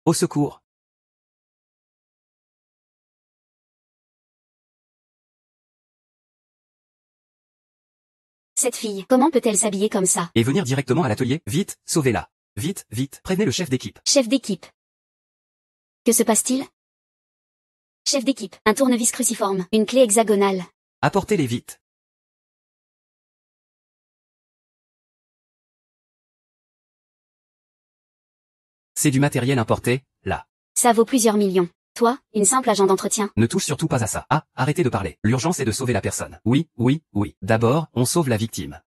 Au secours. Cette fille, comment peut-elle s'habiller comme ça? Et venir directement à l'atelier, vite, sauvez-la. Vite, vite, prévenez le chef d'équipe. Chef d'équipe. Que se passe-t-il? Chef d'équipe, un tournevis cruciforme, une clé hexagonale. Apportez-les vite. C'est du matériel importé, là. Ça vaut plusieurs millions. Toi, une simple agent d'entretien. Ne touche surtout pas à ça. Ah, arrêtez de parler. L'urgence est de sauver la personne. Oui, oui, oui. D'abord, on sauve la victime.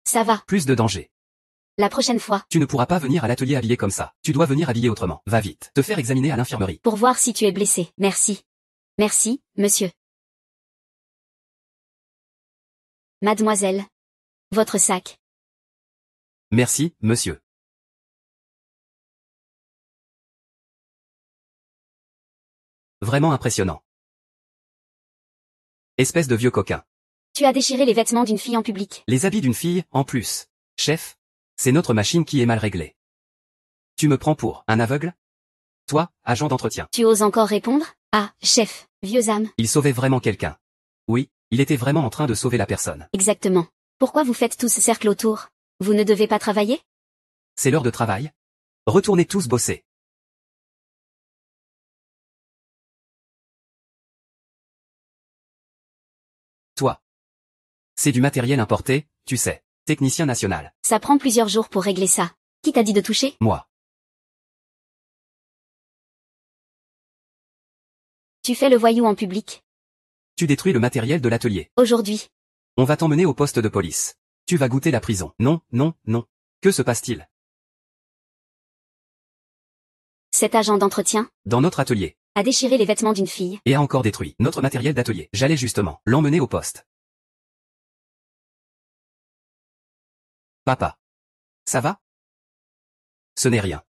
Ça va. Plus de danger. La prochaine fois. Tu ne pourras pas venir à l'atelier habillé comme ça. Tu dois venir habillé autrement. Va vite. Te faire examiner à l'infirmerie. Pour voir si tu es blessé. Merci. Merci, monsieur. Mademoiselle. Votre sac. Merci, monsieur. Vraiment impressionnant. Espèce de vieux coquin. Tu as déchiré les vêtements d'une fille en public. Les habits d'une fille, en plus. Chef, c'est notre machine qui est mal réglée. Tu me prends pour un aveugle? Toi, agent d'entretien. Tu oses encore répondre? Ah, chef, vieux âme. Il sauvait vraiment quelqu'un. Oui, il était vraiment en train de sauver la personne. Exactement. Pourquoi vous faites tout ce cercle autour? Vous ne devez pas travailler? C'est l'heure de travail. Retournez tous bosser. Toi. C'est du matériel importé, tu sais. Technicien national. Ça prend plusieurs jours pour régler ça. Qui t'a dit de toucher? Moi. Tu fais le voyou en public. Tu détruis le matériel de l'atelier. Aujourd'hui. On va t'emmener au poste de police. Tu vas goûter la prison. Non, non, non. Que se passe-t-il? Cet agent d'entretien Dans notre atelier. a déchiré les vêtements d'une fille. Et a encore détruit notre matériel d'atelier. J'allais justement l'emmener au poste. Papa. Ça va? Ce n'est rien.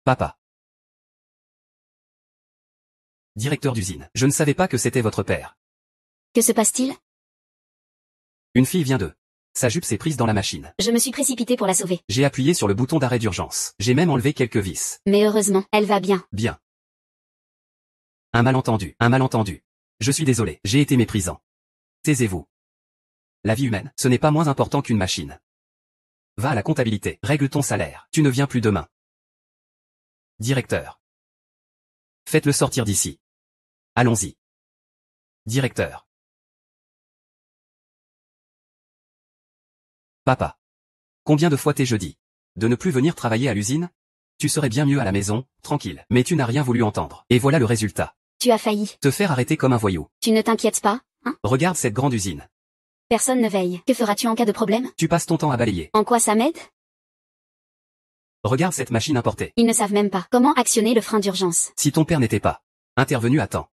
Papa. Directeur d'usine. Je ne savais pas que c'était votre père. Que se passe-t-il? Une fille vient de. Sa jupe s'est prise dans la machine. Je me suis précipitée pour la sauver. J'ai appuyé sur le bouton d'arrêt d'urgence. J'ai même enlevé quelques vis. Mais heureusement, elle va bien. Bien. Un malentendu. Un malentendu. Je suis désolé. J'ai été méprisant. Taisez-vous. La vie humaine, ce n'est pas moins important qu'une machine. Va à la comptabilité. Règle ton salaire. Tu ne viens plus demain. Directeur. Faites-le sortir d'ici. Allons-y. Directeur. Papa. Combien de fois t'ai-je dit de ne plus venir travailler à l'usine? Tu serais bien mieux à la maison, tranquille. Mais tu n'as rien voulu entendre. Et voilà le résultat. Tu as failli. Te faire arrêter comme un voyou. Tu ne t'inquiètes pas, hein? Regarde cette grande usine. Personne ne veille. Que feras-tu en cas de problème? Tu passes ton temps à balayer. En quoi ça m'aide? Regarde cette machine importée. Ils ne savent même pas comment actionner le frein d'urgence. Si ton père n'était pas intervenu à temps.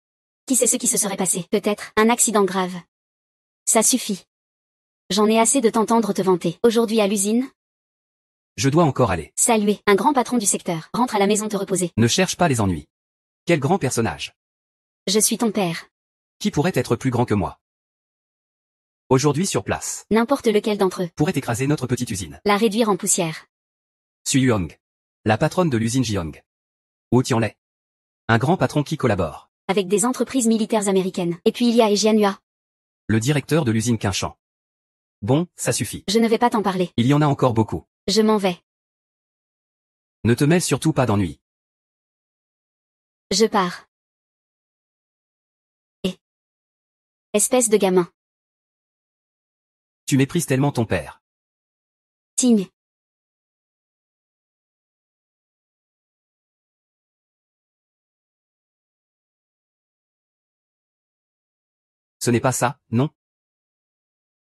Qui sait ce qui se serait passé? Peut-être un accident grave. Ça suffit. J'en ai assez de t'entendre te vanter. Aujourd'hui à l'usine, Je dois encore aller. saluer un grand patron du secteur. Rentre à la maison te reposer. Ne cherche pas les ennuis. Quel grand personnage. Je suis ton père. Qui pourrait être plus grand que moi? Aujourd'hui sur place. N'importe lequel d'entre eux. Pourrait écraser notre petite usine. La réduire en poussière. Su Yuang. La patronne de l'usine Jiang. Wu Tianlei. Un grand patron qui collabore. Avec des entreprises militaires américaines. Et puis il y a Ejianhua. Le directeur de l'usine Quinchamp. Bon, ça suffit. Je ne vais pas t'en parler. Il y en a encore beaucoup. Je m'en vais. Ne te mêle surtout pas d'ennui. Je pars. Et. Espèce de gamin. Tu méprises tellement ton père. Ting. Ce n'est pas ça, non?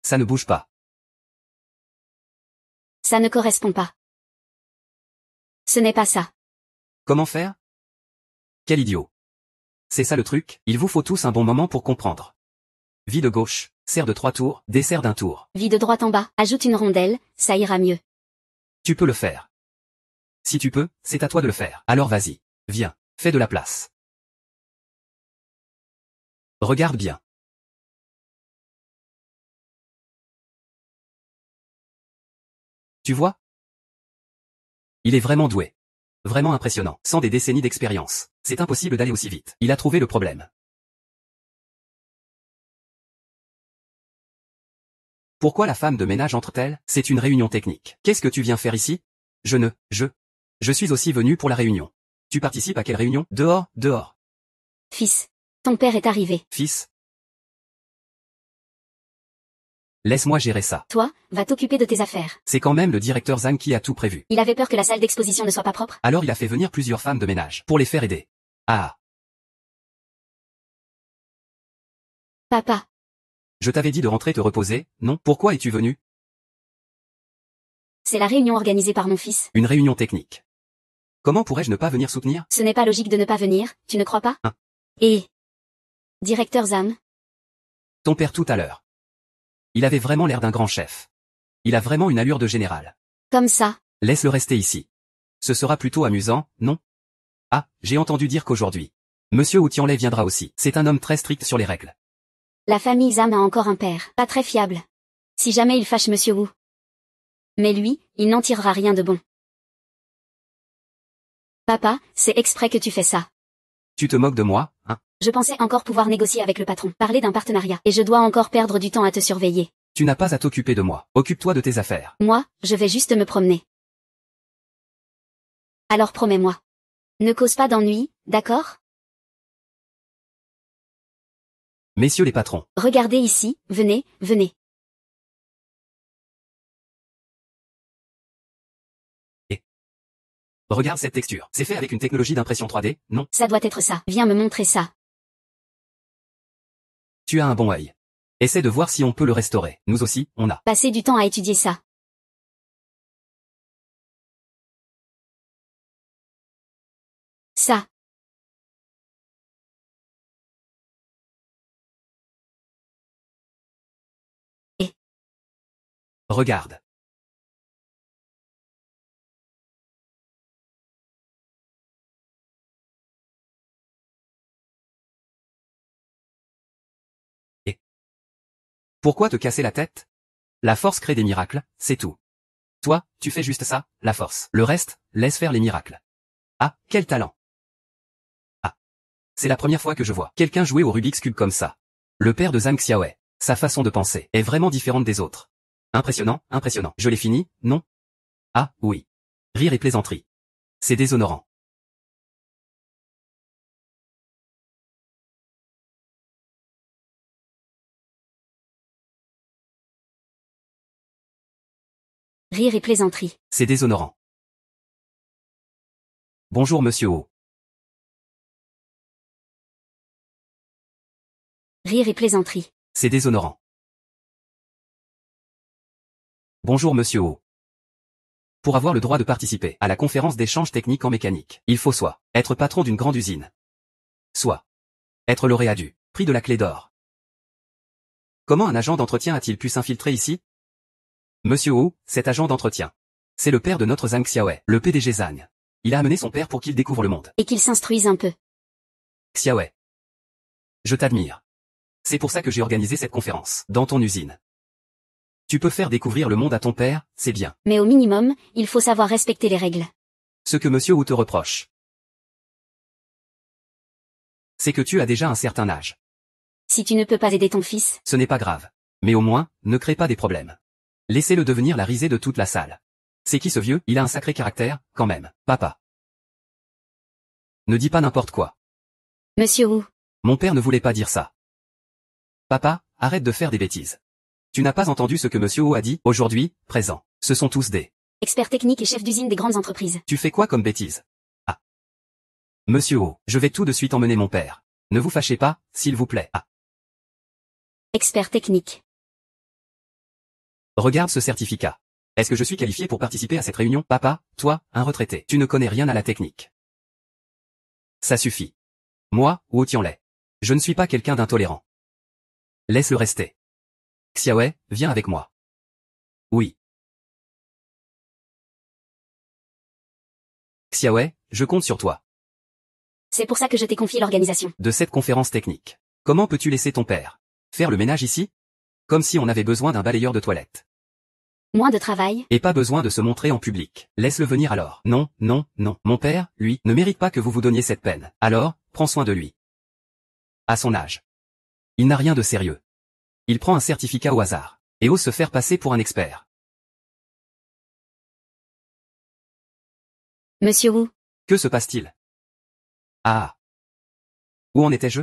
Ça ne bouge pas. Ça ne correspond pas. Ce n'est pas ça. Comment faire? Quel idiot. C'est ça le truc, il vous faut tous un bon moment pour comprendre. Vie de gauche, serre de 3 tours, dessert d'un tour. Vie de droite en bas, ajoute une rondelle, ça ira mieux. Tu peux le faire. Si tu peux, c'est à toi de le faire. Alors vas-y. Viens, fais de la place. Regarde bien. Tu vois? Il est vraiment doué. Vraiment impressionnant. Sans des décennies d'expérience. C'est impossible d'aller aussi vite. Il a trouvé le problème. Pourquoi la femme de ménage entre-t-elle? C'est une réunion technique. Qu'est-ce que tu viens faire ici? Je suis aussi venu pour la réunion. Tu participes à quelle réunion? Dehors, dehors. Fils. Ton père est arrivé. Fils. Laisse-moi gérer ça. Toi, va t'occuper de tes affaires. C'est quand même le directeur Zhang qui a tout prévu. Il avait peur que la salle d'exposition ne soit pas propre. Alors il a fait venir plusieurs femmes de ménage pour les faire aider. Ah. Papa. Je t'avais dit de rentrer te reposer, non? Pourquoi es-tu venu? C'est la réunion organisée par mon fils. Une réunion technique. Comment pourrais-je ne pas venir soutenir? Ce n'est pas logique de ne pas venir, tu ne crois pas? Hein? Et... Directeur Zam. Ton père tout à l'heure. Il avait vraiment l'air d'un grand chef. Il a vraiment une allure de général. Comme ça. Laisse-le rester ici. Ce sera plutôt amusant, non? Ah, j'ai entendu dire qu'aujourd'hui, Monsieur Wu Tianlai viendra aussi. C'est un homme très strict sur les règles. La famille Zam a encore un père, pas très fiable. Si jamais il fâche Monsieur Wu. Mais lui, il n'en tirera rien de bon. Papa, c'est exprès que tu fais ça. Tu te moques de moi, hein? Je pensais encore pouvoir négocier avec le patron, parler d'un partenariat, et je dois encore perdre du temps à te surveiller. Tu n'as pas à t'occuper de moi. Occupe-toi de tes affaires. Moi, je vais juste me promener. Alors promets-moi. Ne cause pas d'ennui, d'accord? Messieurs les patrons. Regardez ici, venez, venez. Regarde cette texture. C'est fait avec une technologie d'impression 3D, non? Ça doit être ça. Viens me montrer ça. Tu as un bon œil. Essaie de voir si on peut le restaurer. Nous aussi, on a. Passez du temps à étudier ça. Ça. Et. Regarde. Et. Pourquoi te casser la tête? La force crée des miracles, c'est tout. Toi, tu fais juste ça, la force. Le reste, laisse faire les miracles. Ah, quel talent. Ah. C'est la première fois que je vois quelqu'un jouer au Rubik's Cube comme ça. Le père de Zhang Xiaowei. Sa façon de penser est vraiment différente des autres. Impressionnant, impressionnant. Je l'ai fini, non? Ah, oui. Rire et plaisanterie. C'est déshonorant. Rire et plaisanterie. C'est déshonorant. Bonjour Monsieur O. Rire et plaisanterie. C'est déshonorant. Bonjour Monsieur O. Pour avoir le droit de participer à la conférence d'échange technique en mécanique, il faut soit être patron d'une grande usine, soit être lauréat du prix de la clé d'or. Comment un agent d'entretien a-t-il pu s'infiltrer ici? Monsieur O, cet agent d'entretien, c'est le père de notre Zhang Xiaowei, le PDG Zhang. Il a amené son père pour qu'il découvre le monde. Et qu'il s'instruise un peu. Xiaowei. Je t'admire. C'est pour ça que j'ai organisé cette conférence, dans ton usine. Tu peux faire découvrir le monde à ton père, c'est bien. Mais au minimum, il faut savoir respecter les règles. Ce que Monsieur Wu te reproche, c'est que tu as déjà un certain âge. Si tu ne peux pas aider ton fils, Ce n'est pas grave. Mais au moins, ne crée pas des problèmes. Laissez-le devenir la risée de toute la salle. C'est qui ce vieux? Il a un sacré caractère, quand même. Papa. Ne dis pas n'importe quoi. Monsieur Wu. Mon père ne voulait pas dire ça. Papa, arrête de faire des bêtises. Tu n'as pas entendu ce que Monsieur Wu a dit? Aujourd'hui, présent. Ce sont tous des... Expert technique et chef d'usine des grandes entreprises. Tu fais quoi comme bêtise? Ah. Monsieur Wu, je vais tout de suite emmener mon père. Ne vous fâchez pas, s'il vous plaît. Ah. Expert technique. Regarde ce certificat. Est-ce que je suis qualifié pour participer à cette réunion? Papa, toi, un retraité, tu ne connais rien à la technique. Ça suffit. Moi, Wu Tianlai. Je ne suis pas quelqu'un d'intolérant. Laisse-le rester. Xiaowei, viens avec moi. Oui. Xiaowei, je compte sur toi. C'est pour ça que je t'ai confié l'organisation. De cette conférence technique. Comment peux-tu laisser ton père faire le ménage ici? Comme si on avait besoin d'un balayeur de toilette. Moins de travail? Et pas besoin de se montrer en public. Laisse-le venir alors. Non, non, non. Mon père, lui, ne mérite pas que vous vous donniez cette peine. Alors, prends soin de lui. À son âge. Il n'a rien de sérieux. Il prend un certificat au hasard. Et ose se faire passer pour un expert. Monsieur Wu. Que se passe-t-il? Ah. Où en étais-je?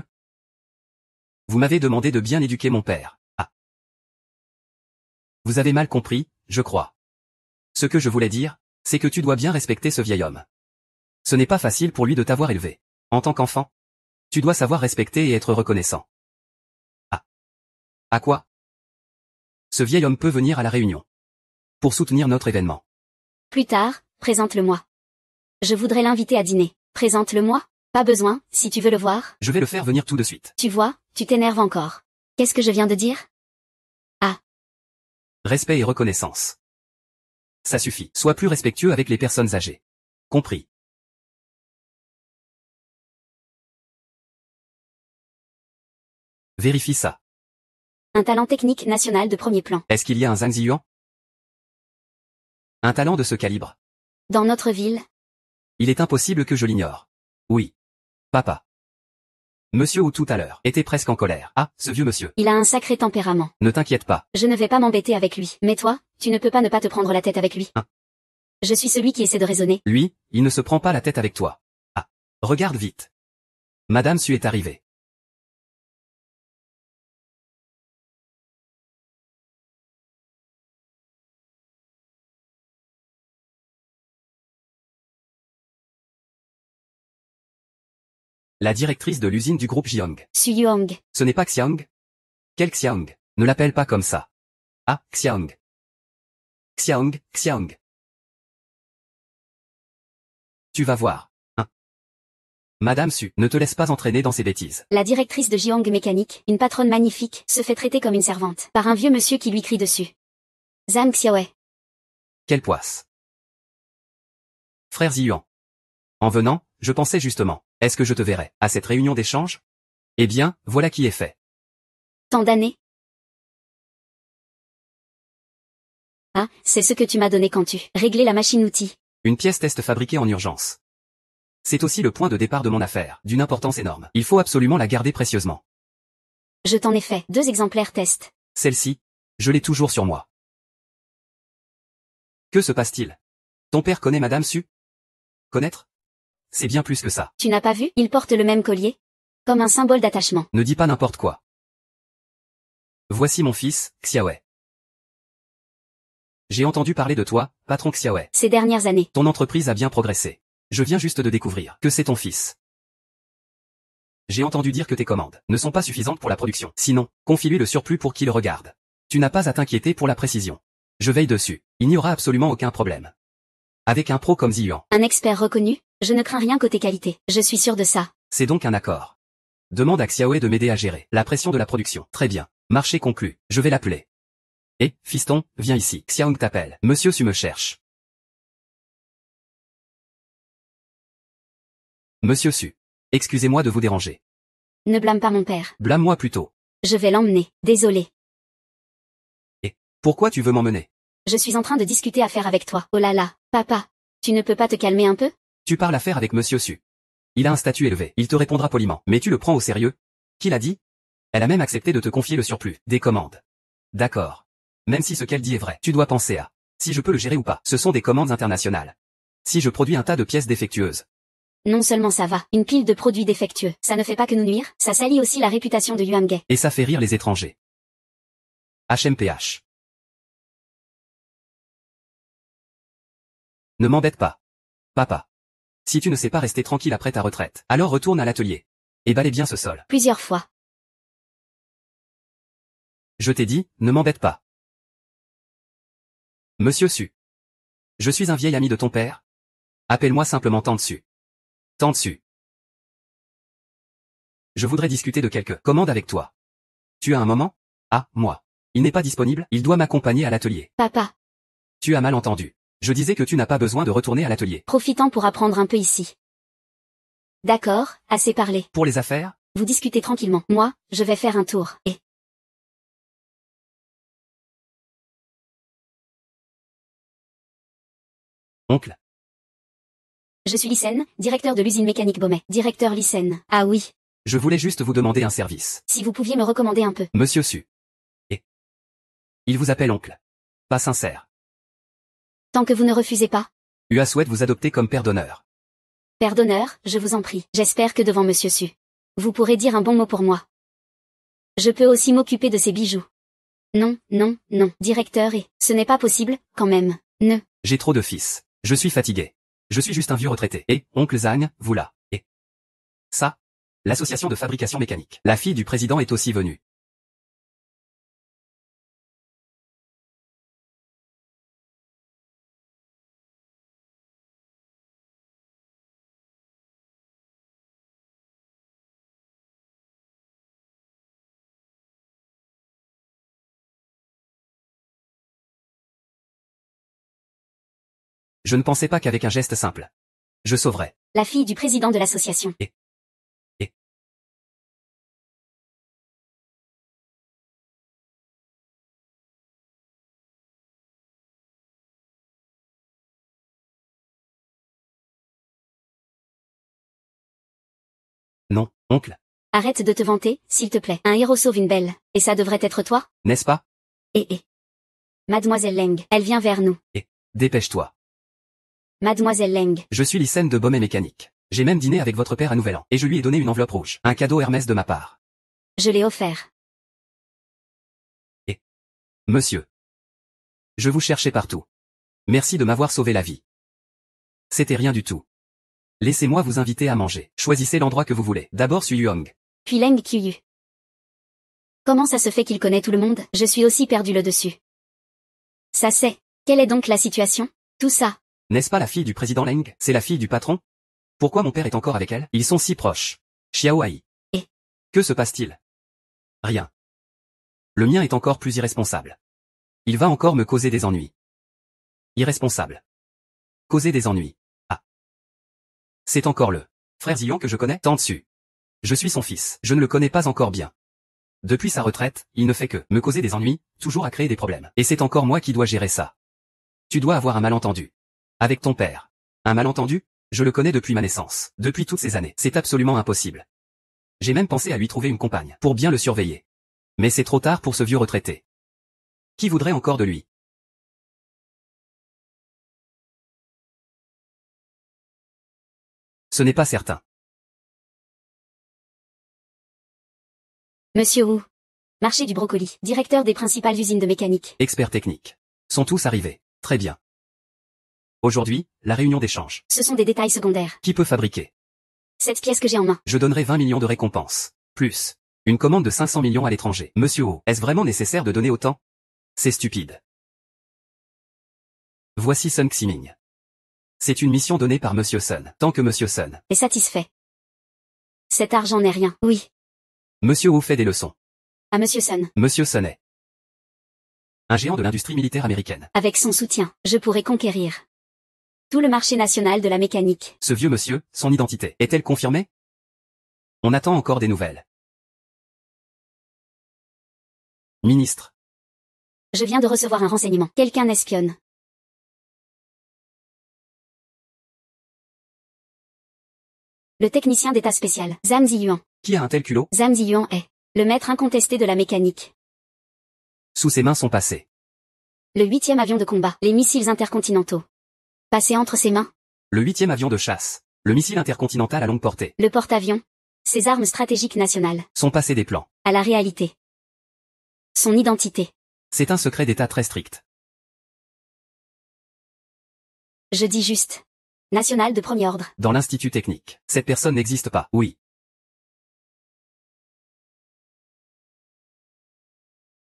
Vous m'avez demandé de bien éduquer mon père. Ah. Vous avez mal compris, je crois. Ce que je voulais dire, c'est que tu dois bien respecter ce vieil homme. Ce n'est pas facile pour lui de t'avoir élevé. En tant qu'enfant, tu dois savoir respecter et être reconnaissant. Ah. À quoi? Ce vieil homme peut venir à la réunion. Pour soutenir notre événement. Plus tard, présente-le-moi. Je voudrais l'inviter à dîner. Présente-le-moi? Pas besoin, si tu veux le voir. Je vais le faire venir tout de suite. Tu vois, tu t'énerves encore. Qu'est-ce que je viens de dire? Ah. Respect et reconnaissance. Ça suffit. Sois plus respectueux avec les personnes âgées. Compris. Vérifie ça. Un talent technique national de premier plan. Est-ce qu'il y a un Zhang Ziyuan? Un talent de ce calibre? Dans notre ville? Il est impossible que je l'ignore. Oui. Papa. Monsieur Wu tout à l'heure était presque en colère. Ah, ce vieux monsieur. Il a un sacré tempérament. Ne t'inquiète pas. Je ne vais pas m'embêter avec lui. Mais toi, tu ne peux pas ne pas te prendre la tête avec lui. Hein? Je suis celui qui essaie de raisonner. Lui, il ne se prend pas la tête avec toi. Ah. Regarde vite. Madame Su est arrivée. La directrice de l'usine du groupe Jiang. Su Yuang. Ce n'est pas Xiang? Quel Xiang? Ne l'appelle pas comme ça. Ah, Xiang. Xiang, Xiang. Tu vas voir. Hein? Madame Su, ne te laisse pas entraîner dans ces bêtises. La directrice de Jiang Mécanique, une patronne magnifique, se fait traiter comme une servante, par un vieux monsieur qui lui crie dessus. Zhang Xiaowei. Quelle poisse. Frère Ziyuan. En venant, je pensais justement, est-ce que je te verrai à cette réunion d'échange? Eh bien, voilà qui est fait. Tant d'années. Ah, c'est ce que tu m'as donné quand tu réglais la machine-outil. Une pièce test fabriquée en urgence. C'est aussi le point de départ de mon affaire, d'une importance énorme. Il faut absolument la garder précieusement. Je t'en ai fait 2 exemplaires test. Celle-ci, je l'ai toujours sur moi. Que se passe-t-il? Ton père connaît Madame Su? Connaître? C'est bien plus que ça. Tu n'as pas vu? Il porte le même collier. Comme un symbole d'attachement. Ne dis pas n'importe quoi. Voici mon fils, Xiaowei. J'ai entendu parler de toi, patron Xiaowei. Ces dernières années. Ton entreprise a bien progressé. Je viens juste de découvrir que c'est ton fils. J'ai entendu dire que tes commandes ne sont pas suffisantes pour la production. Sinon, confie-lui le surplus pour qu'il regarde. Tu n'as pas à t'inquiéter pour la précision. Je veille dessus. Il n'y aura absolument aucun problème. Avec un pro comme Ziyuan. Un expert reconnu? Je ne crains rien côté qualité. Je suis sûr de ça. C'est donc un accord. Demande à Xiaowei de m'aider à gérer la pression de la production. Très bien. Marché conclu. Je vais l'appeler. Eh, fiston, viens ici. Xiang t'appelle. Monsieur Su me cherche. Monsieur Su. Excusez-moi de vous déranger. Ne blâme pas mon père. Blâme-moi plutôt. Je vais l'emmener. Désolé. Et, pourquoi tu veux m'emmener? Je suis en train de discuter affaire avec toi. Oh là là, papa. Tu ne peux pas te calmer un peu? Tu parles affaire avec Monsieur Su. Il a un statut élevé. Il te répondra poliment. Mais tu le prends au sérieux? Qui l'a dit? Elle a même accepté de te confier le surplus des commandes. D'accord. Même si ce qu'elle dit est vrai, tu dois penser à si je peux le gérer ou pas. Ce sont des commandes internationales. Si je produis un tas de pièces défectueuses. Non seulement ça va, une pile de produits défectueux, ça ne fait pas que nous nuire, ça salit aussi la réputation de Yuanghe. Et ça fait rire les étrangers. HMPH. Ne m'embête pas. Papa. Si tu ne sais pas rester tranquille après ta retraite, alors retourne à l'atelier. Et balaye bien ce sol. Plusieurs fois. Je t'ai dit, ne m'embête pas. Monsieur Su. Je suis un vieil ami de ton père. Appelle-moi simplement Tante Su. Tante Su. Je voudrais discuter de quelques commandes avec toi. Tu as un moment? Ah, moi. Il n'est pas disponible, il doit m'accompagner à l'atelier. Papa. Tu as mal entendu. Je disais que tu n'as pas besoin de retourner à l'atelier. Profitant pour apprendre un peu ici. D'accord, assez parlé. Pour les affaires? Vous discutez tranquillement. Moi, je vais faire un tour. Et... Oncle, Je suis Lycène, directeur de l'usine mécanique Beaumet. Directeur Lycène. Ah oui. je voulais juste vous demander un service. Si vous pouviez me recommander un peu. Monsieur Su. Et il vous appelle oncle. Pas sincère. Tant que vous ne refusez pas. UA souhaite vous adopter comme père d'honneur. Père d'honneur, je vous en prie. J'espère que devant Monsieur Su, vous pourrez dire un bon mot pour moi. Je peux aussi m'occuper de ces bijoux. Non, non, non, directeur et... Ce n'est pas possible, quand même. Ne. J'ai trop de fils. Je suis fatigué. Je suis juste un vieux retraité. Et, oncle Zhang, vous là. Et ça, l'association de fabrication mécanique. La fille du président est aussi venue. Je ne pensais pas qu'avec un geste simple, je sauverais. La fille du président de l'association. Et non, oncle, Arrête de te vanter, s'il te plaît. Un héros sauve une belle. Et ça devrait être toi? n'est-ce pas? Et. Mademoiselle Leng, elle vient vers nous. Dépêche-toi. Mademoiselle Leng. Je suis Lycène de Beaumet Mécanique. J'ai même dîné avec votre père à Nouvel An. Et je lui ai donné une enveloppe rouge. Un cadeau Hermès de ma part. Je l'ai offert. Monsieur. Je vous cherchais partout. Merci de m'avoir sauvé la vie. C'était rien du tout. Laissez-moi vous inviter à manger. Choisissez l'endroit que vous voulez. D'abord Suyuang. Puis Leng Qiyu. Comment ça se fait qu'il connaît tout le monde? Je suis aussi perdu le dessus. Ça c'est. Quelle est donc la situation? Tout ça. N'est-ce pas la fille du président Leng? C'est la fille du patron? Pourquoi mon père est encore avec elle? Ils sont si proches. Xiao Ai. Et que se passe-t-il? Rien. Le mien est encore plus irresponsable. Il va encore me causer des ennuis. Irresponsable. Causer des ennuis. Ah. C'est encore le frère Zion que je connais? Tant dessus. Je suis son fils. Je ne le connais pas encore bien. Depuis sa retraite, il ne fait que me causer des ennuis, toujours à créer des problèmes. Et c'est encore moi qui dois gérer ça. Tu dois avoir un malentendu. Avec ton père. Un malentendu? Je le connais depuis ma naissance. Depuis toutes ces années. C'est absolument impossible. J'ai même pensé à lui trouver une compagne, pour bien le surveiller. Mais c'est trop tard pour ce vieux retraité. Qui voudrait encore de lui? Ce n'est pas certain. Monsieur Wu. Marché du brocoli. Directeur des principales usines de mécanique. Experts techniques. Sont tous arrivés. Très bien. Aujourd'hui, la réunion d'échange. Ce sont des détails secondaires. Qui peut fabriquer? Cette pièce que j'ai en main. Je donnerai 20 millions de récompenses. Plus. Une commande de 500 millions à l'étranger. Monsieur O, est-ce vraiment nécessaire de donner autant? C'est stupide. Voici Sun Ximing. C'est une mission donnée par Monsieur Sun. Tant que Monsieur Sun. Est satisfait. Cet argent n'est rien. Oui. Monsieur O fait des leçons. À Monsieur Sun. Monsieur Sun est un géant de l'industrie militaire américaine. Avec son soutien, je pourrais conquérir tout le marché national de la mécanique. Ce vieux monsieur, son identité, est-elle confirmée? On attend encore des nouvelles. Ministre. Je viens de recevoir un renseignement. Quelqu'un espionne. Le technicien d'état spécial, Zhang Ziyuan. Qui a un tel culot? Zhang Ziyuan est le maître incontesté de la mécanique. Sous ses mains sont passés. Le 8e avion de combat, les missiles intercontinentaux. Passé entre ses mains. Le 8e avion de chasse. Le missile intercontinental à longue portée. Le porte-avions. Ses armes stratégiques nationales. Sont passés des plans. À la réalité. Son identité. C'est un secret d'État très strict. Je dis juste. National de premier ordre. Dans l'institut technique. Cette personne n'existe pas. Oui.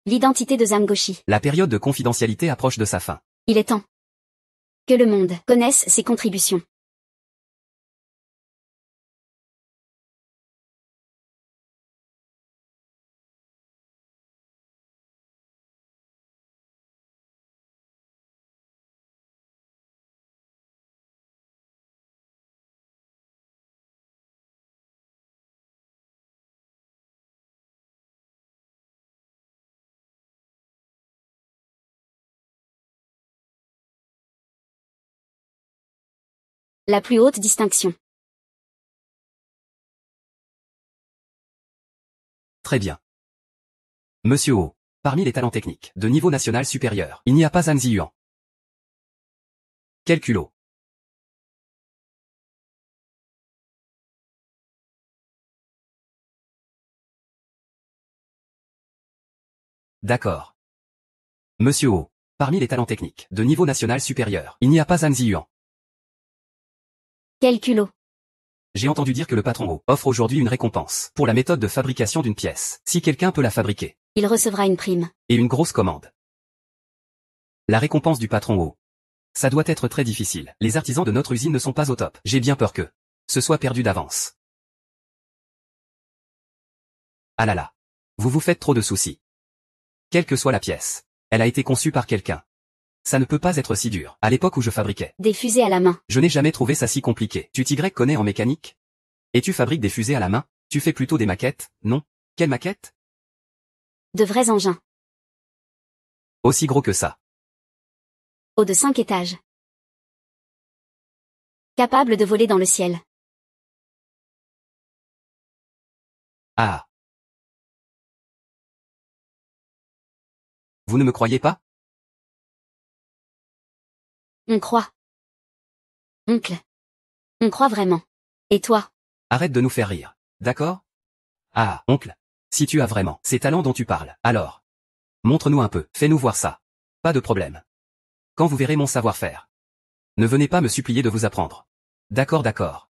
L'identité de Zamgoshi. La période de confidentialité approche de sa fin. Il est temps que le monde connaisse ses contributions. La plus haute distinction. Très bien. Monsieur O. Parmi les talents techniques de niveau national supérieur, il n'y a pas Zhang Ziyuan. Quel culot. D'accord. Monsieur O. Parmi les talents techniques de niveau national supérieur, il n'y a pas Zhang Ziyuan. Quel culot. J'ai entendu dire que le patron O offre aujourd'hui une récompense pour la méthode de fabrication d'une pièce, si quelqu'un peut la fabriquer. Il recevra une prime. Et une grosse commande. La récompense du patron O. Ça doit être très difficile. Les artisans de notre usine ne sont pas au top. J'ai bien peur que ce soit perdu d'avance. Ah là là. Vous vous faites trop de soucis. Quelle que soit la pièce, elle a été conçue par quelqu'un. Ça ne peut pas être si dur. À l'époque où je fabriquais, Des fusées à la main. je n'ai jamais trouvé ça si compliqué. Tu t'y connais en mécanique? Et tu fabriques des fusées à la main? Tu fais plutôt des maquettes, non? Quelle maquette? De vrais engins. Aussi gros que ça. Haut de 5 étages. Capable de voler dans le ciel. Ah. Vous ne me croyez pas? On croit. Oncle. On croit vraiment. Et toi? Arrête de nous faire rire. D'accord? Ah, oncle. Si tu as vraiment ces talents dont tu parles, alors. Montre-nous un peu, fais-nous voir ça. Pas de problème. Quand vous verrez mon savoir-faire. Ne venez pas me supplier de vous apprendre. D'accord, d'accord.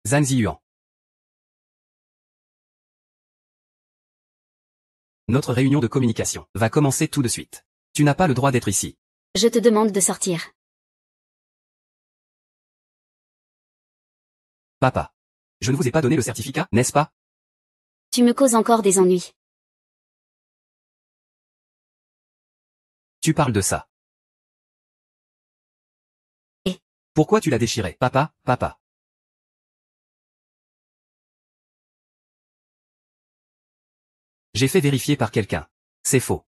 Zhang Ziyuan. Notre réunion de communication va commencer tout de suite. Tu n'as pas le droit d'être ici. Je te demande de sortir. Papa. Je ne vous ai pas donné le certificat, n'est-ce pas? Tu me causes encore des ennuis. Tu parles de ça. Et? Pourquoi tu l'as déchiré, papa, papa? J'ai fait vérifier par quelqu'un. C'est faux.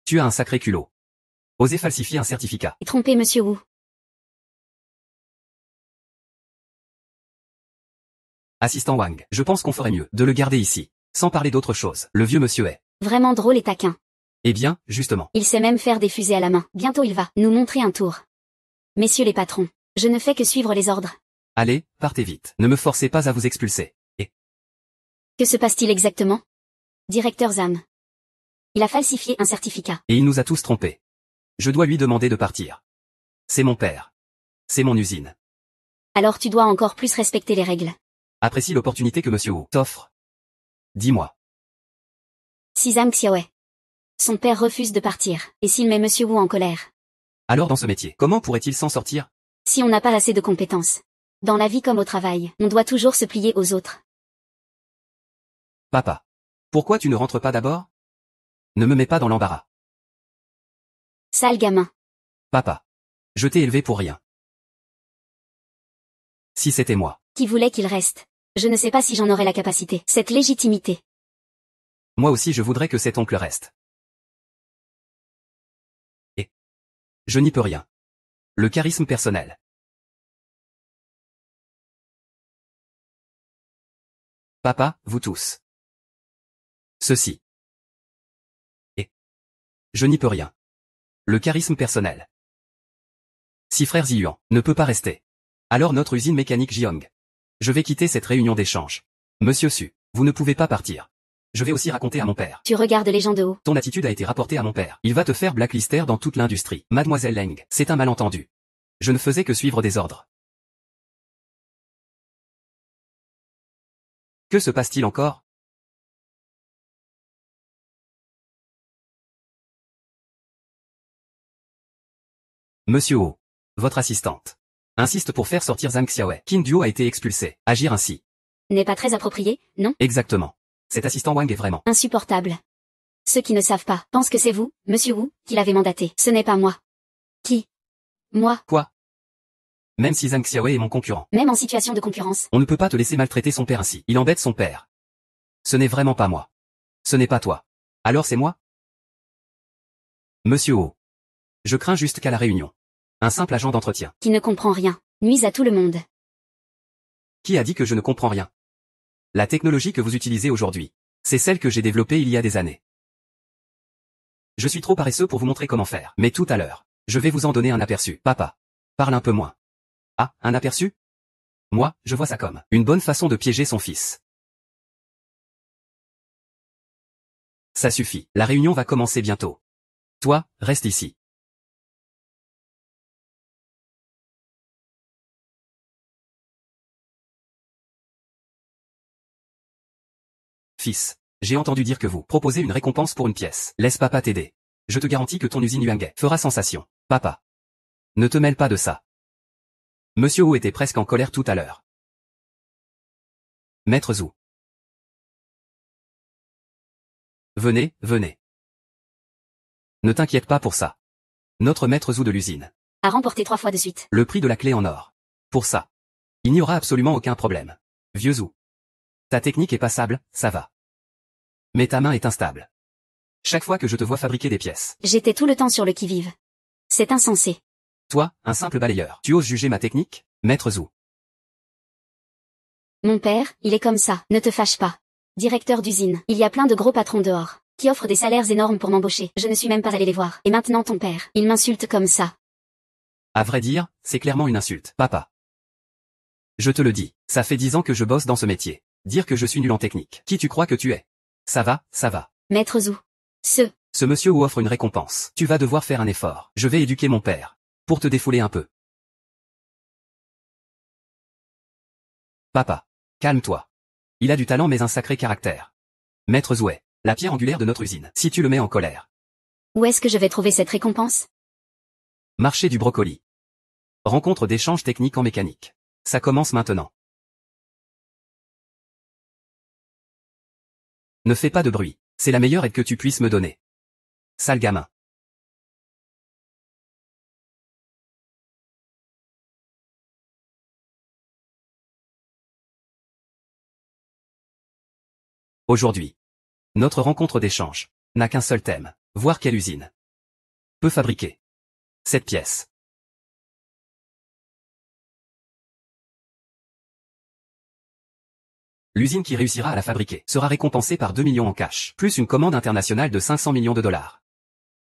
Tu as un sacré culot. Oser falsifier un certificat. Et tromper Monsieur Wu. Assistant Wang, je pense qu'on ferait mieux de le garder ici. Sans parler d'autre chose, le vieux monsieur est. Vraiment drôle et taquin. Eh bien, justement. Il sait même faire des fusées à la main. Bientôt il va nous montrer un tour. Messieurs les patrons, je ne fais que suivre les ordres. Allez, partez vite. Ne me forcez pas à vous expulser. Et Que se passe-t-il exactement? Directeur Zam. Il a falsifié un certificat. il nous a tous trompés. Je dois lui demander de partir. C'est mon père. C'est mon usine. Alors tu dois encore plus respecter les règles. Apprécie l'opportunité que monsieur Wu t'offre. Dis-moi. Si Zhang Xiaowei. Son père refuse de partir. Et s'il met Monsieur Wu en colère? Alors dans ce métier, comment pourrait-il s'en sortir? Si on n'a pas assez de compétences. Dans la vie comme au travail, on doit toujours se plier aux autres. Papa. Pourquoi tu ne rentres pas d'abord? Ne me mets pas dans l'embarras. Sale gamin. Papa. Je t'ai élevé pour rien. Si c'était moi. Qui voulait qu'il reste? Je ne sais pas si j'en aurais la capacité. Cette légitimité. Moi aussi je voudrais que cet oncle reste. Et je n'y peux rien. Le charisme personnel. Papa, vous tous. Ceci. Et je n'y peux rien. Le charisme personnel. Si frère Ziyuan ne peut pas rester. Alors notre usine mécanique Jiang. Je vais quitter cette réunion d'échange. Monsieur Su, vous ne pouvez pas partir. Je vais aussi raconter à mon père. Tu regardes les gens de haut. Ton attitude a été rapportée à mon père. Il va te faire blacklister dans toute l'industrie. Mademoiselle Leng, c'est un malentendu. Je ne faisais que suivre des ordres. Que se passe-t-il encore? Monsieur O. Votre assistante. Insiste pour faire sortir Zhang Xiaowei. Qin Duo a été expulsé. Agir ainsi. N'est pas très approprié, non? Exactement. Cet assistant Wang est vraiment Insupportable. Ceux qui ne savent pas pensent que c'est vous, Monsieur Wu, qui l'avez mandaté. Ce n'est pas moi. Qui? Moi. Quoi? Même si Zhang Xiaowei est mon concurrent. Même en situation de concurrence. On ne peut pas te laisser maltraiter son père ainsi. Il embête son père. Ce n'est vraiment pas moi. Ce n'est pas toi. Alors c'est moi? Monsieur O. Je crains juste qu'à la réunion. Un simple agent d'entretien. Qui ne comprend rien, nuise à tout le monde. Qui a dit que je ne comprends rien? La technologie que vous utilisez aujourd'hui, c'est celle que j'ai développée il y a des années. Je suis trop paresseux pour vous montrer comment faire, mais tout à l'heure, je vais vous en donner un aperçu. Papa, parle un peu moins. Ah, un aperçu? Moi, je vois ça comme une bonne façon de piéger son fils. Ça suffit, la réunion va commencer bientôt. Toi, reste ici. Fils, j'ai entendu dire que vous proposez une récompense pour une pièce. Laisse papa t'aider. Je te garantis que ton usine Yuanghe fera sensation. Papa. Ne te mêle pas de ça. Monsieur O était presque en colère tout à l'heure. Maître Zhou. Venez, venez. Ne t'inquiète pas pour ça. Notre maître Zhou de l'usine A remporté 3 fois de suite. le prix de la clé en or. Pour ça. Il n'y aura absolument aucun problème. Vieux Zhou. Ta technique est passable, ça va. Mais ta main est instable. Chaque fois que je te vois fabriquer des pièces. J'étais tout le temps sur le qui-vive. C'est insensé. Toi, un simple balayeur. Tu oses juger ma technique, maître Zhou? Mon père, il est comme ça, ne te fâche pas. Directeur d'usine, il y a plein de gros patrons dehors, qui offrent des salaires énormes pour m'embaucher. Je ne suis même pas allé les voir. Et maintenant ton père, il m'insulte comme ça. À vrai dire, c'est clairement une insulte, papa. Je te le dis, ça fait 10 ans que je bosse dans ce métier. Dire que je suis nul en technique. Qui tu crois que tu es? Ça va, ça va. Maître Zhou. Ce monsieur vous offre une récompense. Tu vas devoir faire un effort. Je vais éduquer mon père. Pour te défouler un peu. Papa. Calme-toi. Il a du talent mais un sacré caractère. Maître Zouet, la pierre angulaire de notre usine. Si tu le mets en colère. Où est-ce que je vais trouver cette récompense? Marché du brocoli. Rencontre d'échanges techniques en mécanique. Ça commence maintenant. Ne fais pas de bruit. C'est la meilleure aide que tu puisses me donner. Sale gamin. Aujourd'hui. Notre rencontre d'échange n'a qu'un seul thème. Voir quelle usine peut fabriquer cette pièce. L'usine qui réussira à la fabriquer sera récompensée par 2 millions en cash, plus une commande internationale de 500 millions de dollars.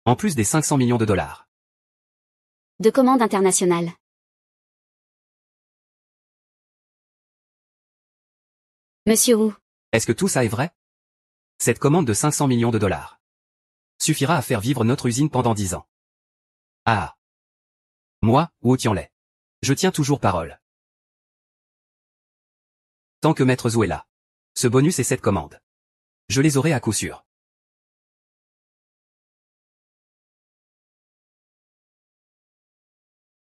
En plus des 500 millions de dollars. De commande internationale. Monsieur Wu. Est-ce que tout ça est vrai? Cette commande de 500 millions de dollars suffira à faire vivre notre usine pendant 10 ans. Ah. Moi, Wu Tianlai. Je tiens toujours parole. Tant que Maître Zhou est là. Ce bonus et cette commande. Je les aurai à coup sûr.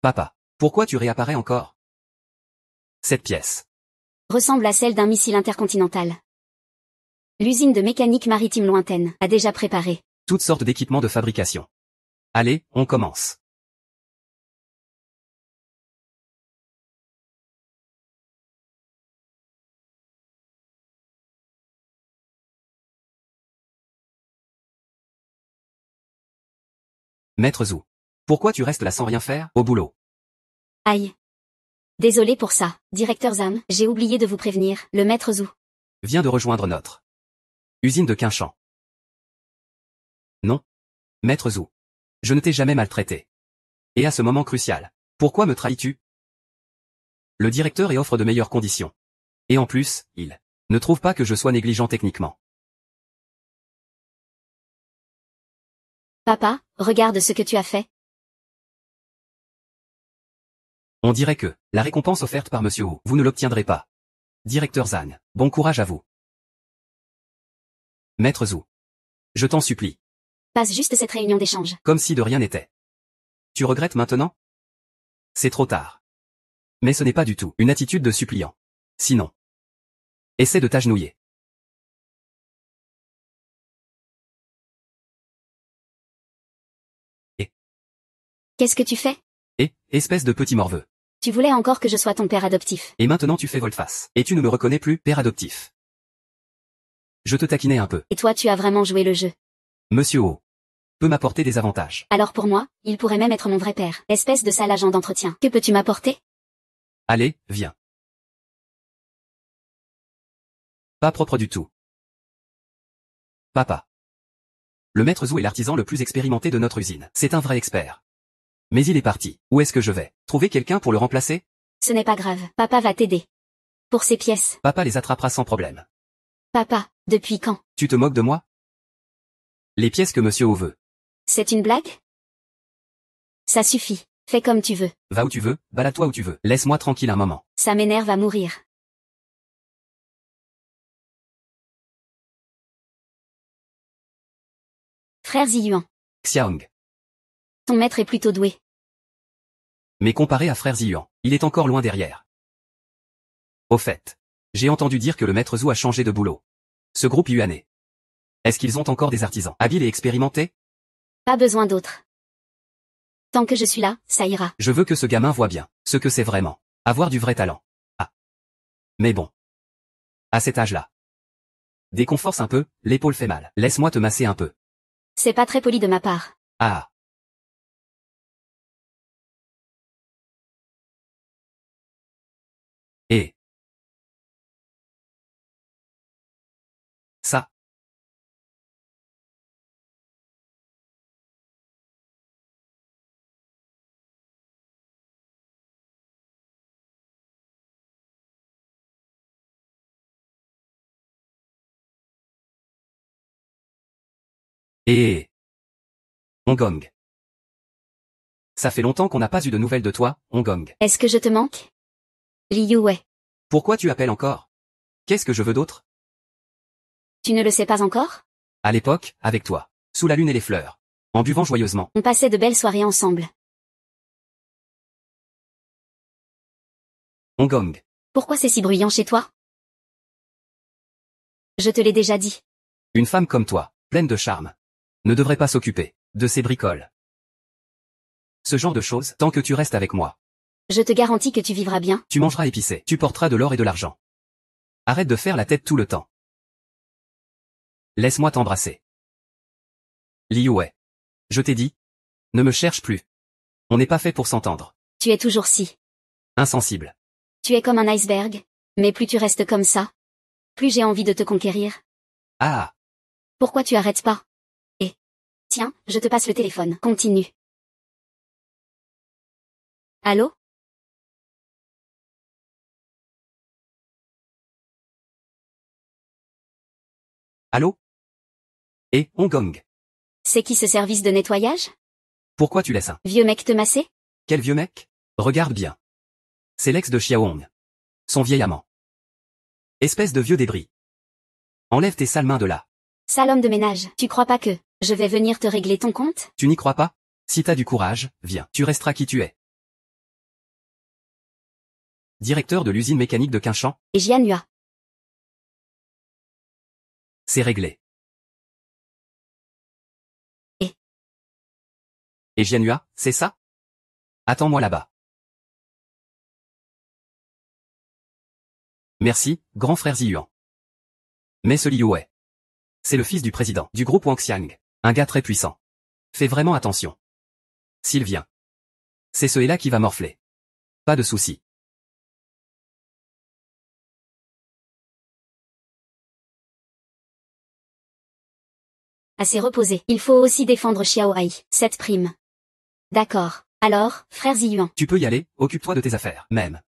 Papa, pourquoi tu réapparais encore? Cette pièce Ressemble à celle d'un missile intercontinental. L'usine de mécanique maritime lointaine a déjà préparé toutes sortes d'équipements de fabrication. Allez, on commence. Maître Zhou. Pourquoi tu restes là sans rien faire, au boulot? Aïe. Désolé pour ça, directeur Zham, j'ai oublié de vous prévenir, le maître Zhou vient de rejoindre notre usine de Quinchamp. Non. Maître Zhou. Je ne t'ai jamais maltraité. Et à ce moment crucial, pourquoi me trahis-tu? Le directeur y offre de meilleures conditions. Et en plus, il ne trouve pas que je sois négligent techniquement. Papa, regarde ce que tu as fait. On dirait que la récompense offerte par Monsieur Wu, vous ne l'obtiendrez pas. Directeur Zhang, bon courage à vous. Maître Zhou. Je t'en supplie. Passe juste cette réunion d'échange. Comme si de rien n'était. Tu regrettes maintenant? C'est trop tard. Mais ce n'est pas du tout une attitude de suppliant. Sinon. Essaie de t'agenouiller. Et. Qu'est-ce que tu fais? Et, espèce de petit morveux. Tu voulais encore que je sois ton père adoptif. Et maintenant tu fais volte-face. Et tu ne me reconnais plus, père adoptif. Je te taquinais un peu. Et toi tu as vraiment joué le jeu. Monsieur O. peut m'apporter des avantages. Alors pour moi, il pourrait même être mon vrai père. Espèce de sale agent d'entretien. Que peux-tu m'apporter? Allez, viens. Pas propre du tout. Papa. Le maître Zou est l'artisan le plus expérimenté de notre usine. C'est un vrai expert. Mais il est parti. Où est-ce que je vais? Trouver quelqu'un pour le remplacer? Ce n'est pas grave. Papa va t'aider. Pour ces pièces. Papa les attrapera sans problème. Papa, depuis quand? Tu te moques de moi? Les pièces que monsieur O veut. C'est une blague? Ça suffit. Fais comme tu veux. Va où tu veux, balade-toi où tu veux. Laisse-moi tranquille un moment. Ça m'énerve à mourir. Frère Ziyuan. Xiaong. Ton maître est plutôt doué. Mais comparé à frère Ziyuan, il est encore loin derrière. Au fait, j'ai entendu dire que le maître Zou a changé de boulot. Ce groupe yuanais. Est-ce qu'ils ont encore des artisans habiles et expérimentés? Pas besoin d'autres. Tant que je suis là, ça ira. Je veux que ce gamin voit bien ce que c'est vraiment. Avoir du vrai talent. Ah. Mais bon. À cet âge-là. Déconforce un peu, l'épaule fait mal. Laisse-moi te masser un peu. C'est pas très poli de ma part. Ah. Et. Ça. Et. Hongong. Ça fait longtemps qu'on n'a pas eu de nouvelles de toi, Hongong. Est-ce que je te manque? Li Wei. Pourquoi tu appelles encore? Qu'est-ce que je veux d'autre? Tu ne le sais pas encore? À l'époque, avec toi. Sous la lune et les fleurs. En buvant joyeusement. On passait de belles soirées ensemble. Hongong. Pourquoi c'est si bruyant chez toi? Je te l'ai déjà dit. Une femme comme toi, pleine de charme, ne devrait pas s'occuper de ces bricoles. Ce genre de choses, tant que tu restes avec moi. Je te garantis que tu vivras bien. Tu mangeras épicé, tu porteras de l'or et de l'argent. Arrête de faire la tête tout le temps. Laisse-moi t'embrasser. Liu Wei. Je t'ai dit. Ne me cherche plus. On n'est pas fait pour s'entendre. Tu es toujours si. Insensible. Tu es comme un iceberg. Mais plus tu restes comme ça, plus j'ai envie de te conquérir. Ah. Pourquoi tu arrêtes pas? Et. Tiens, je te passe le téléphone. Continue. Allô? Allô? Et, Hongong. C'est qui ce service de nettoyage? Pourquoi tu laisses un Vieux mec te masser? Quel vieux mec? Regarde bien. C'est l'ex de Xiaohong. Son vieil amant. Espèce de vieux débris. Enlève tes sales mains de là. Sale homme de ménage. Tu crois pas que je vais venir te régler ton compte? Tu n'y crois pas? Si t'as du courage, viens. Tu resteras qui tu es. Directeur de l'usine mécanique de Quinchamp, Et Jianhua. c'est réglé. Et Jianhua, c'est ça? Attends-moi là-bas. Merci, grand frère Ziyuan. Mais ce Liu Wei. C'est le fils du président du groupe Wangxiang. Un gars très puissant. Fais vraiment attention. S'il vient. C'est ce là qui va morfler. Pas de souci. Assez reposé. Il faut aussi défendre Xiaohai. Cette prime. D'accord. Alors, frère Ziyuan. Tu peux y aller, occupe-toi de tes affaires, même.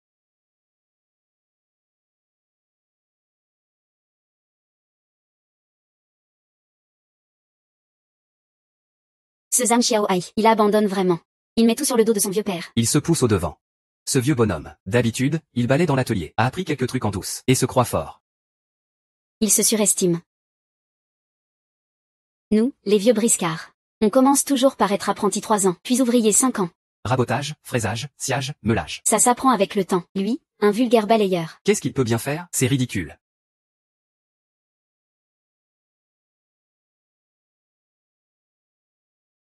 Ce Zhang Xiaohai, il abandonne vraiment. Il met tout sur le dos de son vieux père. Il se pousse au devant. Ce vieux bonhomme, d'habitude, il balaie dans l'atelier, a appris quelques trucs en douce, et se croit fort. Il se surestime. Nous, les vieux briscards. On commence toujours par être apprenti 3 ans, puis ouvrier 5 ans. Rabotage, fraisage, sciage, meulage. Ça s'apprend avec le temps. Lui, un vulgaire balayeur. Qu'est-ce qu'il peut bien faire? C'est ridicule.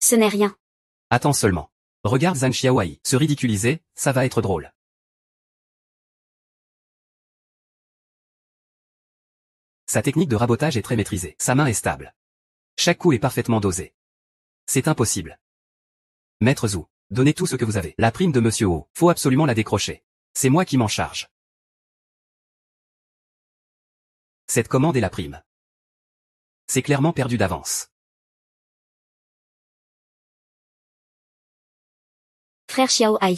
Ce n'est rien. Attends seulement. Regarde Zhang Xiaohai, se ridiculiser, ça va être drôle. Sa technique de rabotage est très maîtrisée, sa main est stable. Chaque coup est parfaitement dosé. C'est impossible. Maître Zhou, donnez tout ce que vous avez. La prime de Monsieur O, faut absolument la décrocher. C'est moi qui m'en charge. Cette commande est la prime. C'est clairement perdu d'avance. Frère Xiao Ai.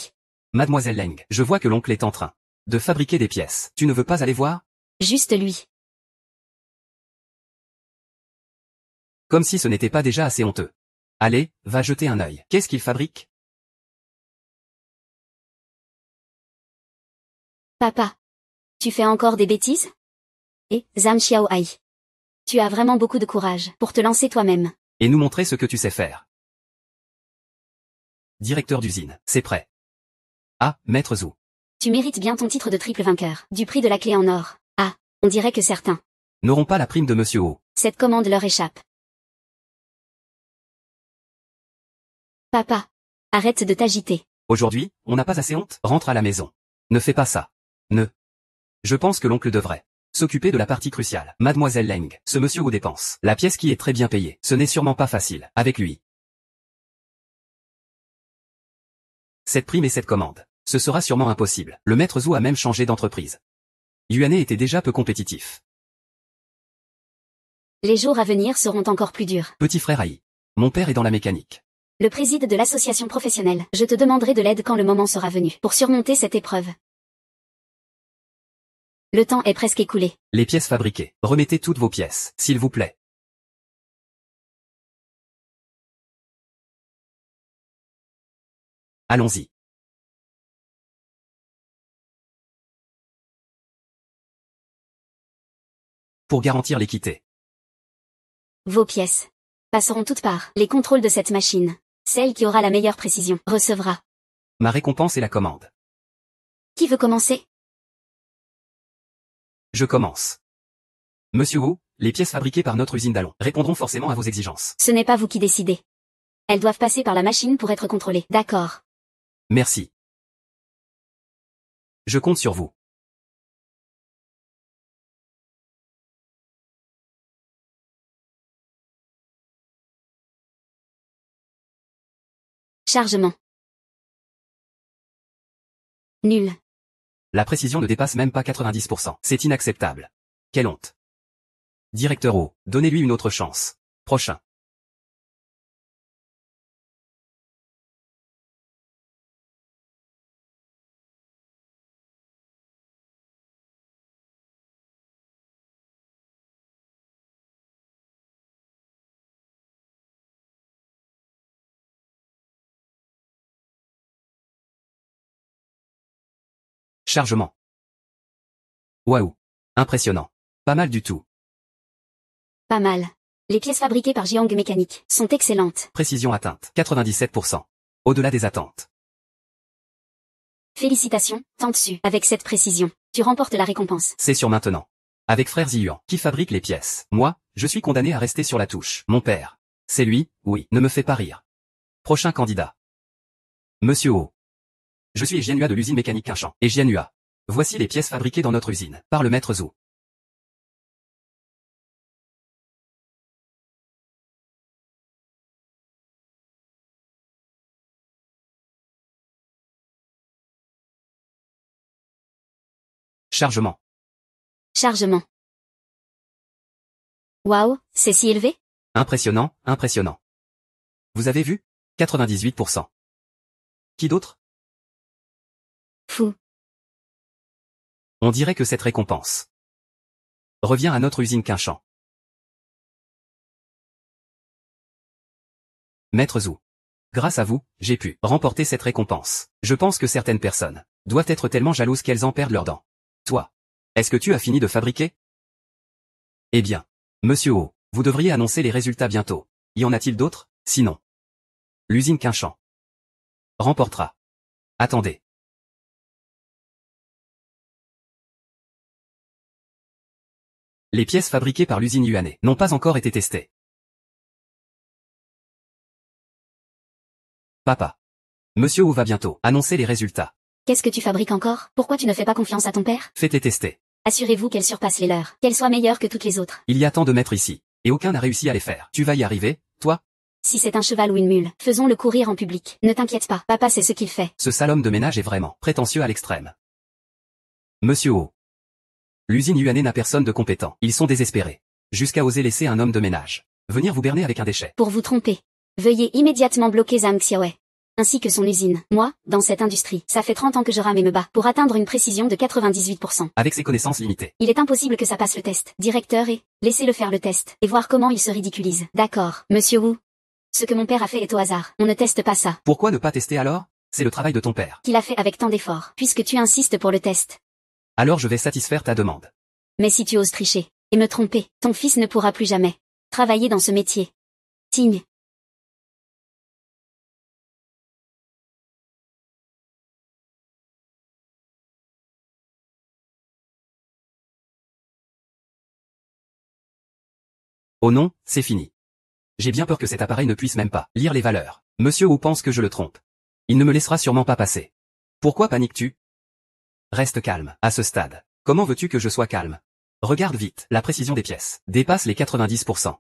Mademoiselle Leng, je vois que l'oncle est en train de fabriquer des pièces. Tu ne veux pas aller voir? Juste lui. Comme si ce n'était pas déjà assez honteux. Allez, va jeter un œil. Qu'est-ce qu'il fabrique? Papa. Tu fais encore des bêtises? Et, Zhang Xiao Ai. Tu as vraiment beaucoup de courage pour te lancer toi-même. Et nous montrer ce que tu sais faire. Directeur d'usine, c'est prêt. Ah, Maître Zhou. Tu mérites bien ton titre de triple vainqueur, du prix de la clé en or. Ah, on dirait que certains N'auront pas la prime de Monsieur O. Cette commande leur échappe. Papa. Arrête de t'agiter. Aujourd'hui, on n'a pas assez honte? Rentre à la maison. Ne fais pas ça. Ne. Je pense que l'oncle devrait s'occuper de la partie cruciale. Mademoiselle Leng, ce monsieur O dépense la pièce qui est très bien payée. Ce n'est sûrement pas facile, avec lui. Cette prime et cette commande. Ce sera sûrement impossible. Le maître Zhou a même changé d'entreprise. Yuane était déjà peu compétitif. Les jours à venir seront encore plus durs. Petit frère Ai. Mon père est dans la mécanique. Le président de l'association professionnelle. Je te demanderai de l'aide quand le moment sera venu, pour surmonter cette épreuve. Le temps est presque écoulé. Les pièces fabriquées. Remettez toutes vos pièces, s'il vous plaît. Allons-y. Pour garantir l'équité. Vos pièces passeront toutes par les contrôles de cette machine. Celle qui aura la meilleure précision recevra. Ma récompense est la commande. Qui veut commencer? Je commence. Monsieur Wu, les pièces fabriquées par notre usine d'Allon répondront forcément à vos exigences. Ce n'est pas vous qui décidez. Elles doivent passer par la machine pour être contrôlées. D'accord. Merci. Je compte sur vous. Chargement. Nul. La précision ne dépasse même pas 90%. C'est inacceptable. Quelle honte. Directeur O, donnez-lui une autre chance. Prochain. Chargement. Waouh. Impressionnant. Pas mal du tout. Pas mal. Les pièces fabriquées par Jiang Mécanique sont excellentes. Précision atteinte. 97%. Au-delà des attentes. Félicitations, tente su. Avec cette précision, tu remportes la récompense. C'est sur maintenant. Avec frère Ziyuan, qui fabrique les pièces. Moi, je suis condamné à rester sur la touche. Mon père. C'est lui, oui, ne me fais pas rire. Prochain candidat. Monsieur O. Je suis Jianhua de l'usine mécanique Quinchamp. Et Jianhua. Voici les pièces fabriquées dans notre usine, par le maître Zhou. Chargement. Chargement. Waouh, c'est si élevé? Impressionnant, impressionnant. Vous avez vu? 98%. Qui d'autre? Fou. On dirait que cette récompense revient à notre usine Quinchamp. Maître Zhou. Grâce à vous, j'ai pu remporter cette récompense. Je pense que certaines personnes doivent être tellement jalouses qu'elles en perdent leurs dents. Toi, est-ce que tu as fini de fabriquer? Eh bien, Monsieur O, vous devriez annoncer les résultats bientôt. Y en a-t-il d'autres? Sinon, l'usine Quinchamp remportera. Attendez. Les pièces fabriquées par l'usine Yuane n'ont pas encore été testées. Papa. Monsieur O va bientôt annoncer les résultats. Qu'est-ce que tu fabriques encore? Pourquoi tu ne fais pas confiance à ton père? Faites-les tester. Assurez-vous qu'elles surpassent les leurs, qu'elles soient meilleures que toutes les autres. Il y a tant de maîtres ici, et aucun n'a réussi à les faire. Tu vas y arriver, toi? si c'est un cheval ou une mule, faisons-le courir en public. Ne t'inquiète pas, papa sait ce qu'il fait. Ce sale homme de ménage est vraiment prétentieux à l'extrême. Monsieur O. L'usine UAN n'a personne de compétent. Ils sont désespérés. Jusqu'à oser laisser un homme de ménage venir vous berner avec un déchet. Pour vous tromper. Veuillez immédiatement bloquer Zhang Xiaowei. Ainsi que son usine. Moi, dans cette industrie, ça fait 30 ans que je rame et me bats pour atteindre une précision de 98%. Avec ses connaissances limitées. Il est impossible que ça passe le test. Directeur et laissez-le faire le test et voir comment il se ridiculise. D'accord, monsieur Wu. Ce que mon père a fait est au hasard. On ne teste pas ça. Pourquoi ne pas tester alors? C'est le travail de ton père. Qu'il a fait avec tant d'efforts, puisque tu insistes pour le test. Alors je vais satisfaire ta demande. Mais si tu oses tricher et me tromper, ton fils ne pourra plus jamais travailler dans ce métier. Ting. Oh non, c'est fini. J'ai bien peur que cet appareil ne puisse même pas lire les valeurs. Monsieur Wu pense que je le trompe. Il ne me laissera sûrement pas passer. Pourquoi paniques-tu? Reste calme, à ce stade. Comment veux-tu que je sois calme? Regarde vite, la précision des pièces dépasse les 90%.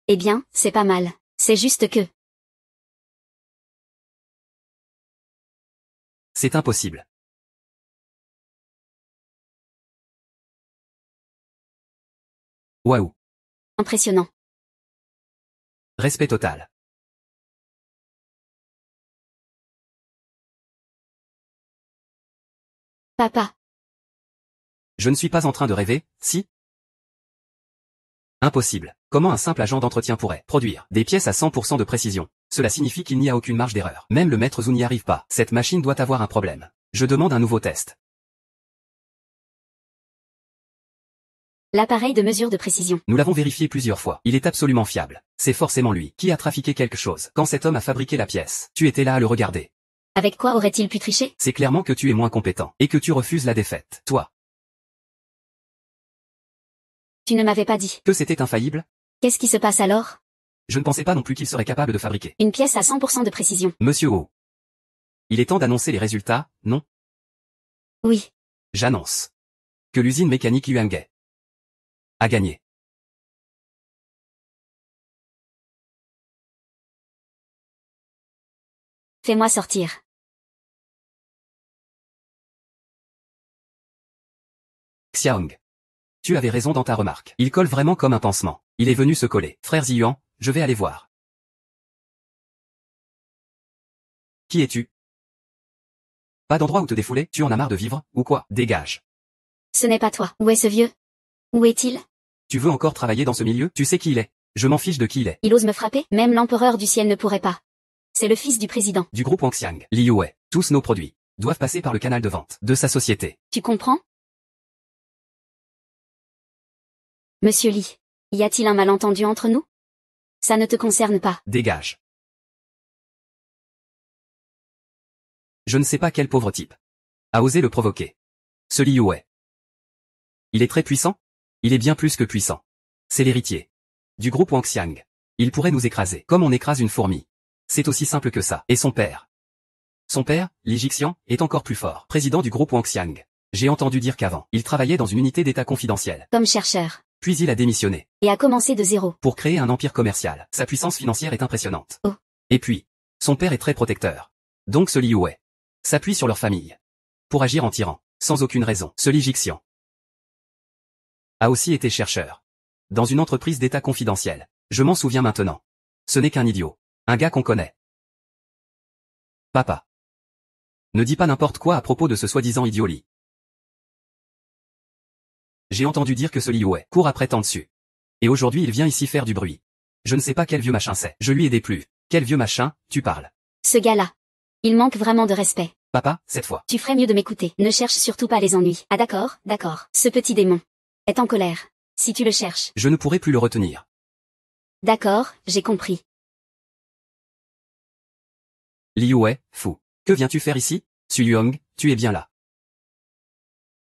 Eh bien, c'est pas mal. C'est juste que... C'est impossible. Waouh. Impressionnant. Respect total. Papa. Je ne suis pas en train de rêver, si? Impossible. Comment un simple agent d'entretien pourrait produire des pièces à 100% de précision? Cela signifie qu'il n'y a aucune marge d'erreur. Même le maître Zhou n'y arrive pas. Cette machine doit avoir un problème. Je demande un nouveau test. L'appareil de mesure de précision. Nous l'avons vérifié plusieurs fois. Il est absolument fiable. C'est forcément lui qui a trafiqué quelque chose. Quand cet homme a fabriqué la pièce, tu étais là à le regarder. Avec quoi aurait-il pu tricher? C'est clairement que tu es moins compétent et que tu refuses la défaite. Toi. Tu ne m'avais pas dit. Que c'était infaillible? Qu'est-ce qui se passe alors? Je ne pensais pas non plus qu'il serait capable de fabriquer Une pièce à 100% de précision. Monsieur O. Il est temps d'annoncer les résultats, non? Oui. J'annonce que l'usine mécanique Yuangai a gagné. Fais-moi sortir. Xiaong. Tu avais raison dans ta remarque. Il colle vraiment comme un pansement. Il est venu se coller. Frère Ziyuan, je vais aller voir. Qui es-tu? Pas d'endroit où te défouler? Tu en as marre de vivre, ou quoi? Dégage. Ce n'est pas toi. Où est ce vieux? Où est-il? Tu veux encore travailler dans ce milieu? Tu sais qui il est. Je m'en fiche de qui il est. Il ose me frapper? Même l'empereur du ciel ne pourrait pas. C'est le fils du président. Du groupe Wangxiang, Li Yuwei. Tous nos produits doivent passer par le canal de vente de sa société. Tu comprends? Monsieur Li, y a-t-il un malentendu entre nous? Ça ne te concerne pas. Dégage. Je ne sais pas quel pauvre type a osé le provoquer. Ce Li Yuwei. Il est très puissant? Il est bien plus que puissant. C'est l'héritier du groupe Wangxiang. Il pourrait nous écraser comme on écrase une fourmi. C'est aussi simple que ça. Et son père? Son père, Li Jixian, est encore plus fort. Président du groupe Wangxiang. J'ai entendu dire qu'avant, il travaillait dans une unité d'état confidentielle. Comme chercheur. Puis il a démissionné. Et a commencé de zéro. Pour créer un empire commercial. Sa puissance financière est impressionnante. Oh. Et puis, son père est très protecteur. Donc ce Li Yuwei s'appuie sur leur famille pour agir en tyran, sans aucune raison. Ce Li Jixian a aussi été chercheur dans une entreprise d'état confidentielle. Je m'en souviens maintenant. Ce n'est qu'un idiot. Un gars qu'on connaît. Papa. Ne dis pas n'importe quoi à propos de ce soi-disant idiot Li. J'ai entendu dire que ce Li Yuwei court après tant dessus. Et aujourd'hui il vient ici faire du bruit. Je ne sais pas quel vieux machin c'est. Je lui ai déplu. Quel vieux machin, tu parles? Ce gars-là. Il manque vraiment de respect. Papa, cette fois. Tu ferais mieux de m'écouter. Ne cherche surtout pas les ennuis. Ah d'accord, d'accord. Ce petit démon est en colère. Si tu le cherches. Je ne pourrai plus le retenir. D'accord, j'ai compris. Li Yuwei, fou. Que viens-tu faire ici? Su Yuang, tu es bien là.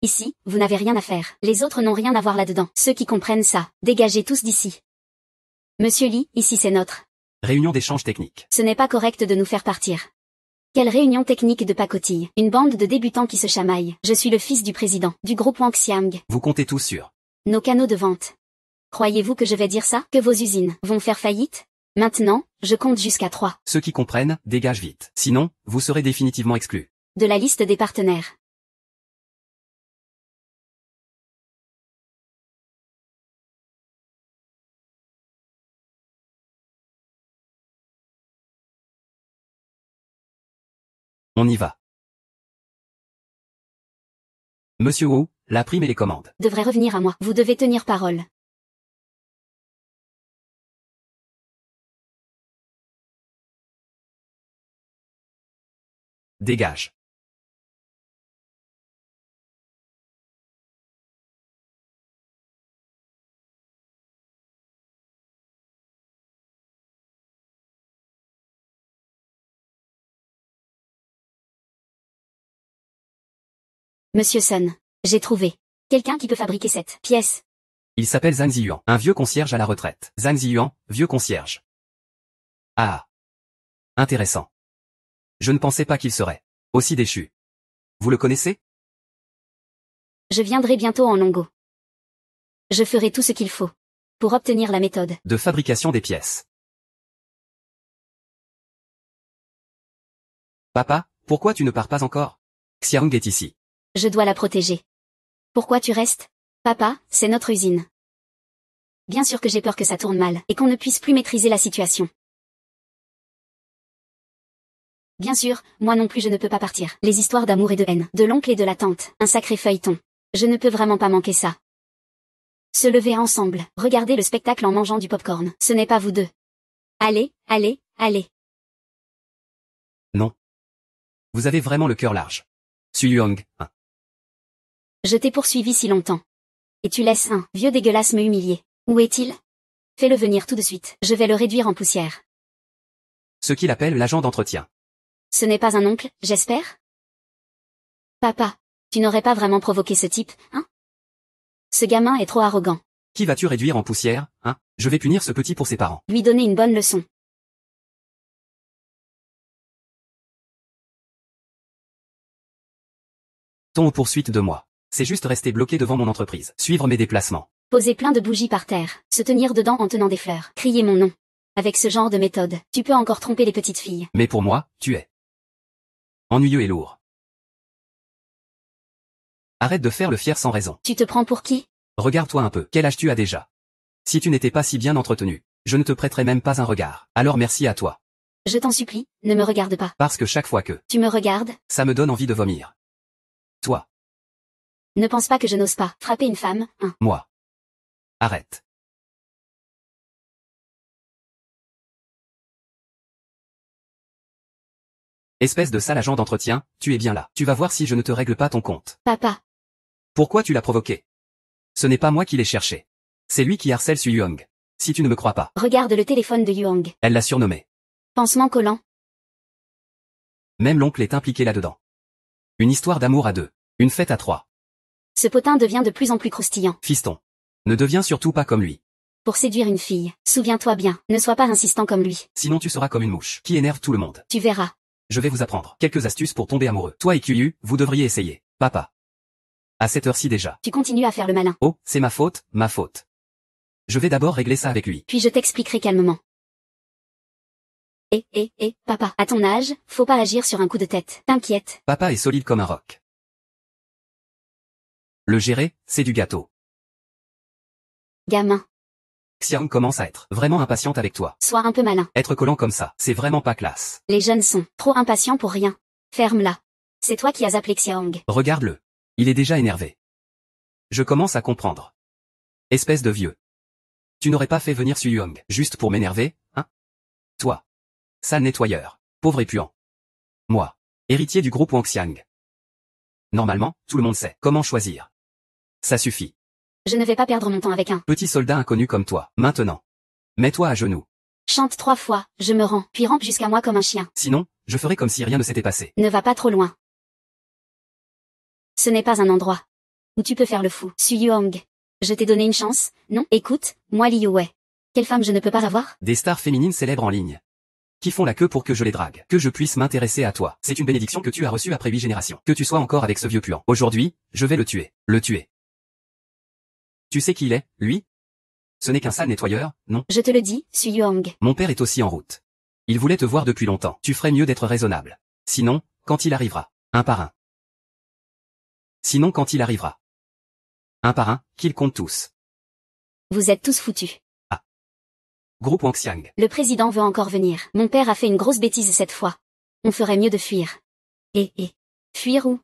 Ici, vous n'avez rien à faire. Les autres n'ont rien à voir là-dedans. Ceux qui comprennent ça, dégagez tous d'ici. Monsieur Li, ici c'est notre. Réunion d'échange technique. Ce n'est pas correct de nous faire partir. Quelle réunion technique de pacotille. Une bande de débutants qui se chamaillent. Je suis le fils du président, du groupe Wangxiang. Vous comptez tous sur Nos canaux de vente. Croyez-vous que je vais dire ça? Que vos usines vont faire faillite? Maintenant, je compte jusqu'à 3. ceux qui comprennent, dégagent vite. Sinon, vous serez définitivement exclus. De la liste des partenaires. On y va. Monsieur Wu, la prime et les commandes. Devrait revenir à moi. Vous devez tenir parole. Dégage. Monsieur Sun, j'ai trouvé quelqu'un qui peut fabriquer cette pièce. Il s'appelle Zhang Ziyuan, un vieux concierge à la retraite. Zhang Ziyuan, vieux concierge. Ah. Intéressant. Je ne pensais pas qu'il serait aussi déchu. Vous le connaissez? Je viendrai bientôt en Longo. Je ferai tout ce qu'il faut pour obtenir la méthode. De fabrication des pièces. Papa, pourquoi tu ne pars pas encore? Xiaong est ici. Je dois la protéger. Pourquoi tu restes? Papa, c'est notre usine. Bien sûr que j'ai peur que ça tourne mal, et qu'on ne puisse plus maîtriser la situation. Bien sûr, moi non plus je ne peux pas partir. Les histoires d'amour et de haine, de l'oncle et de la tante, un sacré feuilleton. Je ne peux vraiment pas manquer ça. Se lever ensemble, regarder le spectacle en mangeant du popcorn, ce n'est pas vous deux. Allez, allez, allez. Non. Vous avez vraiment le cœur large. Suyuang, hein. Je t'ai poursuivi si longtemps. Et tu laisses un vieux dégueulasse me humilier. Où est-il? Fais-le venir tout de suite. Je vais le réduire en poussière. Ce qu'il appelle l'agent d'entretien. Ce n'est pas un oncle, j'espère? Papa, tu n'aurais pas vraiment provoqué ce type, hein? Ce gamin est trop arrogant. Qui vas-tu réduire en poussière, hein? Je vais punir ce petit pour ses parents. Lui donner une bonne leçon. Ton aux poursuites de moi. C'est juste rester bloqué devant mon entreprise. Suivre mes déplacements. Poser plein de bougies par terre. Se tenir dedans en tenant des fleurs. Crier mon nom. Avec ce genre de méthode, tu peux encore tromper les petites filles. Mais pour moi, tu es ennuyeux et lourd. Arrête de faire le fier sans raison. Tu te prends pour qui? Regarde-toi un peu. Quel âge tu as déjà? Si tu n'étais pas si bien entretenu, je ne te prêterais même pas un regard. Alors merci à toi. Je t'en supplie, ne me regarde pas. Parce que chaque fois que Tu me regardes? ça me donne envie de vomir. Toi, Ne pense pas que je n'ose pas frapper une femme, hein. moi. Arrête. Espèce de sale agent d'entretien, tu es bien là. Tu vas voir si je ne te règle pas ton compte. Papa, Pourquoi tu l'as provoqué? Ce n'est pas moi qui l'ai cherché. C'est lui qui harcèle Suyuang. Si tu ne me crois pas. regarde le téléphone de Yuang. Elle l'a surnommé. Pansement collant. Même l'oncle est impliqué là-dedans. Une histoire d'amour à deux. Une fête à trois. Ce potin devient de plus en plus croustillant. Fiston. Ne deviens surtout pas comme lui. Pour séduire une fille, souviens-toi bien, ne sois pas insistant comme lui. Sinon tu seras comme une mouche, qui énerve tout le monde. Tu verras. Je vais vous apprendre quelques astuces pour tomber amoureux. Toi et QU, vous devriez essayer. Papa. À cette heure-ci déjà. Tu continues à faire le malin. Oh, c'est ma faute, ma faute. Je vais d'abord régler ça avec lui. Puis je t'expliquerai calmement. Papa, à ton âge, faut pas agir sur un coup de tête. T'inquiète. Papa est solide comme un roc. Le gérer, c'est du gâteau. Gamin, Xiang commence à être vraiment impatiente avec toi. sois un peu malin. Être collant comme ça, c'est vraiment pas classe. Les jeunes sont trop impatients pour rien. Ferme-la. C'est toi qui as appelé Xiaong. Regarde-le. Il est déjà énervé. Je commence à comprendre. Espèce de vieux. Tu n'aurais pas fait venir Suyuang juste pour m'énerver, hein? Toi. Sale nettoyeur. Pauvre et puant. Moi. Héritier du groupe Wangxiang. Normalement, tout le monde sait comment choisir. Ça suffit. Je ne vais pas perdre mon temps avec un. Petit soldat inconnu comme toi. Maintenant. Mets-toi à genoux. Chante 3 fois, je me rends, puis rampe jusqu'à moi comme un chien. Sinon, je ferai comme si rien ne s'était passé. Ne va pas trop loin. Ce n'est pas un endroit où tu peux faire le fou. Suyuang. Je t'ai donné une chance, non? Écoute, moi Liu Wei. Quelle femme je ne peux pas avoir? Des stars féminines célèbres en ligne. qui font la queue pour que je les drague, que je puisse m'intéresser à toi. C'est une bénédiction que tu as reçue après 8 générations. Que tu sois encore avec ce vieux puant. Aujourd'hui, je vais le tuer. Le tuer. Tu sais qui il est, lui? Ce n'est qu'un sale nettoyeur, non? Je te le dis, Su Yuang. Mon père est aussi en route. Il voulait te voir depuis longtemps. Tu ferais mieux d'être raisonnable. Sinon, quand il arrivera, un par un. Sinon quand il arrivera. Un par un, qu'ils comptent tous. Vous êtes tous foutus. Groupe Wangxiang. Le président veut encore venir. Mon père a fait une grosse bêtise cette fois. On ferait mieux de fuir. Et, fuir où?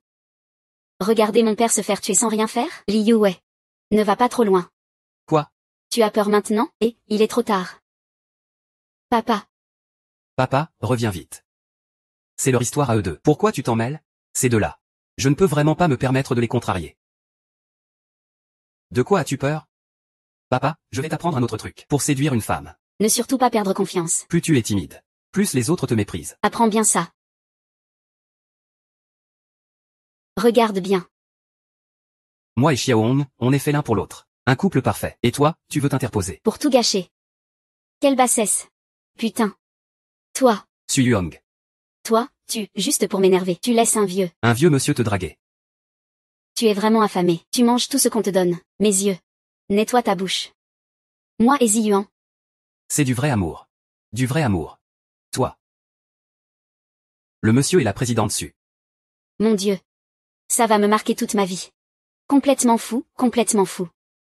Regardez mon père se faire tuer sans rien faire? Li Yuwei. Ne va pas trop loin. Quoi? Tu as peur maintenant? Et, il est trop tard. Papa. Papa, reviens vite. C'est leur histoire à eux deux. Pourquoi tu t'en mêles? Ces deux-là. Je ne peux vraiment pas me permettre de les contrarier. De quoi as-tu peur? Papa, je vais t'apprendre un autre truc. Pour séduire une femme. Ne surtout pas perdre confiance. Plus tu es timide, plus les autres te méprisent. Apprends bien ça. Regarde bien. Moi et Xiaohong, on est fait l'un pour l'autre. Un couple parfait. Et toi, tu veux t'interposer. Pour tout gâcher. Quelle bassesse. Putain. Toi. Su Yuang. Toi, juste pour m'énerver, tu laisses un vieux monsieur te draguer. Tu es vraiment affamé. Tu manges tout ce qu'on te donne. Mes yeux. Nettoie ta bouche. Moi et Ziyuan. C'est du vrai amour. Du vrai amour. Toi. Le monsieur et la présidente Su. Mon Dieu. Ça va me marquer toute ma vie. Complètement fou, complètement fou.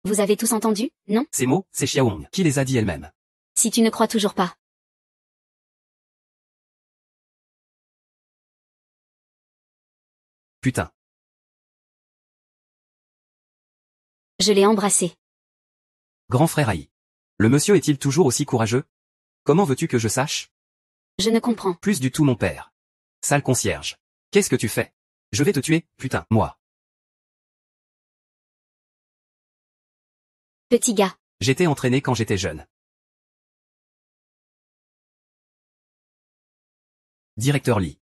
Vous avez tous entendu, non? Ces mots, c'est Xiaohong qui les a dit elle-même. Si tu ne crois toujours pas. Putain. Je l'ai embrassé. Grand frère haï. Le monsieur est-il toujours aussi courageux? Comment veux-tu que je sache? Je ne comprends. Plus du tout mon père. Sale concierge. Qu'est-ce que tu fais? Je vais te tuer, putain, moi. Petit gars. J'étais entraîné quand j'étais jeune. Directeur Lee.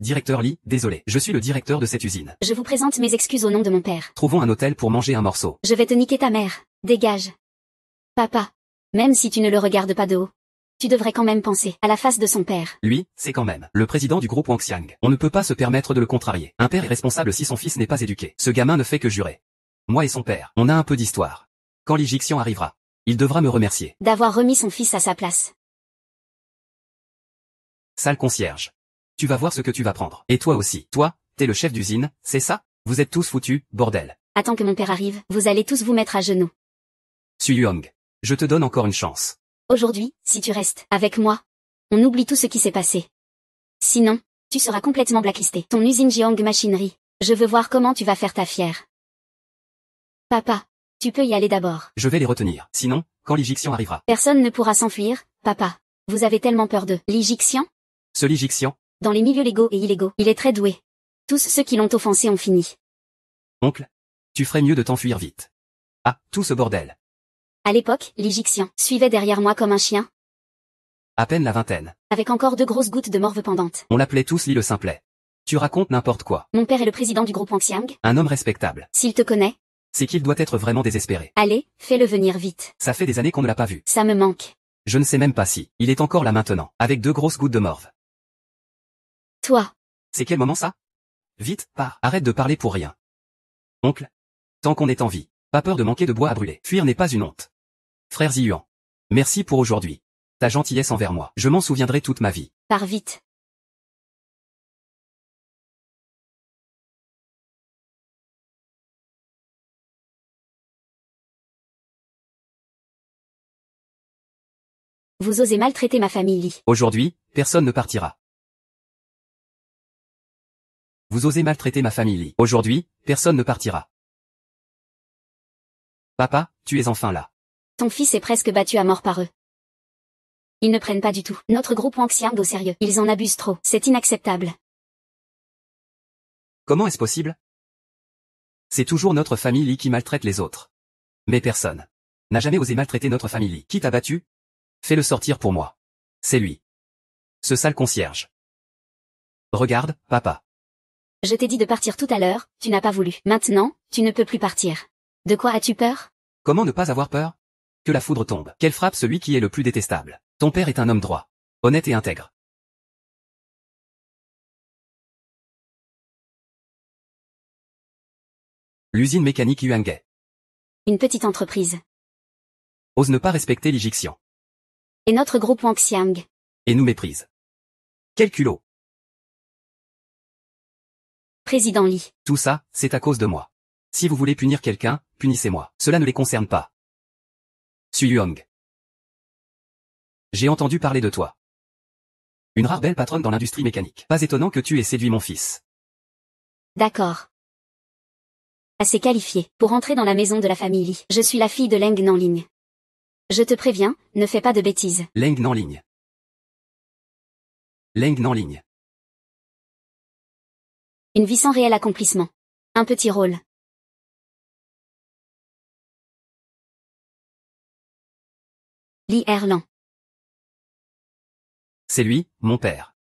Directeur Lee, désolé, je suis le directeur de cette usine. Je vous présente mes excuses au nom de mon père. Trouvons un hôtel pour manger un morceau. Je vais te niquer ta mère. Dégage. Papa. Même si tu ne le regardes pas de haut. Tu devrais quand même penser à la face de son père. Lui, c'est quand même le président du groupe Wangxiang. On ne peut pas se permettre de le contrarier. Un père est responsable si son fils n'est pas éduqué. Ce gamin ne fait que jurer. Moi et son père, on a un peu d'histoire. Quand Li Jixian arrivera, il devra me remercier. D'avoir remis son fils à sa place. Sale concierge. Tu vas voir ce que tu vas prendre. Et toi aussi. Toi, t'es le chef d'usine, c'est ça? Vous êtes tous foutus, bordel. Attends que mon père arrive, vous allez tous vous mettre à genoux. Su Yuang. Je te donne encore une chance. Aujourd'hui, si tu restes avec moi, on oublie tout ce qui s'est passé. Sinon, tu seras complètement blacklisté. Ton usine Jiang Machinerie. Je veux voir comment tu vas faire ta fière. Papa, tu peux y aller d'abord. Je vais les retenir. Sinon, quand Li Jixian arrivera. Personne ne pourra s'enfuir, papa. Vous avez tellement peur de Li Jixian? Ce Li Jixian. Dans les milieux légaux et illégaux, il est très doué. Tous ceux qui l'ont offensé ont fini. Oncle, tu ferais mieux de t'enfuir vite. Ah, tout ce bordel. À l'époque, Li Jixian suivait derrière moi comme un chien. À peine la vingtaine. Avec encore 2 grosses gouttes de morve pendantes. On l'appelait tous Li le Simplet. Tu racontes n'importe quoi. Mon père est le président du groupe Wangxiang. Un homme respectable. S'il te connaît, c'est qu'il doit être vraiment désespéré. allez, fais-le venir vite. Ça fait des années qu'on ne l'a pas vu. Ça me manque. Je ne sais même pas si il est encore là maintenant, avec 2 grosses gouttes de morve. Toi. C'est quel moment ça? Vite, pars. Arrête de parler pour rien. Oncle. Tant qu'on est en vie, pas peur de manquer de bois à brûler. Fuir n'est pas une honte. Frère Ziyuan. Merci pour aujourd'hui. Ta gentillesse envers moi. Je m'en souviendrai toute ma vie. Pars vite. Vous osez maltraiter ma famille, Li. Aujourd'hui, personne ne partira. Vous osez maltraiter ma famille, Li. Aujourd'hui, personne ne partira. Papa, tu es enfin là. Ton fils est presque battu à mort par eux. Ils ne prennent pas du tout notre groupe Wangxiang au sérieux. Ils en abusent trop. C'est inacceptable. Comment est-ce possible? C'est toujours notre famille Li qui maltraite les autres. Mais personne n'a jamais osé maltraiter notre famille Li. Qui t'a battu? Fais-le sortir pour moi. C'est lui. Ce sale concierge. Regarde, papa. Je t'ai dit de partir tout à l'heure, tu n'as pas voulu. Maintenant, tu ne peux plus partir. De quoi as-tu peur? Comment ne pas avoir peur? Que la foudre tombe. Qu'elle frappe celui qui est le plus détestable. Ton père est un homme droit, honnête et intègre. L'usine mécanique Yuanghe. Une petite entreprise. Ose ne pas respecter l'Ijixian. Et notre groupe Wangxiang. Et nous méprise. Quel culot. Président Li. Tout ça, c'est à cause de moi. Si vous voulez punir quelqu'un, punissez-moi. Cela ne les concerne pas. Su Yuang. J'ai entendu parler de toi. Une rare belle patronne dans l'industrie mécanique. Pas étonnant que tu aies séduit mon fils. D'accord. Assez qualifié pour entrer dans la maison de la famille Li. Je suis la fille de Leng Nanling. Je te préviens, ne fais pas de bêtises. Leng Nanling. Leng Nanling. Une vie sans réel accomplissement. Un petit rôle. Li Erlan. C'est lui, mon père.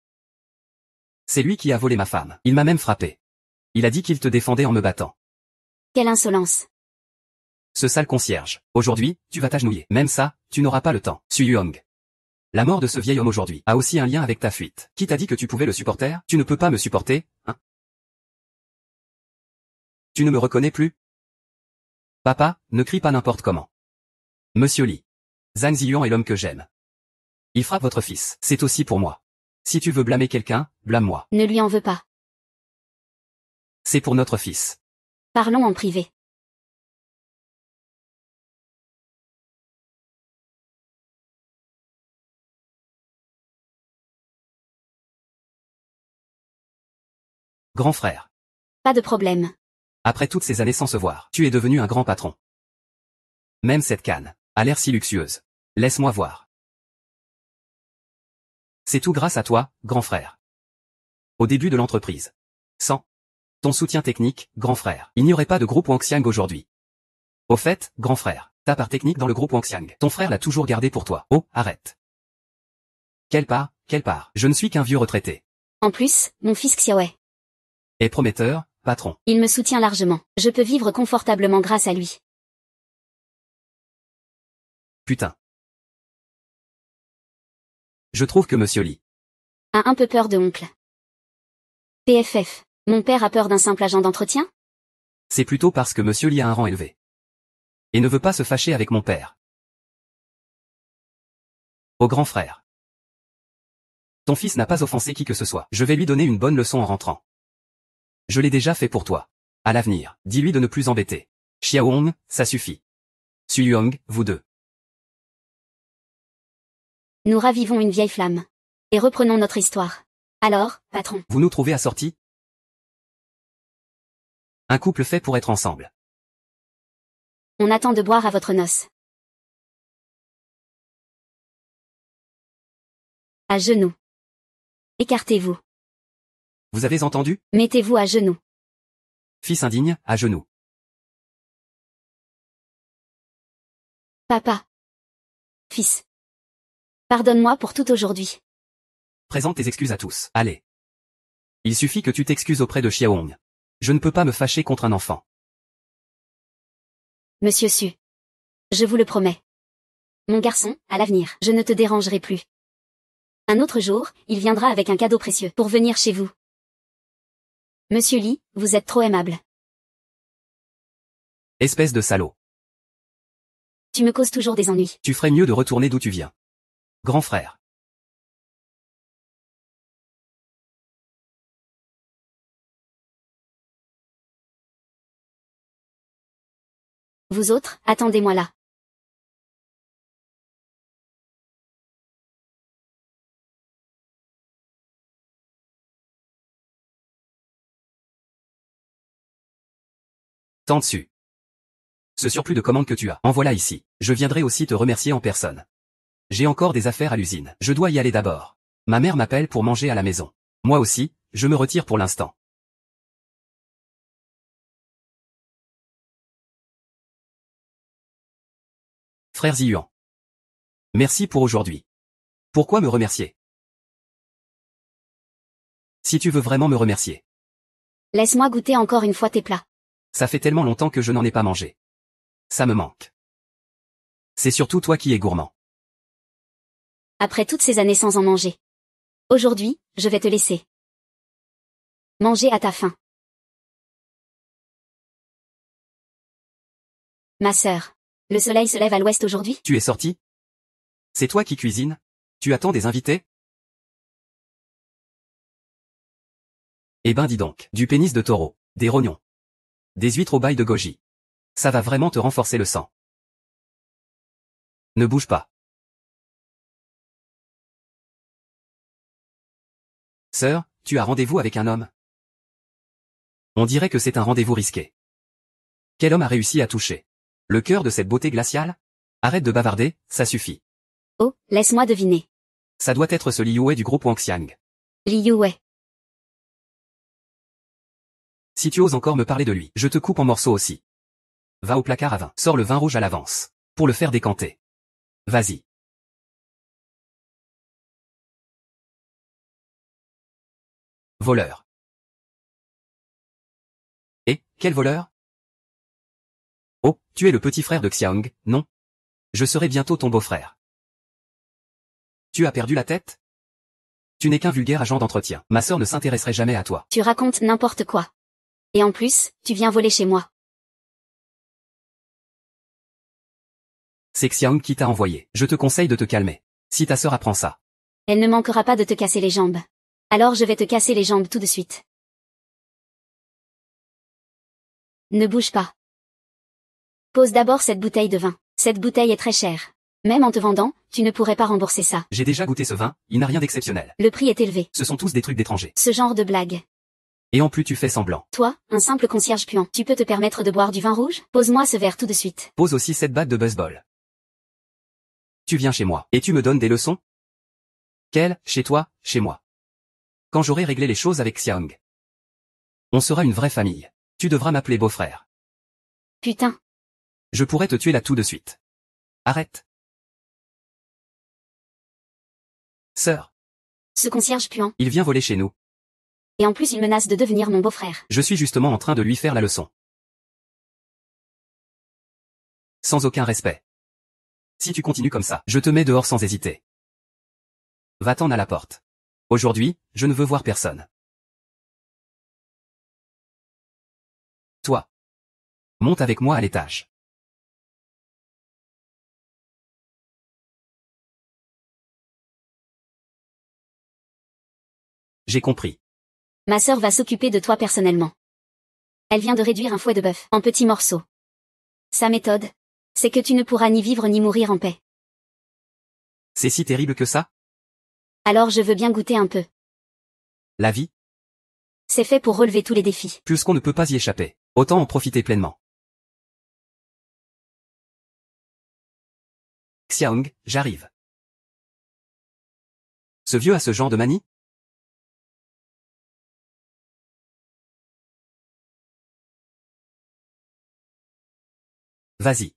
C'est lui qui a volé ma femme. Il m'a même frappé. Il a dit qu'il te défendait en me battant. Quelle insolence. Ce sale concierge. Aujourd'hui, tu vas t'agenouiller. Même ça, tu n'auras pas le temps. Su Yuang. La mort de ce vieil homme aujourd'hui a aussi un lien avec ta fuite. Qui t'a dit que tu pouvais le supporter? Tu ne peux pas me supporter, hein? Tu ne me reconnais plus? Papa, ne crie pas n'importe comment. Monsieur Li. Zhang Ziyuan est l'homme que j'aime. Il frappe votre fils. C'est aussi pour moi. Si tu veux blâmer quelqu'un, blâme-moi. Ne lui en veux pas. C'est pour notre fils. Parlons en privé. Grand frère. Pas de problème. Après toutes ces années sans se voir, tu es devenu un grand patron. Même cette canne a l'air si luxueuse. Laisse-moi voir. C'est tout grâce à toi, grand frère. Au début de l'entreprise. Sans ton soutien technique, grand frère, il n'y aurait pas de groupe Wangxiang aujourd'hui. Au fait, grand frère, ta part technique dans le groupe Wangxiang, ton frère l'a toujours gardé pour toi. Oh, arrête. Quelle part? Je ne suis qu'un vieux retraité. En plus, mon fils Xiaowei. Et prometteur, patron. Il me soutient largement. Je peux vivre confortablement grâce à lui. Putain. Je trouve que monsieur Li A un peu peur de oncle. PFF. Mon père a peur d'un simple agent d'entretien? c'est plutôt parce que monsieur Li a un rang élevé. Et ne veut pas se fâcher avec mon père. Au grand frère. Ton fils n'a pas offensé qui que ce soit. Je vais lui donner une bonne leçon en rentrant. Je l'ai déjà fait pour toi. À l'avenir, dis-lui de ne plus embêter. Xiaohong, ça suffit. Su Yuang, vous deux. Nous ravivons une vieille flamme. Et reprenons notre histoire. Alors, patron. Vous nous trouvez assortis? Un couple fait pour être ensemble. On attend de boire à votre noce. À genoux. Écartez-vous. Vous avez entendu? Mettez-vous à genoux. Fils indigne, à genoux. Papa. Fils. Pardonne-moi pour tout aujourd'hui. Présente tes excuses à tous. Allez. Il suffit que tu t'excuses auprès de Xiaohong. Je ne peux pas me fâcher contre un enfant. Monsieur Su. Je vous le promets. Mon garçon, à l'avenir, je ne te dérangerai plus. Un autre jour, il viendra avec un cadeau précieux pour venir chez vous. Monsieur Li, vous êtes trop aimable. Espèce de salaud. Tu me causes toujours des ennuis. Tu ferais mieux de retourner d'où tu viens. Grand frère. Vous autres, attendez-moi là. Tant dessus. Ce surplus de commandes que tu as, en voilà ici. Je viendrai aussi te remercier en personne. J'ai encore des affaires à l'usine. Je dois y aller d'abord. Ma mère m'appelle pour manger à la maison. Moi aussi, je me retire pour l'instant. Frère Ziyuan. Merci pour aujourd'hui. Pourquoi me remercier? Si tu veux vraiment me remercier. Laisse-moi goûter encore une fois tes plats. Ça fait tellement longtemps que je n'en ai pas mangé. Ça me manque. C'est surtout toi qui es gourmand. Après toutes ces années sans en manger. Aujourd'hui, je vais te laisser. Manger à ta faim. Ma sœur. Le soleil se lève à l'ouest aujourd'hui? Tu es sorti? C'est toi qui cuisines? Tu attends des invités? Eh ben dis donc, du pénis de taureau, des rognons, des huîtres au bail de goji. Ça va vraiment te renforcer le sang. Ne bouge pas. Sœur, tu as rendez-vous avec un homme? On dirait que c'est un rendez-vous risqué. Quel homme a réussi à toucher le cœur de cette beauté glaciale? Arrête de bavarder, ça suffit. Oh, laisse-moi deviner. Ça doit être ce Li Yue du groupe Wangxiang. Li Yue. Si tu oses encore me parler de lui, je te coupe en morceaux aussi. Va au placard à vin, sors le vin rouge à l'avance, pour le faire décanter. Vas-y. Voleur. Et, quel voleur? Oh, tu es le petit frère de Xiang, non? Je serai bientôt ton beau-frère. Tu as perdu la tête? Tu n'es qu'un vulgaire agent d'entretien. Ma sœur ne s'intéresserait jamais à toi. Tu racontes n'importe quoi. Et en plus, tu viens voler chez moi. C'est Xiang qui t'a envoyé. Je te conseille de te calmer. Si ta sœur apprend ça. Elle ne manquera pas de te casser les jambes. Alors je vais te casser les jambes tout de suite. Ne bouge pas. Pose d'abord cette bouteille de vin. Cette bouteille est très chère. Même en te vendant, tu ne pourrais pas rembourser ça. J'ai déjà goûté ce vin, il n'a rien d'exceptionnel. Le prix est élevé. Ce sont tous des trucs d'étrangers. Ce genre de blague. Et en plus tu fais semblant. Toi, un simple concierge puant, tu peux te permettre de boire du vin rouge? Pose-moi ce verre tout de suite. Pose aussi cette batte de baseball. Tu viens chez moi, et tu me donnes des leçons? Quelle, chez toi, chez moi. Quand j'aurai réglé les choses avec Xiang. On sera une vraie famille. Tu devras m'appeler beau-frère. Putain. Je pourrais te tuer là tout de suite. Arrête. Sœur. Ce concierge puant. Il vient voler chez nous. Et en plus il menace de devenir mon beau-frère. Je suis justement en train de lui faire la leçon. Sans aucun respect. Si tu continues comme ça, je te mets dehors sans hésiter. Va-t'en à la porte. Aujourd'hui, je ne veux voir personne. Toi. Monte avec moi à l'étage. J'ai compris. Ma sœur va s'occuper de toi personnellement. Elle vient de réduire un fouet de bœuf en petits morceaux. Sa méthode, c'est que tu ne pourras ni vivre ni mourir en paix. C'est si terrible que ça? Alors je veux bien goûter un peu. La vie? C'est fait pour relever tous les défis. Puisqu'on ne peut pas y échapper, autant en profiter pleinement. Xiang, j'arrive. Ce vieux a ce genre de manie? Vas-y.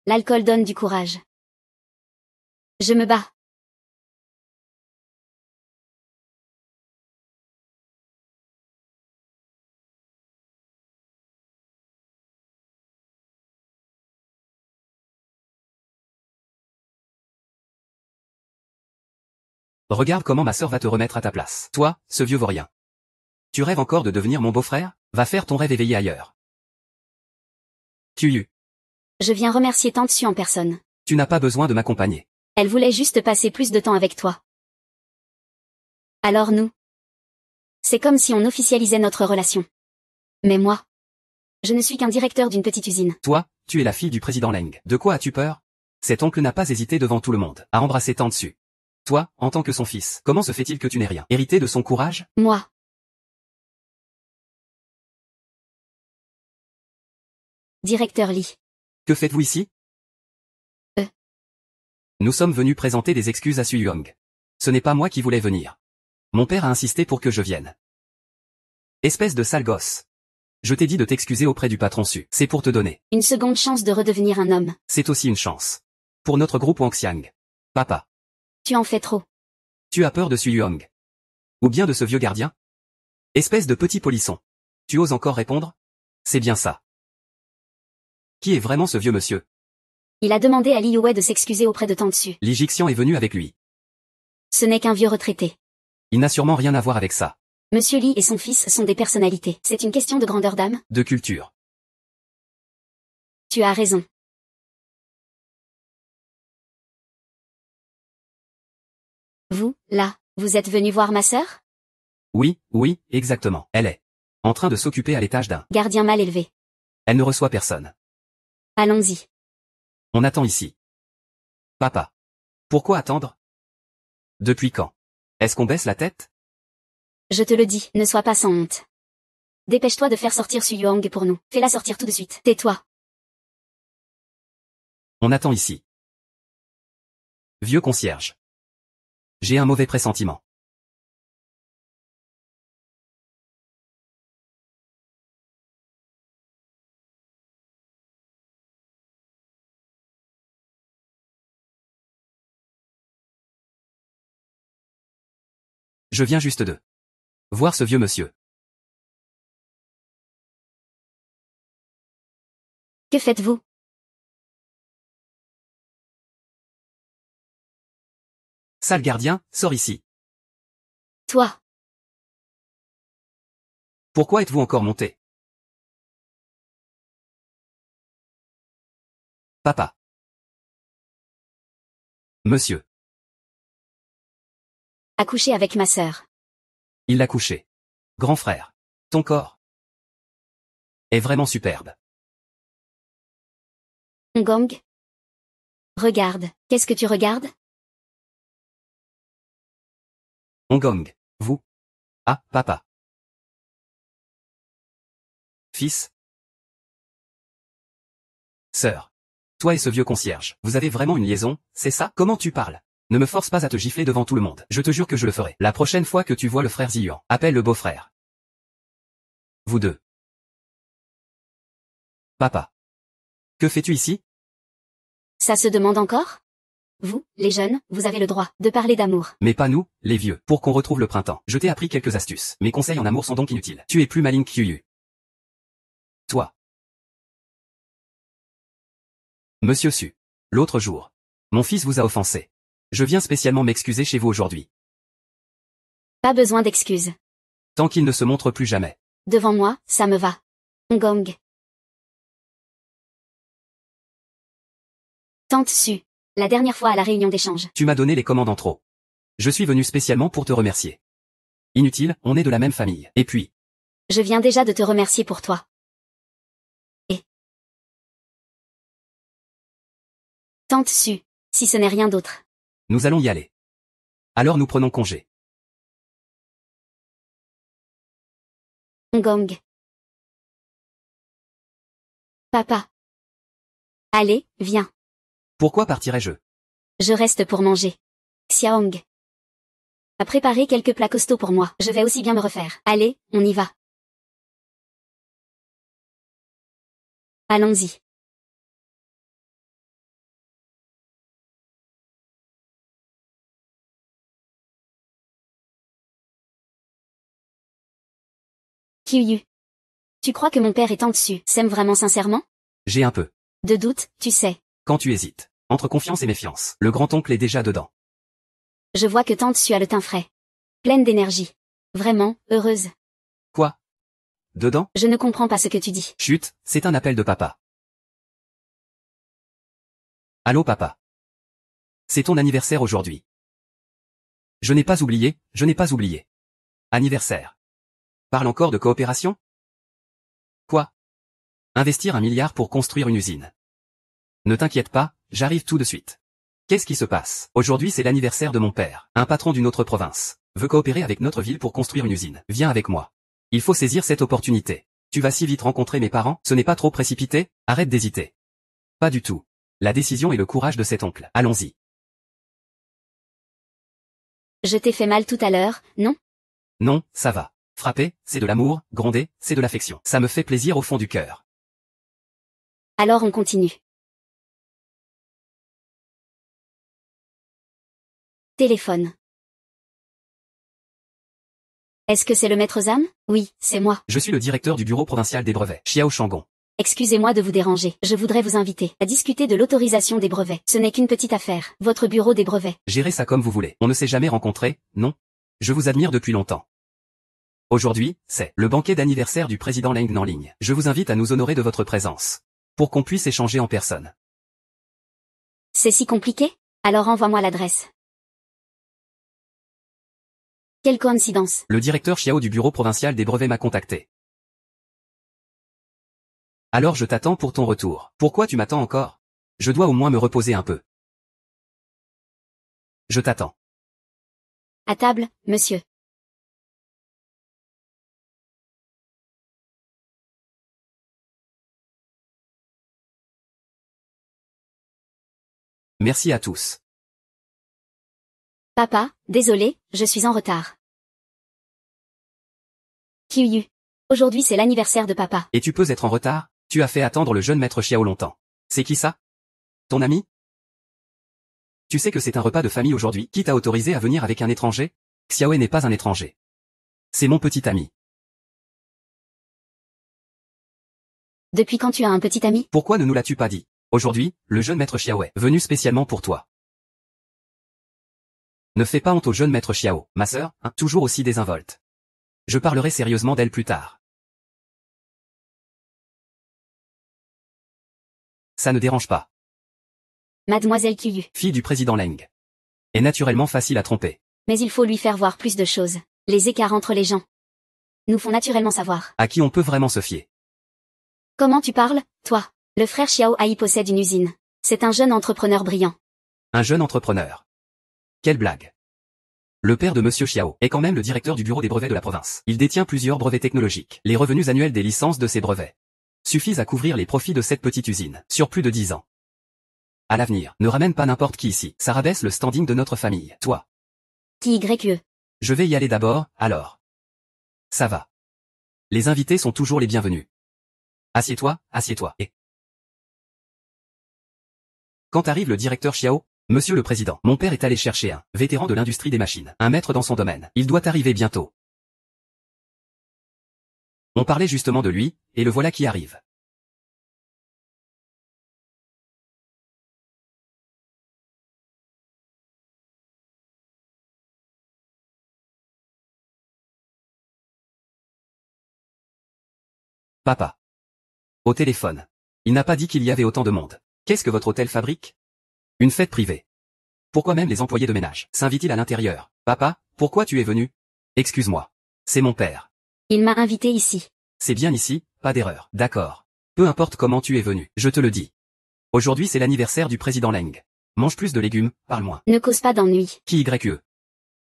L'alcool donne du courage. Je me bats. Regarde comment ma sœur va te remettre à ta place. Toi, ce vieux vaurien. Tu rêves encore de devenir mon beau-frère? Va faire ton rêve éveillé ailleurs. Tu Je viens remercier Tante Su en personne. Tu n'as pas besoin de m'accompagner. Elle voulait juste passer plus de temps avec toi. Alors nous? C'est comme si on officialisait notre relation. Mais moi? Je ne suis qu'un directeur d'une petite usine. Toi, tu es la fille du président Leng. De quoi as-tu peur? Cet oncle n'a pas hésité devant tout le monde à embrasser Tante Su. Toi, en tant que son fils, comment se fait-il que tu n'aies rien hérité de son courage? Moi? Directeur Lee. Que faites-vous ici? Nous sommes venus présenter des excuses à Su Yuang. Ce n'est pas moi qui voulais venir. Mon père a insisté pour que je vienne. Espèce de sale gosse. Je t'ai dit de t'excuser auprès du patron Su. C'est pour te donner Une seconde chance de redevenir un homme. C'est aussi une chance. Pour notre groupe Wangxiang. Papa. Tu en fais trop. Tu as peur de Su Yuang? Ou bien de ce vieux gardien? Espèce de petit polisson. Tu oses encore répondre? C'est bien ça. Qui est vraiment ce vieux monsieur? Il a demandé à Li Yuwei de s'excuser auprès de Tante Su. L'Égyptien est venu avec lui. Ce n'est qu'un vieux retraité. Il n'a sûrement rien à voir avec ça. Monsieur Li et son fils sont des personnalités. C'est une question de grandeur d'âme. De culture. Tu as raison. Vous, là, vous êtes venu voir ma sœur? Oui, exactement. Elle est en train de s'occuper à l'étage d'un Gardien mal élevé. Elle ne reçoit personne. Allons-y. On attend ici. Papa. Pourquoi attendre? Depuis quand? Est-ce qu'on baisse la tête? Je te le dis, ne sois pas sans honte. Dépêche-toi de faire sortir Su Yuang pour nous. Fais-la sortir tout de suite. Tais-toi. On attend ici. Vieux concierge. J'ai un mauvais pressentiment. Je viens juste de voir ce vieux monsieur. Que faites-vous? Sale gardien, sors ici. Toi. Pourquoi êtes-vous encore monté? Papa. Monsieur. A couché avec ma sœur. Il l'a couché. Grand frère. Ton corps est vraiment superbe. Ngong. Regarde. Qu'est-ce que tu regardes? Hongong. Vous. Ah, papa. Fils. Sœur. Toi et ce vieux concierge, vous avez vraiment une liaison, c'est ça? Comment tu parles? Ne me force pas à te gifler devant tout le monde. Je te jure que je le ferai. La prochaine fois que tu vois le frère Ziyuan, appelle le beau-frère. Vous deux. Papa. Que fais-tu ici? Ça se demande encore? Vous, les jeunes, vous avez le droit de parler d'amour. Mais pas nous, les vieux, pour qu'on retrouve le printemps. Je t'ai appris quelques astuces. Mes conseils en amour sont donc inutiles. Tu es plus maligne que Yu. Toi. Monsieur Su. L'autre jour. Mon fils vous a offensé. Je viens spécialement m'excuser chez vous aujourd'hui. Pas besoin d'excuses. Tant qu'il ne se montre plus jamais. Devant moi, ça me va. Ngong. Tante Su. La dernière fois à la réunion d'échange. Tu m'as donné les commandes en trop. Je suis venu spécialement pour te remercier. Inutile, on est de la même famille. Et puis. Je viens déjà de te remercier pour toi. Et. Tante Su. Si ce n'est rien d'autre. Nous allons y aller. Alors nous prenons congé. Ngong. Papa. Allez, viens. Pourquoi partirais-je? Je reste pour manger. Xiaong a préparé quelques plats costauds pour moi. Je vais aussi bien me refaire. Allez, on y va. Allons-y. Qiyu. Tu crois que mon père et Tante Su s'aiment vraiment sincèrement? J'ai un peu de doute, tu sais. Quand tu hésites. Entre confiance et méfiance. Le grand-oncle est déjà dedans. Je vois que Tante Su a le teint frais. Pleine d'énergie. Vraiment, heureuse. Quoi? Dedans? Je ne comprends pas ce que tu dis. Chut, c'est un appel de papa. Allô papa. C'est ton anniversaire aujourd'hui. Je n'ai pas oublié, je n'ai pas oublié. Anniversaire. Parle encore de coopération? Quoi? Investir 1 milliard pour construire une usine. Ne t'inquiète pas, j'arrive tout de suite. Qu'est-ce qui se passe? Aujourd'hui c'est l'anniversaire de mon père. Un patron d'une autre province veut coopérer avec notre ville pour construire une usine. Viens avec moi. Il faut saisir cette opportunité. Tu vas si vite rencontrer mes parents, ce n'est pas trop précipité? Arrête d'hésiter. Pas du tout. La décision et le courage de cet oncle. Allons-y. Je t'ai fait mal tout à l'heure, non? Non, ça va. Frapper, c'est de l'amour, gronder, c'est de l'affection. Ça me fait plaisir au fond du cœur. Alors on continue. Téléphone. Est-ce que c'est le maître Zhang? Oui, c'est moi. Je suis le directeur du bureau provincial des brevets, Xiao Shangon. Excusez-moi de vous déranger. Je voudrais vous inviter à discuter de l'autorisation des brevets. Ce n'est qu'une petite affaire. Votre bureau des brevets. Gérez ça comme vous voulez. On ne s'est jamais rencontrés, non? Je vous admire depuis longtemps. Aujourd'hui, c'est le banquet d'anniversaire du président Leng Nanling. Je vous invite à nous honorer de votre présence. Pour qu'on puisse échanger en personne. C'est si compliqué? Alors envoie-moi l'adresse. Quelle coïncidence. Le directeur Xiao du bureau provincial des brevets m'a contacté. Alors je t'attends pour ton retour. Pourquoi tu m'attends encore? Je dois au moins me reposer un peu. Je t'attends. À table, monsieur. Merci à tous. Papa, désolé, je suis en retard. Kiyu. Aujourd'hui c'est l'anniversaire de papa. Et tu peux être en retard? Tu as fait attendre le jeune maître Xiao longtemps. C'est qui ça? Ton ami? Tu sais que c'est un repas de famille aujourd'hui. Qui t'a autorisé à venir avec un étranger? Xiao n'est pas un étranger. C'est mon petit ami. Depuis quand tu as un petit ami? Pourquoi ne nous l'as-tu pas dit? Aujourd'hui, le jeune maître Xiao est venu spécialement pour toi. Ne fais pas honte au jeune maître Xiao, ma sœur, hein, toujours aussi désinvolte. Je parlerai sérieusement d'elle plus tard. Ça ne dérange pas. Mademoiselle Kiyu. Fille du président Leng. Est naturellement facile à tromper. Mais il faut lui faire voir plus de choses. Les écarts entre les gens nous font naturellement savoir. À qui on peut vraiment se fier. Comment tu parles, toi? Le frère Xiao Ai possède une usine. C'est un jeune entrepreneur brillant. Un jeune entrepreneur. Quelle blague. Le père de Monsieur Xiao est quand même le directeur du bureau des brevets de la province. Il détient plusieurs brevets technologiques. Les revenus annuels des licences de ces brevets suffisent à couvrir les profits de cette petite usine sur plus de 10 ans. À l'avenir, ne ramène pas n'importe qui ici. Ça rabaisse le standing de notre famille. Toi. Qui YE. Je vais y aller d'abord, alors. Ça va. Les invités sont toujours les bienvenus. Assieds-toi, assieds-toi, et... Quand arrive le directeur Xiao, Monsieur le Président, mon père est allé chercher un vétéran de l'industrie des machines, un maître dans son domaine. Il doit arriver bientôt. On parlait justement de lui, et le voilà qui arrive. Papa. Au téléphone. Il n'a pas dit qu'il y avait autant de monde. Qu'est-ce que votre hôtel fabrique? Une fête privée. Pourquoi même les employés de ménage s'invitent-ils à l'intérieur? Papa, pourquoi tu es venu? Excuse-moi. C'est mon père. Il m'a invité ici. C'est bien ici, pas d'erreur. D'accord. Peu importe comment tu es venu, je te le dis. Aujourd'hui c'est l'anniversaire du président Leng. Mange plus de légumes, parle moins. Ne cause pas d'ennui. Qui YE?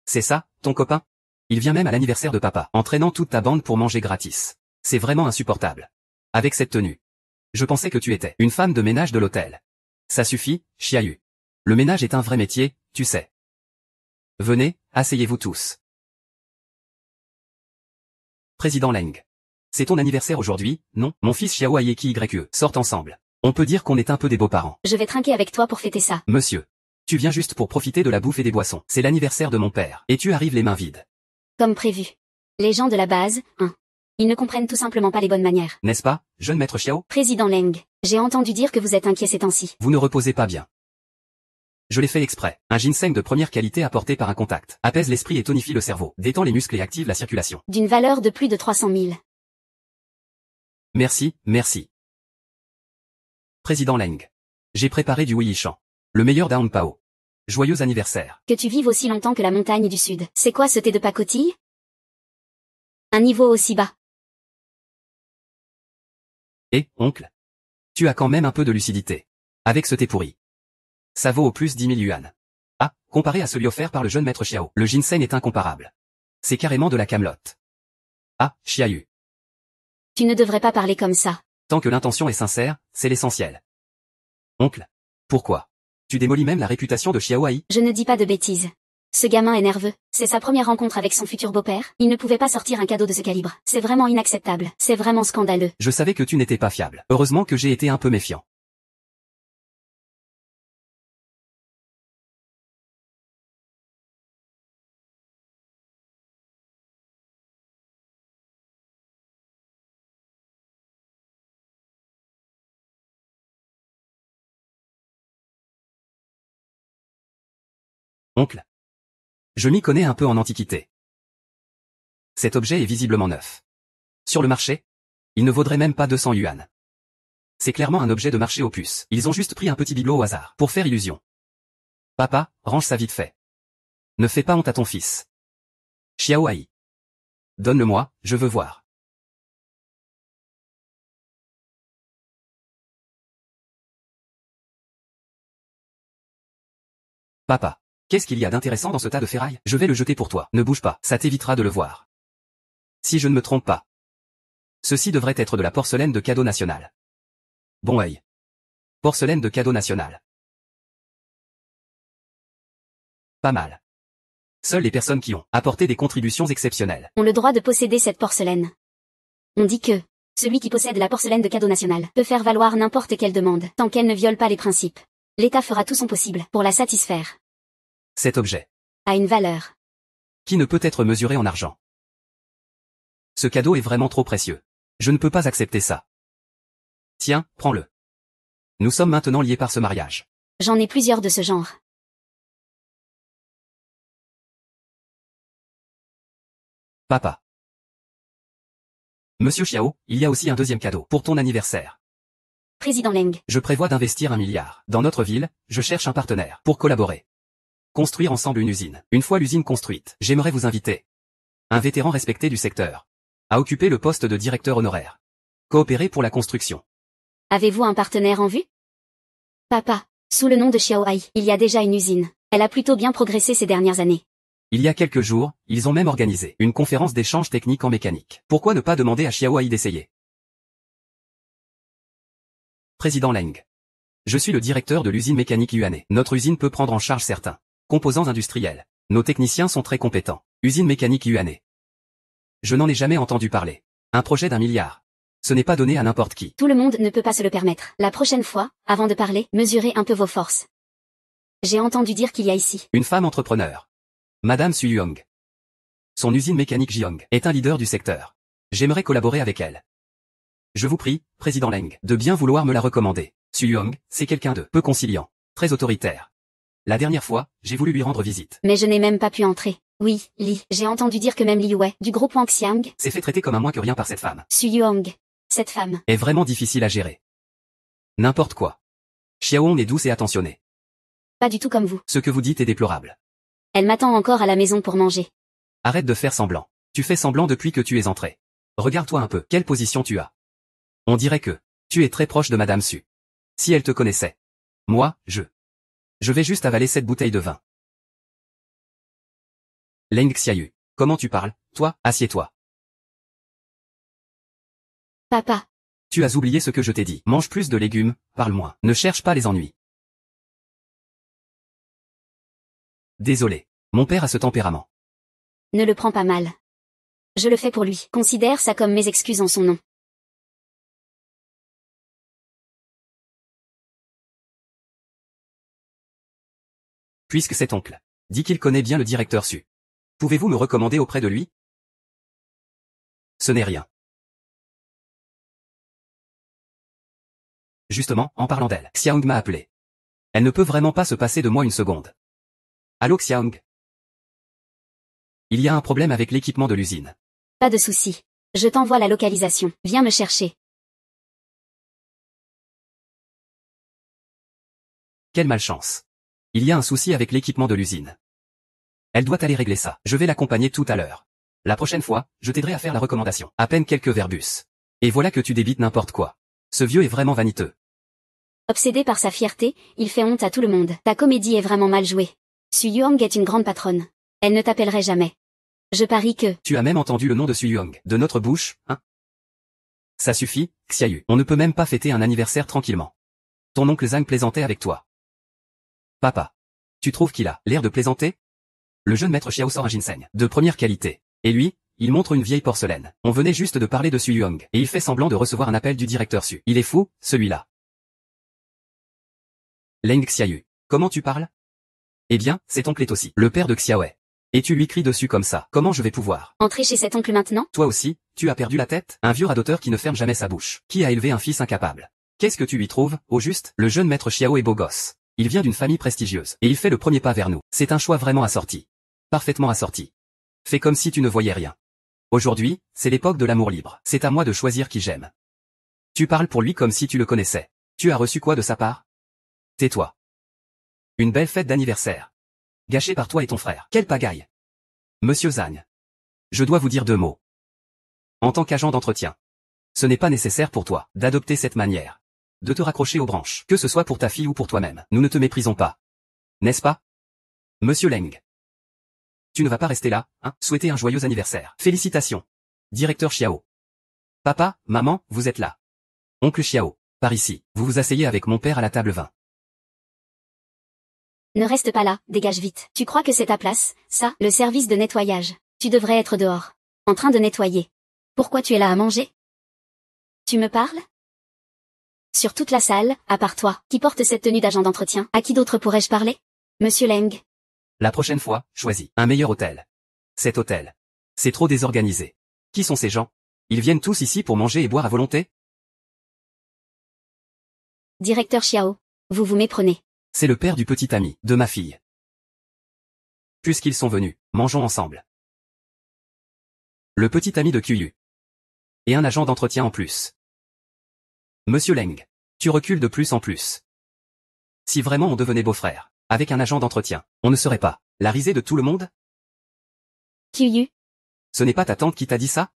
C'est ça, ton copain? Il vient même à l'anniversaire de papa, entraînant toute ta bande pour manger gratis. C'est vraiment insupportable. Avec cette tenue. Je pensais que tu étais une femme de ménage de l'hôtel. Ça suffit, Xiaoyu. Le ménage est un vrai métier, tu sais. Venez, asseyez-vous tous. Président Leng. C'est ton anniversaire aujourd'hui, non? Mon fils Xiao et YE sortent ensemble. On peut dire qu'on est un peu des beaux-parents. Je vais trinquer avec toi pour fêter ça. Monsieur. Tu viens juste pour profiter de la bouffe et des boissons. C'est l'anniversaire de mon père. Et tu arrives les mains vides. Comme prévu. Les gens de la base, ils ne comprennent tout simplement pas les bonnes manières. N'est-ce pas, jeune maître Xiao? Président Leng, j'ai entendu dire que vous êtes inquiet ces temps-ci. Vous ne reposez pas bien. Je l'ai fait exprès. Un ginseng de première qualité apporté par un contact. Apaise l'esprit et tonifie le cerveau. Détend les muscles et active la circulation. D'une valeur de plus de 300 000. Merci, merci. Président Leng. J'ai préparé du Wuyi-Shan. Le meilleur d'Aon Pao. Joyeux anniversaire. Que tu vives aussi longtemps que la montagne du sud. C'est quoi ce thé de pacotille? Un niveau aussi bas. Et, oncle? Tu as quand même un peu de lucidité. Avec ce thé pourri. Ça vaut au plus 10 000 yuan. Ah, comparé à celui offert par le jeune maître Xiao, le ginseng est incomparable. C'est carrément de la camelote. Ah, Xiaoyu. Tu ne devrais pas parler comme ça. Tant que l'intention est sincère, c'est l'essentiel. Oncle? Pourquoi? Tu démolis même la réputation de Xiao Ai? Je ne dis pas de bêtises. Ce gamin est nerveux. C'est sa première rencontre avec son futur beau-père. Il ne pouvait pas sortir un cadeau de ce calibre. C'est vraiment inacceptable. C'est vraiment scandaleux. Je savais que tu n'étais pas fiable. Heureusement que j'ai été un peu méfiant. Oncle. Je m'y connais un peu en antiquité. Cet objet est visiblement neuf. Sur le marché, il ne vaudrait même pas 200 yuan. C'est clairement un objet de marché aux puces. Ils ont juste pris un petit bibelot au hasard, pour faire illusion. Papa, range ça vite fait. Ne fais pas honte à ton fils. Xiao Ai. Donne-le-moi, je veux voir. Papa. Qu'est-ce qu'il y a d'intéressant dans ce tas de ferraille? Je vais le jeter pour toi. Ne bouge pas, ça t'évitera de le voir. Si je ne me trompe pas. Ceci devrait être de la porcelaine de cadeau national. Bon œil. Porcelaine de cadeau national. Pas mal. Seules les personnes qui ont apporté des contributions exceptionnelles ont le droit de posséder cette porcelaine. On dit que celui qui possède la porcelaine de cadeau national peut faire valoir n'importe quelle demande, tant qu'elle ne viole pas les principes. L'État fera tout son possible pour la satisfaire. Cet objet A une valeur qui ne peut être mesurée en argent. Ce cadeau est vraiment trop précieux. Je ne peux pas accepter ça. Tiens, prends-le. Nous sommes maintenant liés par ce mariage. J'en ai plusieurs de ce genre. Papa. Monsieur Xiao, il y a aussi un deuxième cadeau pour ton anniversaire. Président Leng. Je prévois d'investir 1 milliard. Dans notre ville, je cherche un partenaire pour collaborer. Construire ensemble une usine. Une fois l'usine construite, j'aimerais vous inviter. Un vétéran respecté du secteur. À occuper le poste de directeur honoraire. Coopérer pour la construction. Avez-vous un partenaire en vue? Papa, sous le nom de Xiao Ai, il y a déjà une usine. Elle a plutôt bien progressé ces dernières années. Il y a quelques jours, ils ont même organisé une conférence d'échange technique en mécanique. Pourquoi ne pas demander à Xiao Ai d'essayer? Président Leng. Je suis le directeur de l'usine mécanique Yuanais. Notre usine peut prendre en charge certains composants industriels. Nos techniciens sont très compétents. Usine mécanique Yuanais. Je n'en ai jamais entendu parler. Un projet d'1 milliard. Ce n'est pas donné à n'importe qui. Tout le monde ne peut pas se le permettre. La prochaine fois, avant de parler, mesurez un peu vos forces. J'ai entendu dire qu'il y a ici une femme entrepreneur. Madame Su Yuong. Son usine mécanique Jiong est un leader du secteur. J'aimerais collaborer avec elle. Je vous prie, Président Leng, de bien vouloir me la recommander. Su Yuong, c'est quelqu'un de peu conciliant, très autoritaire. La dernière fois, j'ai voulu lui rendre visite. Mais je n'ai même pas pu entrer. Oui, Li, j'ai entendu dire que même Li Wei, du groupe Wang Xiang, s'est fait traiter comme un moins que rien par cette femme. Su Yuong. Cette femme est vraiment difficile à gérer. N'importe quoi. Xiaohong est douce et attentionnée. Pas du tout comme vous. Ce que vous dites est déplorable. Elle m'attend encore à la maison pour manger. Arrête de faire semblant. Tu fais semblant depuis que tu es entré. Regarde-toi un peu, quelle position tu as. On dirait que tu es très proche de Madame Su. Si elle te connaissait. Moi, je vais juste avaler cette bouteille de vin. Leng Xiaoyu, comment tu parles? Toi, assieds-toi. Papa. Tu as oublié ce que je t'ai dit. Mange plus de légumes, parle moins. Ne cherche pas les ennuis. Désolé. Mon père a ce tempérament. Ne le prends pas mal. Je le fais pour lui. Considère ça comme mes excuses en son nom. Puisque cet oncle dit qu'il connaît bien le directeur Su. Pouvez-vous me recommander auprès de lui? Ce n'est rien. Justement, en parlant d'elle, Xiaong m'a appelé. Elle ne peut vraiment pas se passer de moi une seconde. Allô Xiaong? Il y a un problème avec l'équipement de l'usine. Pas de souci. Je t'envoie la localisation. Viens me chercher. Quelle malchance. Il y a un souci avec l'équipement de l'usine. Elle doit aller régler ça. Je vais l'accompagner tout à l'heure. La prochaine fois, je t'aiderai à faire la recommandation. À peine quelques verbus. Et voilà que tu débites n'importe quoi. Ce vieux est vraiment vaniteux. Obsédé par sa fierté, il fait honte à tout le monde. Ta comédie est vraiment mal jouée. Su Yuong est une grande patronne. Elle ne t'appellerait jamais. Je parie que... Tu as même entendu le nom de Su Yuong, de notre bouche, hein? Ça suffit, Xiaoyu. On ne peut même pas fêter un anniversaire tranquillement. Ton oncle Zhang plaisantait avec toi. Papa. Tu trouves qu'il a l'air de plaisanter? Le jeune maître Xiao sort un ginseng, de première qualité. Et lui, il montre une vieille porcelaine. On venait juste de parler de Su Yuong, et il fait semblant de recevoir un appel du directeur Su. Il est fou, celui-là. Leng Xiaoyu. Comment tu parles? Eh bien, cet oncle est aussi le père de Xiaowei. Et tu lui cries dessus comme ça. Comment je vais pouvoir entrer chez cet oncle maintenant? Toi aussi, tu as perdu la tête? Un vieux radoteur qui ne ferme jamais sa bouche. Qui a élevé un fils incapable? Qu'est-ce que tu lui trouves, au juste? Le jeune maître Xiao est beau gosse. Il vient d'une famille prestigieuse, et il fait le premier pas vers nous. C'est un choix vraiment assorti. Parfaitement assorti. Fais comme si tu ne voyais rien. Aujourd'hui, c'est l'époque de l'amour libre. C'est à moi de choisir qui j'aime. Tu parles pour lui comme si tu le connaissais. Tu as reçu quoi de sa part? Tais-toi. Une belle fête d'anniversaire. Gâchée par toi et ton frère. Quelle pagaille. Monsieur Zagne. Je dois vous dire 2 mots. En tant qu'agent d'entretien, ce n'est pas nécessaire pour toi d'adopter cette manière. De te raccrocher aux branches, que ce soit pour ta fille ou pour toi-même. Nous ne te méprisons pas. N'est-ce pas? Monsieur Leng. Tu ne vas pas rester là, hein? Souhaiter un joyeux anniversaire. Félicitations. Directeur Xiao. Papa, maman, vous êtes là. Oncle Xiao, par ici, vous vous asseyez avec mon père à la table 20. Ne reste pas là, dégage vite. Tu crois que c'est ta place, ça, le service de nettoyage. Tu devrais être dehors. En train de nettoyer. Pourquoi tu es là à manger? Tu me parles? Sur toute la salle, à part toi, qui porte cette tenue d'agent d'entretien, à qui d'autre pourrais-je parler? Monsieur Leng. La prochaine fois, choisis un meilleur hôtel. Cet hôtel. C'est trop désorganisé. Qui sont ces gens? Ils viennent tous ici pour manger et boire à volonté? Directeur Xiao. Vous vous méprenez. C'est le père du petit ami, de ma fille. Puisqu'ils sont venus, mangeons ensemble. Le petit ami de Qiyu. Et un agent d'entretien en plus. Monsieur Leng, tu recules de plus en plus. Si vraiment on devenait beau-frère, avec un agent d'entretien, on ne serait pas la risée de tout le monde? Qiyu. Ce n'est pas ta tante qui t'a dit ça?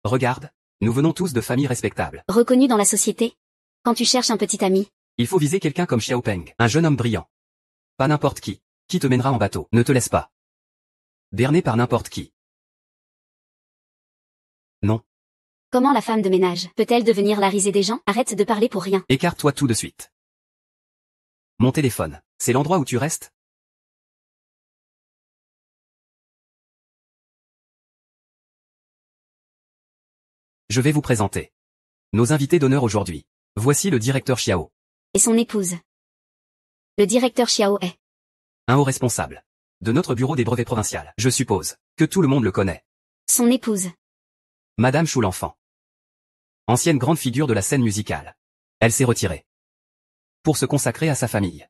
Regarde, nous venons tous de familles respectables. Reconnu dans la société. Quand tu cherches un petit ami. Il faut viser quelqu'un comme Xiaopeng, un jeune homme brillant. Pas n'importe qui te mènera en bateau. Ne te laisse pas berner par n'importe qui. Non. Comment la femme de ménage peut-elle devenir la risée des gens? Arrête de parler pour rien. Écarte-toi tout de suite. Mon téléphone, c'est l'endroit où tu restes? Je vais vous présenter nos invités d'honneur aujourd'hui. Voici le directeur Xiao. Et son épouse. Le directeur Xiao est Un haut responsable de notre bureau des brevets provincial. Je suppose que tout le monde le connaît. son épouse. Madame Chou l'enfant. Ancienne grande figure de la scène musicale. Elle s'est retirée pour se consacrer à sa famille.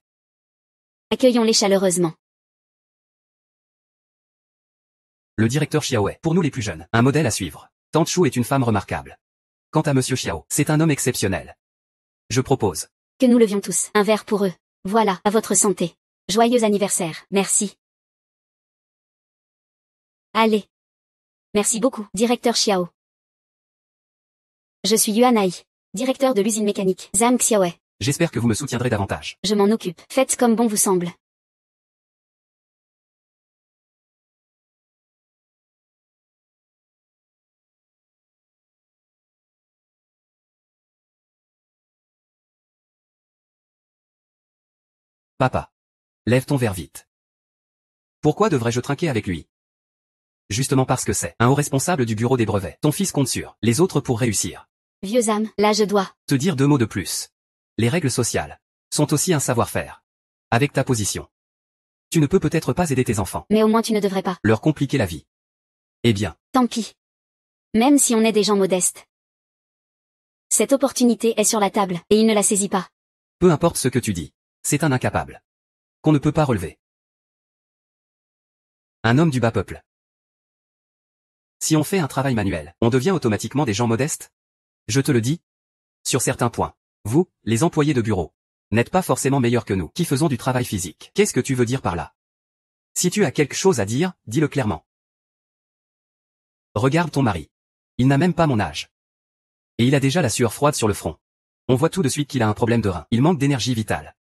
Accueillons-les chaleureusement. Le directeur Xiao est, pour nous les plus jeunes, un modèle à suivre. Tante Chou est une femme remarquable. Quant à Monsieur Xiao, c'est un homme exceptionnel. Je propose Que nous levions tous un verre pour eux. Voilà, à votre santé. Joyeux anniversaire, merci. Allez. Merci beaucoup, directeur Xiao. Je suis Yuan Ai, directeur de l'usine mécanique, Zhang Xiaowei. J'espère que vous me soutiendrez davantage. Je m'en occupe. Faites comme bon vous semble. Papa. Lève ton verre vite. Pourquoi devrais-je trinquer avec lui? Justement parce que c'est un haut responsable du bureau des brevets. Ton fils compte sur les autres pour réussir. Vieux âme, là je dois. Te dire 2 mots de plus. Les règles sociales sont aussi un savoir-faire. Avec ta position, tu ne peux peut-être pas aider tes enfants. Mais au moins tu ne devrais pas. Leur compliquer la vie. Eh bien, Tant pis. Même si on est des gens modestes. Cette opportunité est sur la table, et il ne la saisit pas. peu importe ce que tu dis. C'est un incapable. Qu'on ne peut pas relever. Un homme du bas peuple. Si on fait un travail manuel, on devient automatiquement des gens modestes? Je te le dis. Sur certains points, vous, les employés de bureau, n'êtes pas forcément meilleurs que nous, qui faisons du travail physique. Qu'est-ce que tu veux dire par là? Si tu as quelque chose à dire, dis-le clairement. Regarde ton mari. Il n'a même pas mon âge. Et il a déjà la sueur froide sur le front. On voit tout de suite qu'il a un problème de rein. Il manque d'énergie vitale.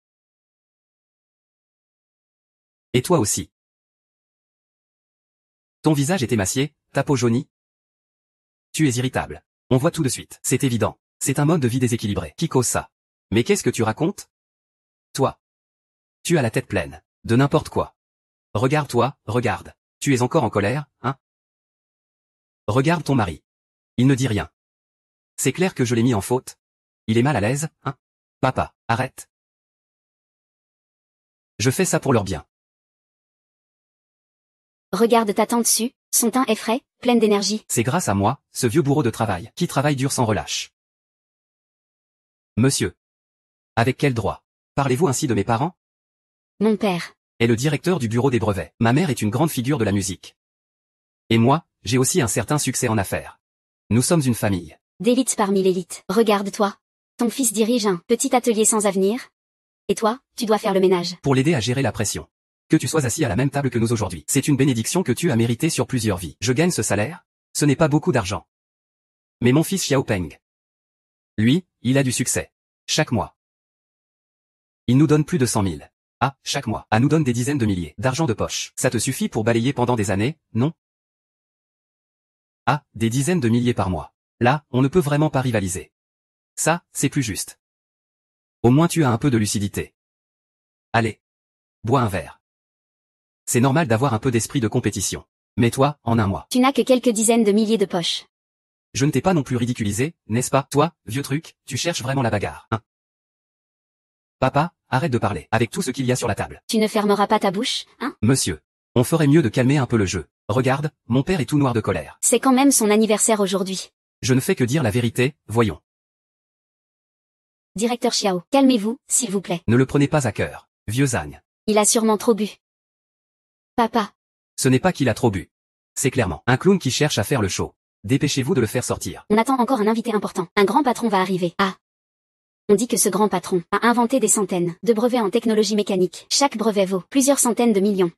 Et toi aussi. Ton visage est émacié, ta peau jaunie. Tu es irritable. On voit tout de suite. C'est évident. C'est un mode de vie déséquilibré qui cause ça. Mais qu'est-ce que tu racontes? Toi. Tu as la tête pleine. De n'importe quoi. Regarde-toi, regarde. Tu es encore en colère, hein? Regarde ton mari. Il ne dit rien. C'est clair que je l'ai mis en faute. Il est mal à l'aise, hein? Papa, arrête. Je fais ça pour leur bien. Regarde ta tante dessus, son teint est frais, pleine d'énergie. C'est grâce à moi, ce vieux bourreau de travail, qui travaille dur sans relâche. Monsieur. Avec quel droit? Parlez-vous ainsi de mes parents? Mon père. Est le directeur du bureau des brevets. Ma mère est une grande figure de la musique. Et moi, j'ai aussi un certain succès en affaires. Nous sommes une famille. D'élite parmi l'élite. Regarde-toi. Ton fils dirige un petit atelier sans avenir. Et toi, tu dois faire le ménage. Pour l'aider à gérer la pression. Que tu sois assis à la même table que nous aujourd'hui. C'est une bénédiction que tu as méritée sur plusieurs vies. Je gagne ce salaire. Ce n'est pas beaucoup d'argent. Mais mon fils Xiaopeng. Lui, il a du succès. Chaque mois. Il nous donne plus de 100 000. Ah, chaque mois. Ah, nous donne des dizaines de milliers d'argent de poche. Ça te suffit pour balayer pendant des années, non? Ah, des dizaines de milliers par mois. Là, on ne peut vraiment pas rivaliser. Ça, c'est plus juste. Au moins tu as un peu de lucidité. Allez. Bois un verre. C'est normal d'avoir un peu d'esprit de compétition. Mais toi, en un mois. Tu n'as que quelques dizaines de milliers de poches. Je ne t'ai pas non plus ridiculisé, n'est-ce pas? Toi, vieux truc, tu cherches vraiment la bagarre, hein? Papa, arrête de parler, avec tout ce qu'il y a sur la table. Tu ne fermeras pas ta bouche, hein? Monsieur. On ferait mieux de calmer un peu le jeu. Regarde, mon père est tout noir de colère. C'est quand même son anniversaire aujourd'hui. Je ne fais que dire la vérité, voyons. Directeur Xiao, calmez-vous, s'il vous plaît. Ne le prenez pas à cœur, vieux âne. Il a sûrement trop bu. Papa. Ce n'est pas qu'il a trop bu. C'est clairement un clown qui cherche à faire le show. Dépêchez-vous de le faire sortir. On attend encore un invité important. Un grand patron va arriver. Ah. On dit que ce grand patron a inventé des centaines de brevets en technologie mécanique. Chaque brevet vaut plusieurs centaines de millions.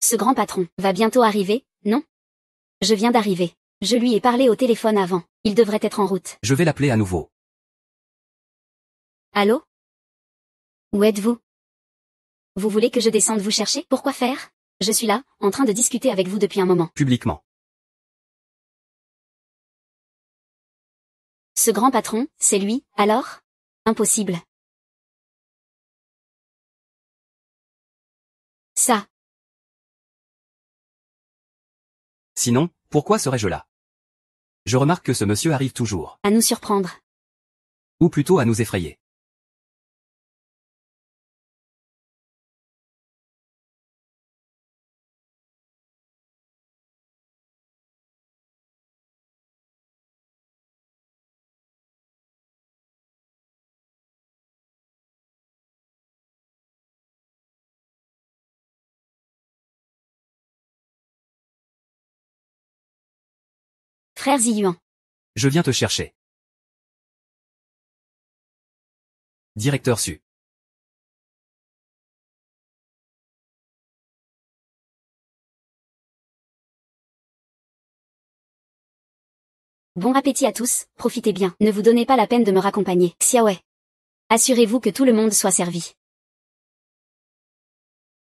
Ce grand patron va bientôt arriver, non? Je viens d'arriver. Je lui ai parlé au téléphone avant. Il devrait être en route. Je vais l'appeler à nouveau. Allô? Où êtes-vous? Vous voulez que je descende vous chercher? Pourquoi faire? Je suis là, en train de discuter avec vous depuis un moment. Publiquement. Ce grand patron, c'est lui, alors? Impossible. Ça. Sinon, pourquoi serais-je là? Je remarque que ce monsieur arrive toujours. À nous surprendre. Ou plutôt à nous effrayer. Frère Ziyuan. Je viens te chercher. Directeur Su. Bon appétit à tous, profitez bien. Ne vous donnez pas la peine de me raccompagner. Xiaowei. Assurez-vous que tout le monde soit servi.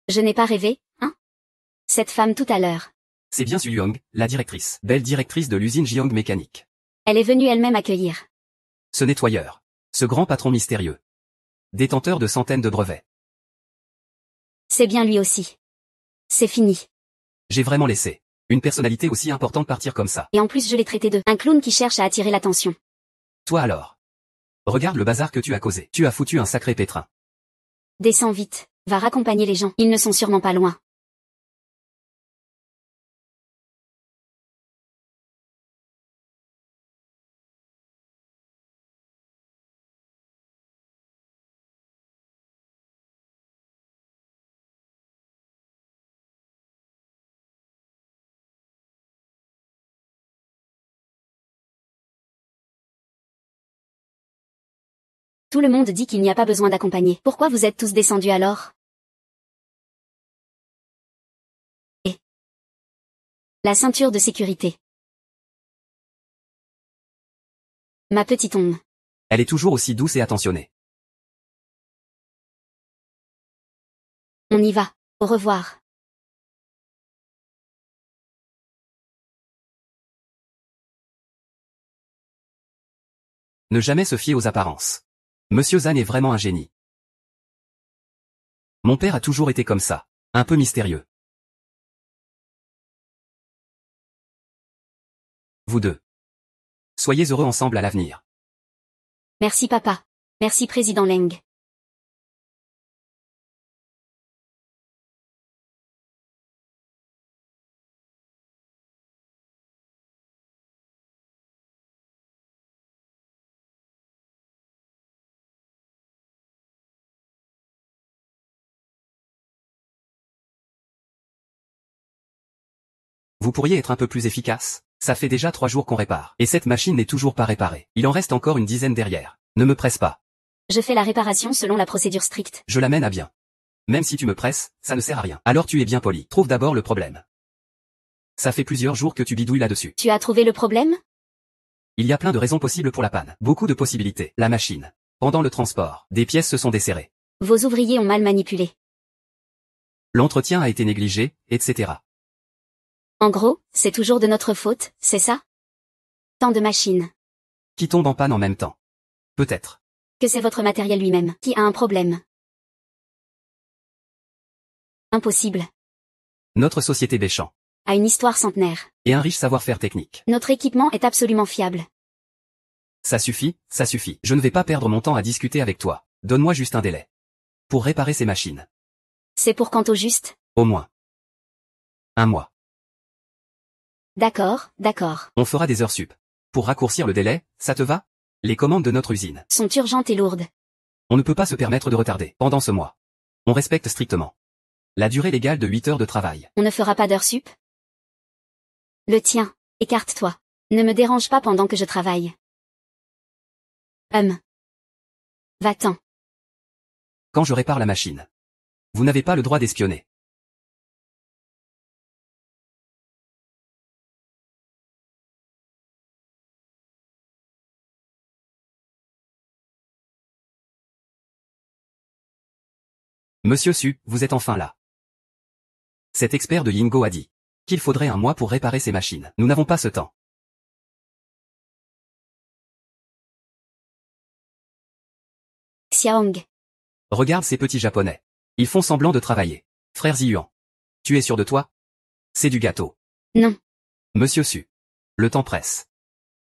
Je n'ai pas rêvé, hein? Cette femme tout à l'heure. C'est bien Su Yong, la directrice. Belle directrice de l'usine Jiang Mécanique. Elle est venue elle-même accueillir. Ce nettoyeur. Ce grand patron mystérieux. Détenteur de centaines de brevets. C'est bien lui aussi. C'est fini. J'ai vraiment laissé une personnalité aussi importante partir comme ça. Et en plus je l'ai traité de un clown qui cherche à attirer l'attention. Toi alors. Regarde le bazar que tu as causé. Tu as foutu un sacré pétrin. Descends vite. Va raccompagner les gens. Ils ne sont sûrement pas loin. Tout le monde dit qu'il n'y a pas besoin d'accompagner. Pourquoi vous êtes tous descendus alors? Et la ceinture de sécurité. Ma petite onde. Elle est toujours aussi douce et attentionnée. On y va. Au revoir. Ne jamais se fier aux apparences. Monsieur Zhan est vraiment un génie. Mon père a toujours été comme ça. Un peu mystérieux. Vous deux. Soyez heureux ensemble à l'avenir. Merci papa. Merci président Leng. Vous pourriez être un peu plus efficace? Ça fait déjà 3 jours qu'on répare. Et cette machine n'est toujours pas réparée. Il en reste encore une dizaine derrière. Ne me presse pas. Je fais la réparation selon la procédure stricte. Je l'amène à bien. Même si tu me presses, ça ne sert à rien. Alors tu es bien poli. Trouve d'abord le problème. Ça fait plusieurs jours que tu bidouilles là-dessus. Tu as trouvé le problème? Il y a plein de raisons possibles pour la panne. Beaucoup de possibilités. La machine. Pendant le transport, des pièces se sont desserrées. Vos ouvriers ont mal manipulé. L'entretien a été négligé, etc. En gros, c'est toujours de notre faute, c'est ça? Tant de machines. Qui tombe en panne en même temps? Peut-être. Que c'est votre matériel lui-même qui a un problème. Impossible. Notre société Béchamp. A une histoire centenaire. Et un riche savoir-faire technique. Notre équipement est absolument fiable. Ça suffit, ça suffit. Je ne vais pas perdre mon temps à discuter avec toi. Donne-moi juste un délai. Pour réparer ces machines. C'est pour quand au juste? Au moins. 1 mois. D'accord, d'accord. On fera des heures sup. Pour raccourcir le délai, ça te va? Les commandes de notre usine Sont urgentes et lourdes. On ne peut pas se permettre de retarder pendant ce mois. On respecte strictement la durée légale de 8 heures de travail. On ne fera pas d'heures sup? Le tien. Écarte-toi. Ne me dérange pas pendant que je travaille. Va-t'en. Quand je répare la machine. Vous n'avez pas le droit d'espionner. Monsieur Su, vous êtes enfin là. Cet expert de Yingo a dit qu'il faudrait 1 mois pour réparer ces machines. Nous n'avons pas ce temps. Xiaong. Regarde ces petits japonais. Ils font semblant de travailler. Frère Ziyuan. Tu es sûr de toi? C'est du gâteau. Non. Monsieur Su. Le temps presse.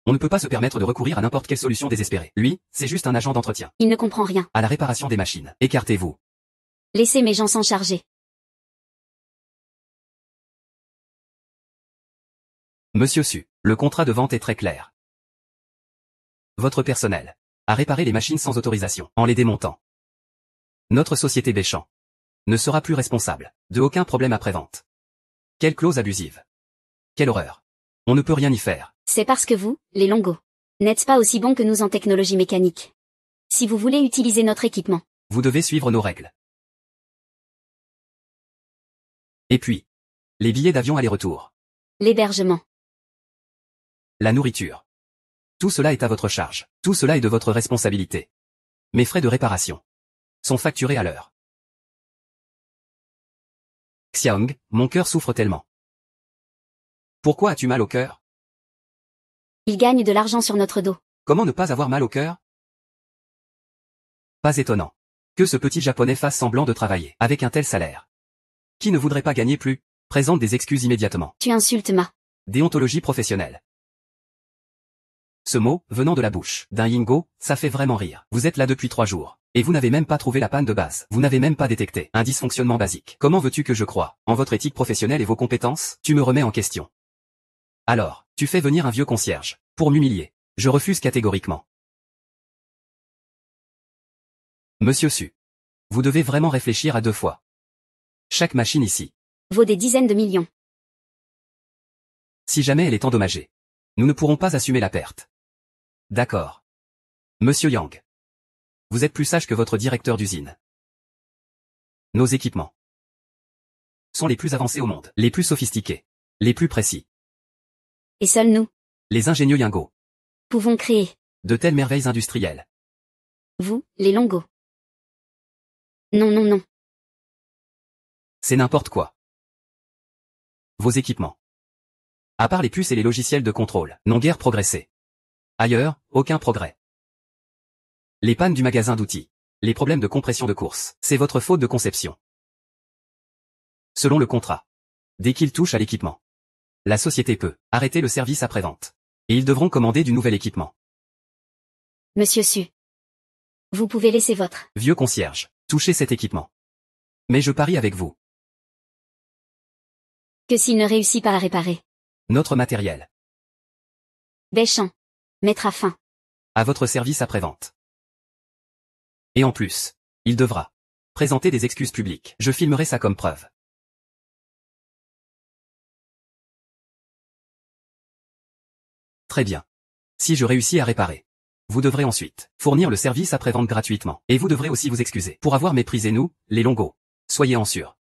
On ne peut pas se permettre de recourir à n'importe quelle solution désespérée. Lui, c'est juste un agent d'entretien. Il ne comprend rien. À la réparation des machines. Écartez-vous. Laissez mes gens s'en charger. Monsieur Su, le contrat de vente est très clair. Votre personnel a réparé les machines sans autorisation, en les démontant. Notre société Béchamp ne sera plus responsable de aucun problème après-vente. Quelle clause abusive. Quelle horreur. On ne peut rien y faire. C'est parce que vous, les Longos, n'êtes pas aussi bons que nous en technologie mécanique. Si vous voulez utiliser notre équipement, Vous devez suivre nos règles. Et puis, les billets d'avion aller-retour, l'hébergement, la nourriture. Tout cela est à votre charge. Tout cela est de votre responsabilité. Mes frais de réparation sont facturés à l'heure. Xiaong, mon cœur souffre tellement. Pourquoi as-tu mal au cœur? ils gagnent de l'argent sur notre dos. Comment ne pas avoir mal au cœur? Pas étonnant que ce petit japonais fasse semblant de travailler avec un tel salaire. Qui ne voudrait pas gagner plus? Présente des excuses immédiatement. Tu insultes ma Déontologie professionnelle. Ce mot, venant de la bouche d'un Yingo, ça fait vraiment rire. Vous êtes là depuis 3 jours. Et vous n'avez même pas trouvé la panne de base. Vous n'avez même pas détecté un dysfonctionnement basique. Comment veux-tu que je croie en votre éthique professionnelle et vos compétences? Tu me remets en question. Alors, tu fais venir un vieux concierge pour m'humilier. Je refuse catégoriquement. Monsieur Su. Vous devez vraiment réfléchir à 2 fois. Chaque machine ici, vaut des dizaines de millions. si jamais elle est endommagée, nous ne pourrons pas assumer la perte. D'accord. Monsieur Yang. Vous êtes plus sage que votre directeur d'usine. Nos équipements sont les plus avancés au monde, les plus sophistiqués, les plus précis. Et seuls nous Les ingénieux Yingo, pouvons créer. de telles merveilles industrielles. Vous, les Longos. Non, non, non. C'est n'importe quoi. Vos équipements, à part les puces et les logiciels de contrôle, n'ont guère progressé. Ailleurs, aucun progrès. Les pannes du magasin d'outils, les problèmes de compression de course, c'est votre faute de conception. Selon le contrat, dès qu'il touche à l'équipement, la société peut arrêter le service après-vente. Et ils devront commander du nouvel équipement. Monsieur Su. Vous pouvez laisser votre Vieux concierge, touchez cet équipement. Mais je parie avec vous. que s'il ne réussit pas à réparer. Notre matériel, Béchamp. Mettra fin. à votre service après-vente. Et en plus, il devra présenter des excuses publiques. Je filmerai ça comme preuve. Très bien. Si je réussis à réparer, vous devrez ensuite fournir le service après-vente gratuitement. Et vous devrez aussi vous excuser pour avoir méprisé nous, les Longo. Soyez en sûr.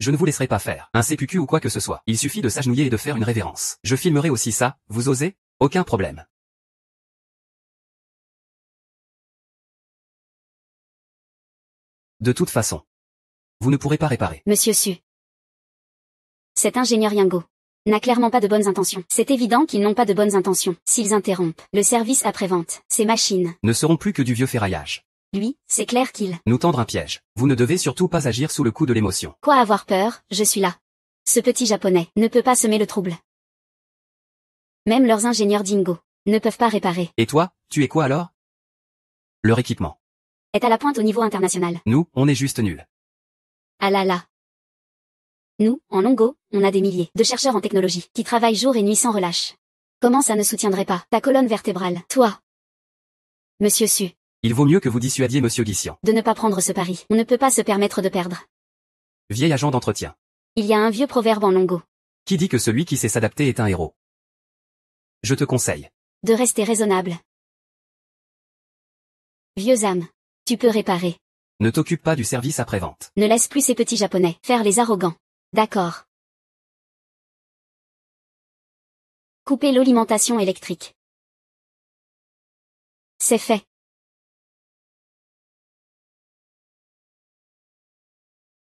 Je ne vous laisserai pas faire un CQQ ou quoi que ce soit. Il suffit de s'agenouiller et de faire une révérence. Je filmerai aussi ça, vous osez? Aucun problème. De toute façon, vous ne pourrez pas réparer. Monsieur Su. Cet ingénieur Yango n'a clairement pas de bonnes intentions. C'est évident qu'ils n'ont pas de bonnes intentions. S'ils interrompent le service après-vente, ces machines Ne seront plus que du vieux ferraillage. Lui, c'est clair qu'il Nous tendre un piège. Vous ne devez surtout pas agir sous le coup de l'émotion. Quoi avoir peur, je suis là. Ce petit japonais ne peut pas semer le trouble. Même leurs ingénieurs Dingo ne peuvent pas réparer. Et toi, tu es quoi alors? Leur équipement Est à la pointe au niveau international. Nous, on est juste nuls. Ah là là. Nous, en Longo, on a des milliers de chercheurs en technologie qui travaillent jour et nuit sans relâche. Comment ça ne soutiendrait pas ta colonne vertébrale, toi? Monsieur Su. Il vaut mieux que vous dissuadiez Monsieur Guissian. De ne pas prendre ce pari. On ne peut pas se permettre de perdre. Vieil agent d'entretien. Il y a un vieux proverbe en Longo. Qui dit que celui qui sait s'adapter est un héros? Je te conseille de rester raisonnable. Vieux âme. Tu peux réparer. Ne t'occupe pas du service après-vente. Ne laisse plus ces petits japonais faire les arrogants. D'accord. Couper l'alimentation électrique. C'est fait.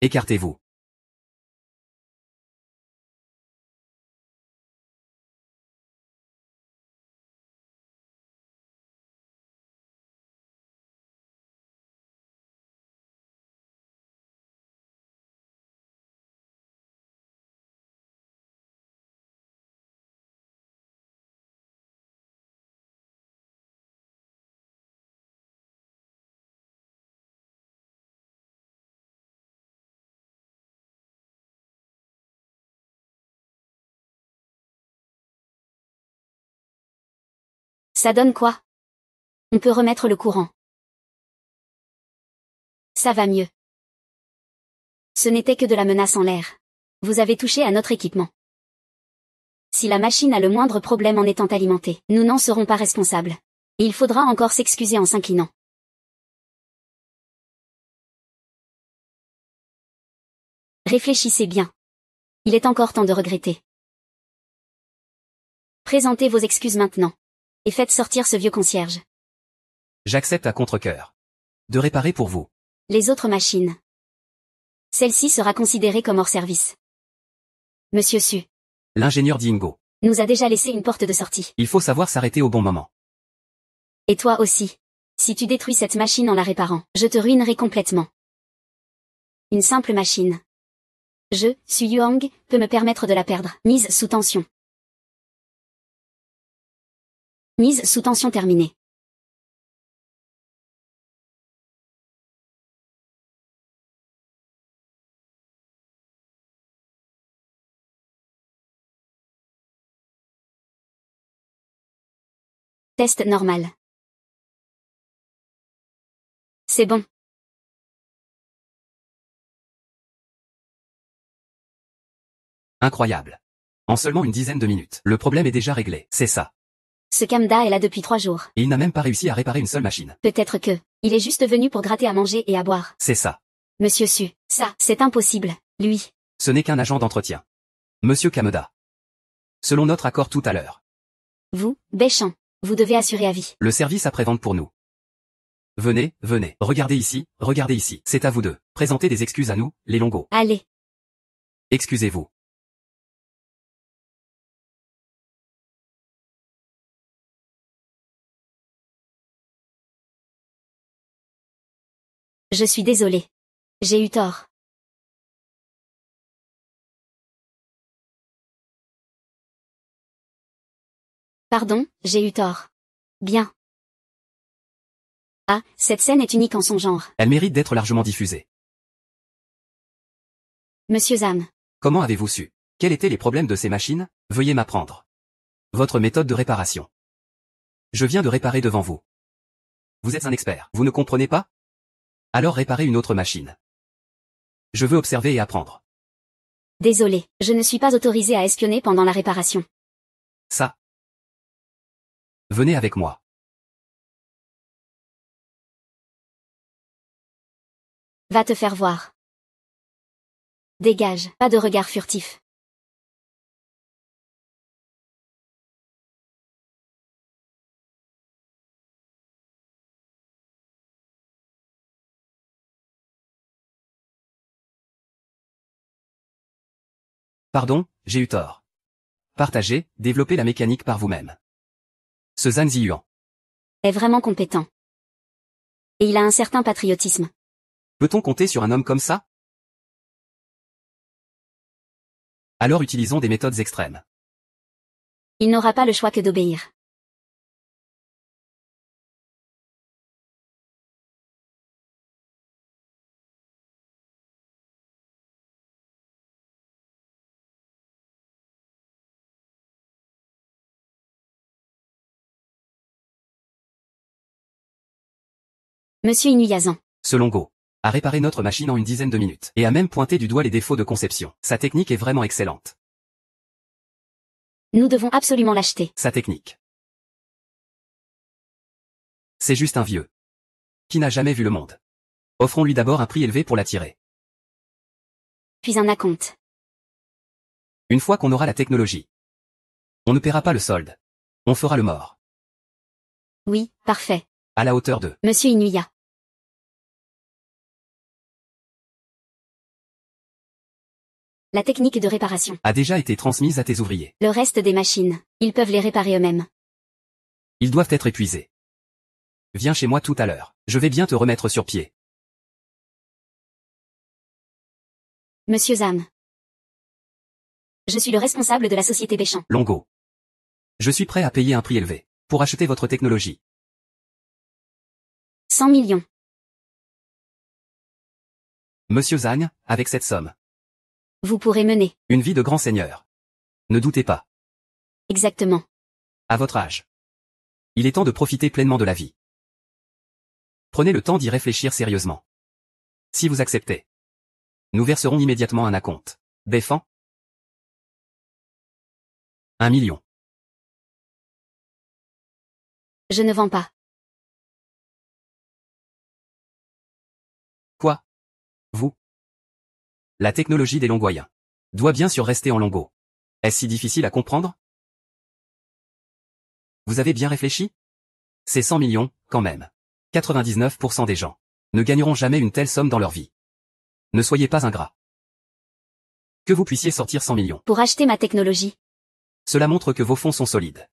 Écartez-vous. Ça donne quoi? On peut remettre le courant. Ça va mieux. Ce n'était que de la menace en l'air. Vous avez touché à notre équipement. Si la machine a le moindre problème en étant alimentée, nous n'en serons pas responsables. Et il faudra encore s'excuser en s'inclinant. Réfléchissez bien. Il est encore temps de regretter. Présentez vos excuses maintenant. Et faites sortir ce vieux concierge. J'accepte à contre-cœur de réparer pour vous. Les autres machines. Celle-ci sera considérée comme hors service. Monsieur Su. L'ingénieur Dingo nous a déjà laissé une porte de sortie. Il faut savoir s'arrêter au bon moment. Et toi aussi. Si tu détruis cette machine en la réparant, je te ruinerai complètement. Une simple machine. Je, Su Yuang, peux me permettre de la perdre. Mise sous tension. Mise sous tension terminée. Test normal. C'est bon. Incroyable. En seulement une dizaine de minutes, le problème est déjà réglé, c'est ça. Ce Kamda est là depuis 3 jours. Et il n'a même pas réussi à réparer une seule machine. Peut-être que, il est juste venu pour gratter à manger et à boire. C'est ça. Monsieur Su, ça, c'est impossible, lui. Ce n'est qu'un agent d'entretien. Monsieur Kameda. Selon notre accord tout à l'heure. Vous, Béchamp, vous devez assurer à vie. Le service après-vente pour nous. Venez, venez, regardez ici, c'est à vous deux. Présentez des excuses à nous, les Longo. Allez. Excusez-vous. Je suis désolé. J'ai eu tort. Pardon, j'ai eu tort. Bien. Ah, cette scène est unique en son genre. Elle mérite d'être largement diffusée. Monsieur Zam. Comment avez-vous su? Quels étaient les problèmes de ces machines? Veuillez m'apprendre. Votre méthode de réparation. Je viens de réparer devant vous. Vous êtes un expert, vous ne comprenez pas? Alors réparez une autre machine. Je veux observer et apprendre. Désolé, je ne suis pas autorisé à espionner pendant la réparation. Ça, Venez avec moi. Va te faire voir. Dégage, pas de regard furtif. Pardon, j'ai eu tort. Partagez, développez la mécanique par vous-même. Ce Zhang Ziyuan. Est vraiment compétent. Et il a un certain patriotisme. Peut-on compter sur un homme comme ça? Alors utilisons des méthodes extrêmes. Il n'aura pas le choix que d'obéir. Monsieur Inuyazan. Ce Longo a réparé notre machine en une dizaine de minutes, et a même pointé du doigt les défauts de conception. Sa technique est vraiment excellente. Nous devons absolument l'acheter. Sa technique. C'est juste un vieux. Qui n'a jamais vu le monde. Offrons-lui d'abord un prix élevé pour l'attirer. Puis un acompte. Une fois qu'on aura la technologie. On ne paiera pas le solde. On fera le mort. Oui, parfait. À la hauteur de. Monsieur Inuya. La technique de réparation. A déjà été transmise à tes ouvriers. Le reste des machines, ils peuvent les réparer eux-mêmes. Ils doivent être épuisés. Viens chez moi tout à l'heure. Je vais bien te remettre sur pied. Monsieur Zam. Je suis le responsable de la société Béchamp. Longo. Je suis prêt à payer un prix élevé. Pour acheter votre technologie. 100 millions. Monsieur Zhang, avec cette somme. Vous pourrez mener. Une vie de grand seigneur. Ne doutez pas. Exactement. À votre âge. Il est temps de profiter pleinement de la vie. Prenez le temps d'y réfléchir sérieusement. Si vous acceptez. Nous verserons immédiatement un acompte. Défend. 1 million. Je ne vends pas. Quoi? Vous? La technologie des Longoyens doit bien sûr rester en Longo. Est-ce si difficile à comprendre? Vous avez bien réfléchi? C'est 100 millions, quand même. 99% des gens ne gagneront jamais une telle somme dans leur vie. Ne soyez pas ingrat. Que vous puissiez sortir 100 millions. Pour acheter ma technologie. Cela montre que vos fonds sont solides.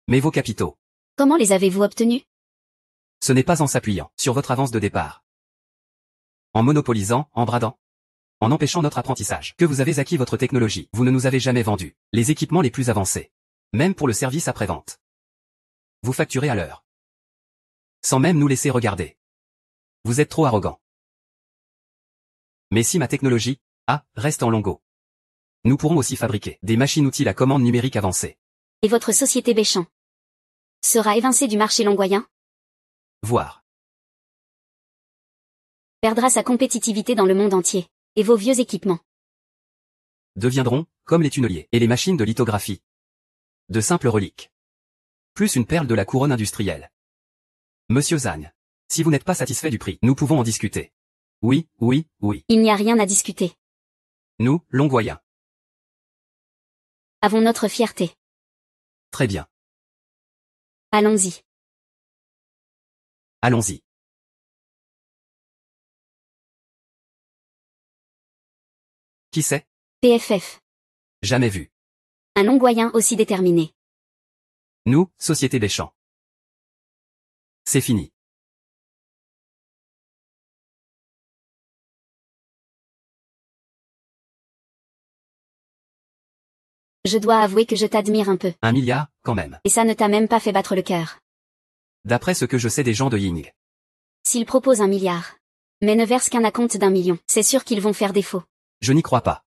Mais vos capitaux, Comment les avez-vous obtenus? ce n'est pas en s'appuyant sur votre avance de départ. En monopolisant, en bradant. En empêchant notre apprentissage. Que vous avez acquis votre technologie. Vous ne nous avez jamais vendu les équipements les plus avancés. Même pour le service après-vente. Vous facturez à l'heure. Sans même nous laisser regarder. Vous êtes trop arrogant. Mais si ma technologie, reste en Longo. Nous pourrons aussi fabriquer des machines-outils à commande numérique avancée. Et votre société Béchamp sera évincée du marché longoyen? Voire. Perdra sa compétitivité dans le monde entier. Et vos vieux équipements Deviendront, comme les tunneliers et les machines de lithographie. De simples reliques. Plus une perle de la couronne industrielle. Monsieur Zhang. Si vous n'êtes pas satisfait du prix, nous pouvons en discuter. Oui, oui, oui. Il n'y a rien à discuter. Nous, Longoyens. Avons notre fierté. Très bien. Allons-y. Allons-y. Qui c'est? PFF. Jamais vu. Un longoyen aussi déterminé. Nous, Société Béchamp. C'est fini. Je dois avouer que je t'admire un peu. 1 milliard, quand même. Et ça ne t'a même pas fait battre le cœur. D'après ce que je sais des gens de Ying. S'ils proposent 1 milliard, mais ne versent qu'un acompte d'1 million, c'est sûr qu'ils vont faire défaut. Je n'y crois pas.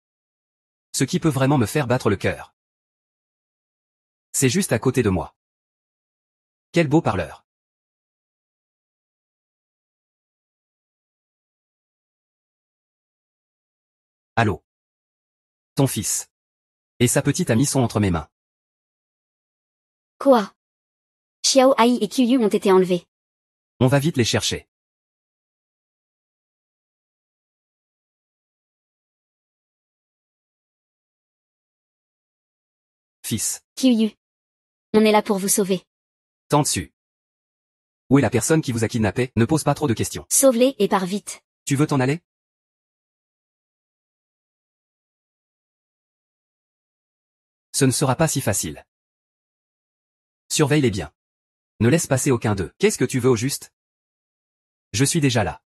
Ce qui peut vraiment me faire battre le cœur. C'est juste à côté de moi. Quel beau parleur. Allô. Ton fils. Et sa petite amie sont entre mes mains. Quoi? Xiao Ai et Qiyu ont été enlevés. On va vite les chercher. Fils. Qiyu. On est là pour vous sauver. Tends dessus. Où est la personne qui vous a kidnappé? Ne pose pas trop de questions. Sauve-les et pars vite. Tu veux t'en aller? Ce ne sera pas si facile. Surveille-les bien. Ne laisse passer aucun d'eux. Qu'est-ce que tu veux au juste? Je suis déjà là.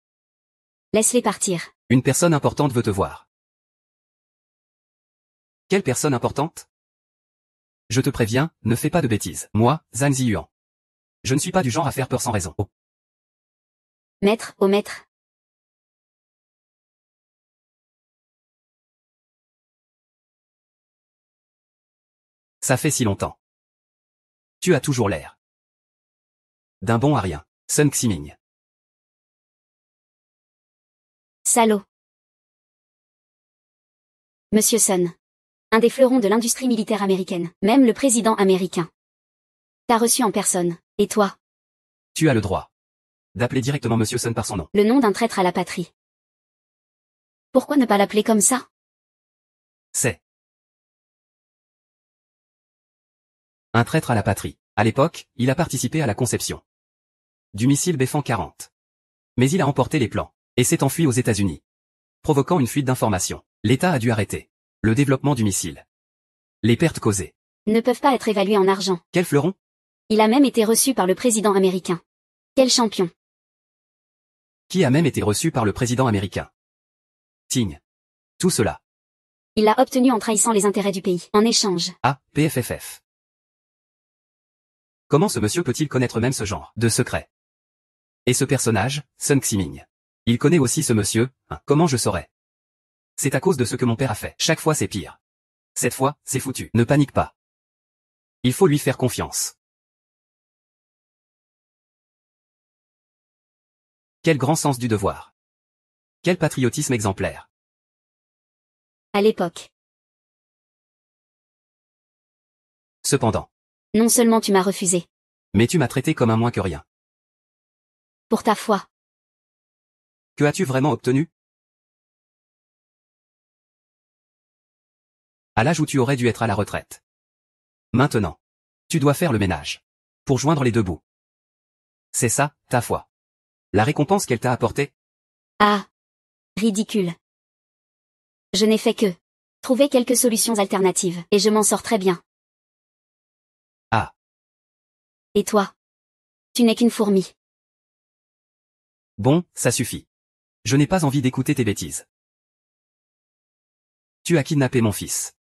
Laisse-les partir. Une personne importante veut te voir. Quelle personne importante? Je te préviens, ne fais pas de bêtises. Moi, Zhang Ziyuan. Je ne suis pas du genre à faire peur sans raison. Oh. Maître, au maître. Ça fait si longtemps. Tu as toujours l'air d'un bon à rien. Sun Ximing. Salaud. Monsieur Sun. Un des fleurons de l'industrie militaire américaine. Même le président américain t'a reçu en personne. Et toi? Tu as le droit d'appeler directement Monsieur Sun par son nom. Le nom d'un traître à la patrie. Pourquoi ne pas l'appeler comme ça? C'est un traître à la patrie. À l'époque, il a participé à la conception du missile Befan 40. Mais il a emporté les plans et s'est enfui aux États-Unis, provoquant une fuite d'informations. L'État a dû arrêter le développement du missile. Les pertes causées Ne peuvent pas être évaluées en argent. Quel fleuron? Il a même été reçu par le président américain. Quel champion. Qui a même été reçu par le président américain. Ting. Tout cela. Il l'a obtenu en trahissant les intérêts du pays. En échange. Ah, PFFF. Comment ce monsieur peut-il connaître même ce genre de secret? Et ce personnage, Sun Ximing. Il connaît aussi ce monsieur, hein, comment je saurais? C'est à cause de ce que mon père a fait. Chaque fois c'est pire. Cette fois, c'est foutu. Ne panique pas. Il faut lui faire confiance. Quel grand sens du devoir. Quel patriotisme exemplaire. À l'époque. Cependant. Non seulement tu m'as refusé. Mais tu m'as traité comme un moins que rien. Pour ta foi. Que as-tu vraiment obtenu? À l'âge où tu aurais dû être à la retraite. Maintenant. Tu dois faire le ménage. Pour joindre les deux bouts. C'est ça, ta foi. La récompense qu'elle t'a apportée? Ah. Ridicule. Je n'ai fait que trouver quelques solutions alternatives, et je m'en sors très bien. Ah. Et toi? Tu n'es qu'une fourmi. Bon, ça suffit. Je n'ai pas envie d'écouter tes bêtises. Tu as kidnappé mon fils.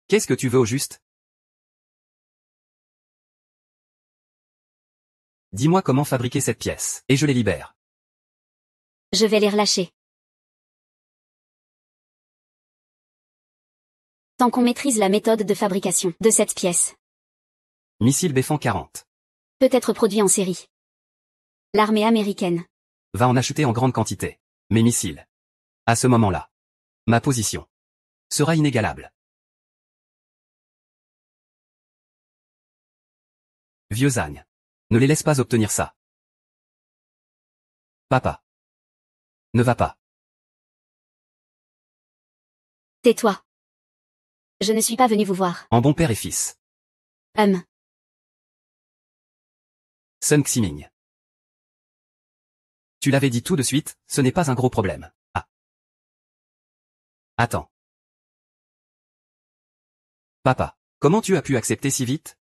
Qu'est-ce que tu veux au juste? Dis-moi comment fabriquer cette pièce, et je les libère. Je vais les relâcher. Tant qu'on maîtrise la méthode de fabrication de cette pièce. Missile Befan 40. Peut être produit en série. L'armée américaine Va en acheter en grande quantité. Mes missiles. À ce moment-là. Ma position sera inégalable. Vieux âne. Ne les laisse pas obtenir ça. Papa. Ne va pas. Tais-toi. Je ne suis pas venu vous voir. En bon père et fils. Sun Ximing. Tu l'avais dit tout de suite, ce n'est pas un gros problème. Ah. Attends. Papa, comment tu as pu accepter si vite?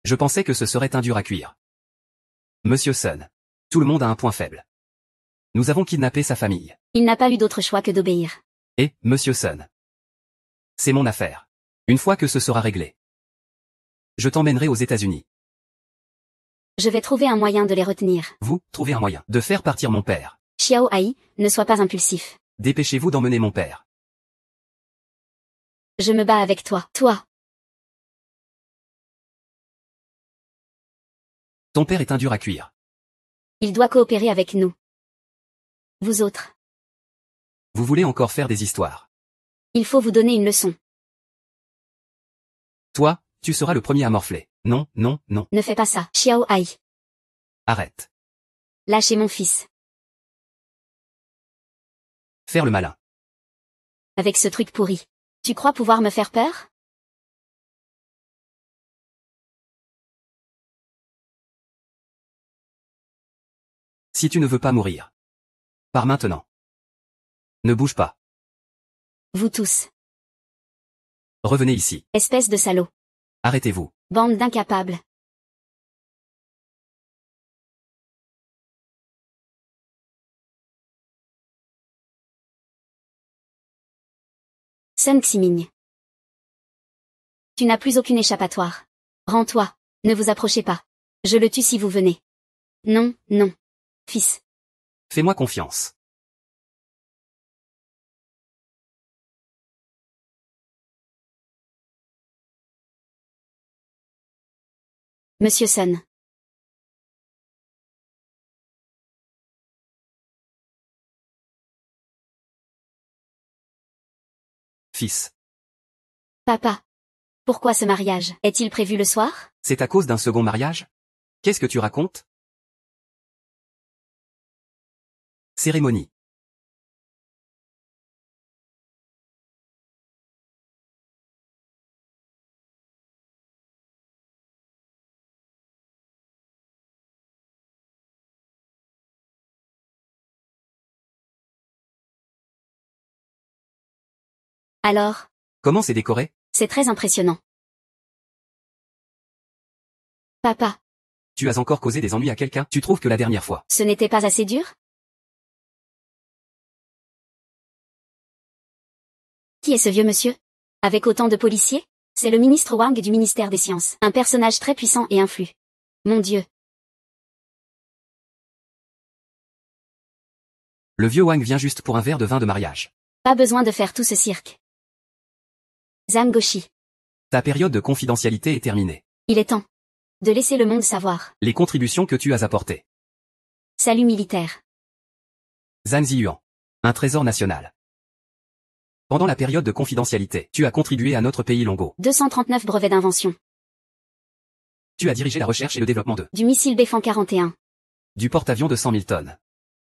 Je pensais que ce serait un dur à cuire. Monsieur Sun. Tout le monde a un point faible. Nous avons kidnappé sa famille. Il n'a pas eu d'autre choix que d'obéir. Et, Monsieur Sun. C'est mon affaire. Une fois que ce sera réglé. Je t'emmènerai aux États-Unis. Je vais trouver un moyen de les retenir. Vous, trouvez un moyen de faire partir mon père. Xiao Ai, ne sois pas impulsif. Dépêchez-vous d'emmener mon père. Je me bats avec toi. Toi. Ton père est un dur à cuire. Il doit coopérer avec nous. Vous autres. Vous voulez encore faire des histoires. Il faut vous donner une leçon. Toi, tu seras le premier à morfler. Non, non, non. Ne fais pas ça. Xiao Ai. Arrête. Lâchez mon fils. Faire le malin. Avec ce truc pourri. Tu crois pouvoir me faire peur? Si tu ne veux pas mourir. Pars maintenant. Ne bouge pas. Vous tous. Revenez ici. Espèce de salaud. Arrêtez-vous. Bande d'incapables. Sun Ximing. Tu n'as plus aucune échappatoire. Rends-toi. Ne vous approchez pas. Je le tue si vous venez. Non, non. Fils. Fais-moi confiance. Monsieur Sun. Fils. Papa. Pourquoi ce mariage? Est-il prévu le soir? C'est à cause d'un second mariage? Qu'est-ce que tu racontes? Cérémonie. Alors? Comment c'est décoré? C'est très impressionnant. Papa. Tu as encore causé des ennuis à quelqu'un? Tu trouves que la dernière fois? Ce n'était pas assez dur? Qui est ce vieux monsieur? Avec autant de policiers? C'est le ministre Wang du ministère des Sciences. Un personnage très puissant et influent. Mon Dieu. Le vieux Wang vient juste pour un verre de vin de mariage. Pas besoin de faire tout ce cirque. Zhang Goshi. Ta période de confidentialité est terminée. Il est temps. De laisser le monde savoir. Les contributions que tu as apportées. Salut militaire. Zhang Ziyuan. Un trésor national. Pendant la période de confidentialité, tu as contribué à notre pays Longo. 239 brevets d'invention. Tu as dirigé la recherche et le développement Du missile Befan 41. du porte-avions de 100 000 tonnes.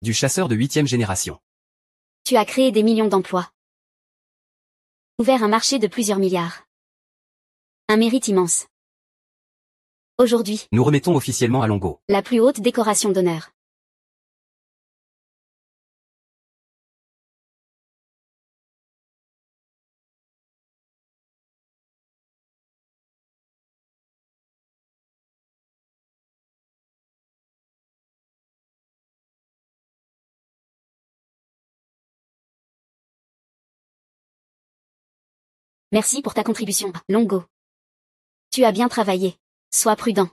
Du chasseur de 8e génération. Tu as créé des millions d'emplois. Ouvert un marché de plusieurs milliards. Un mérite immense. Aujourd'hui, Nous remettons officiellement à Longo la plus haute décoration d'honneur. Merci pour ta contribution, Longo. Tu as bien travaillé. Sois prudent.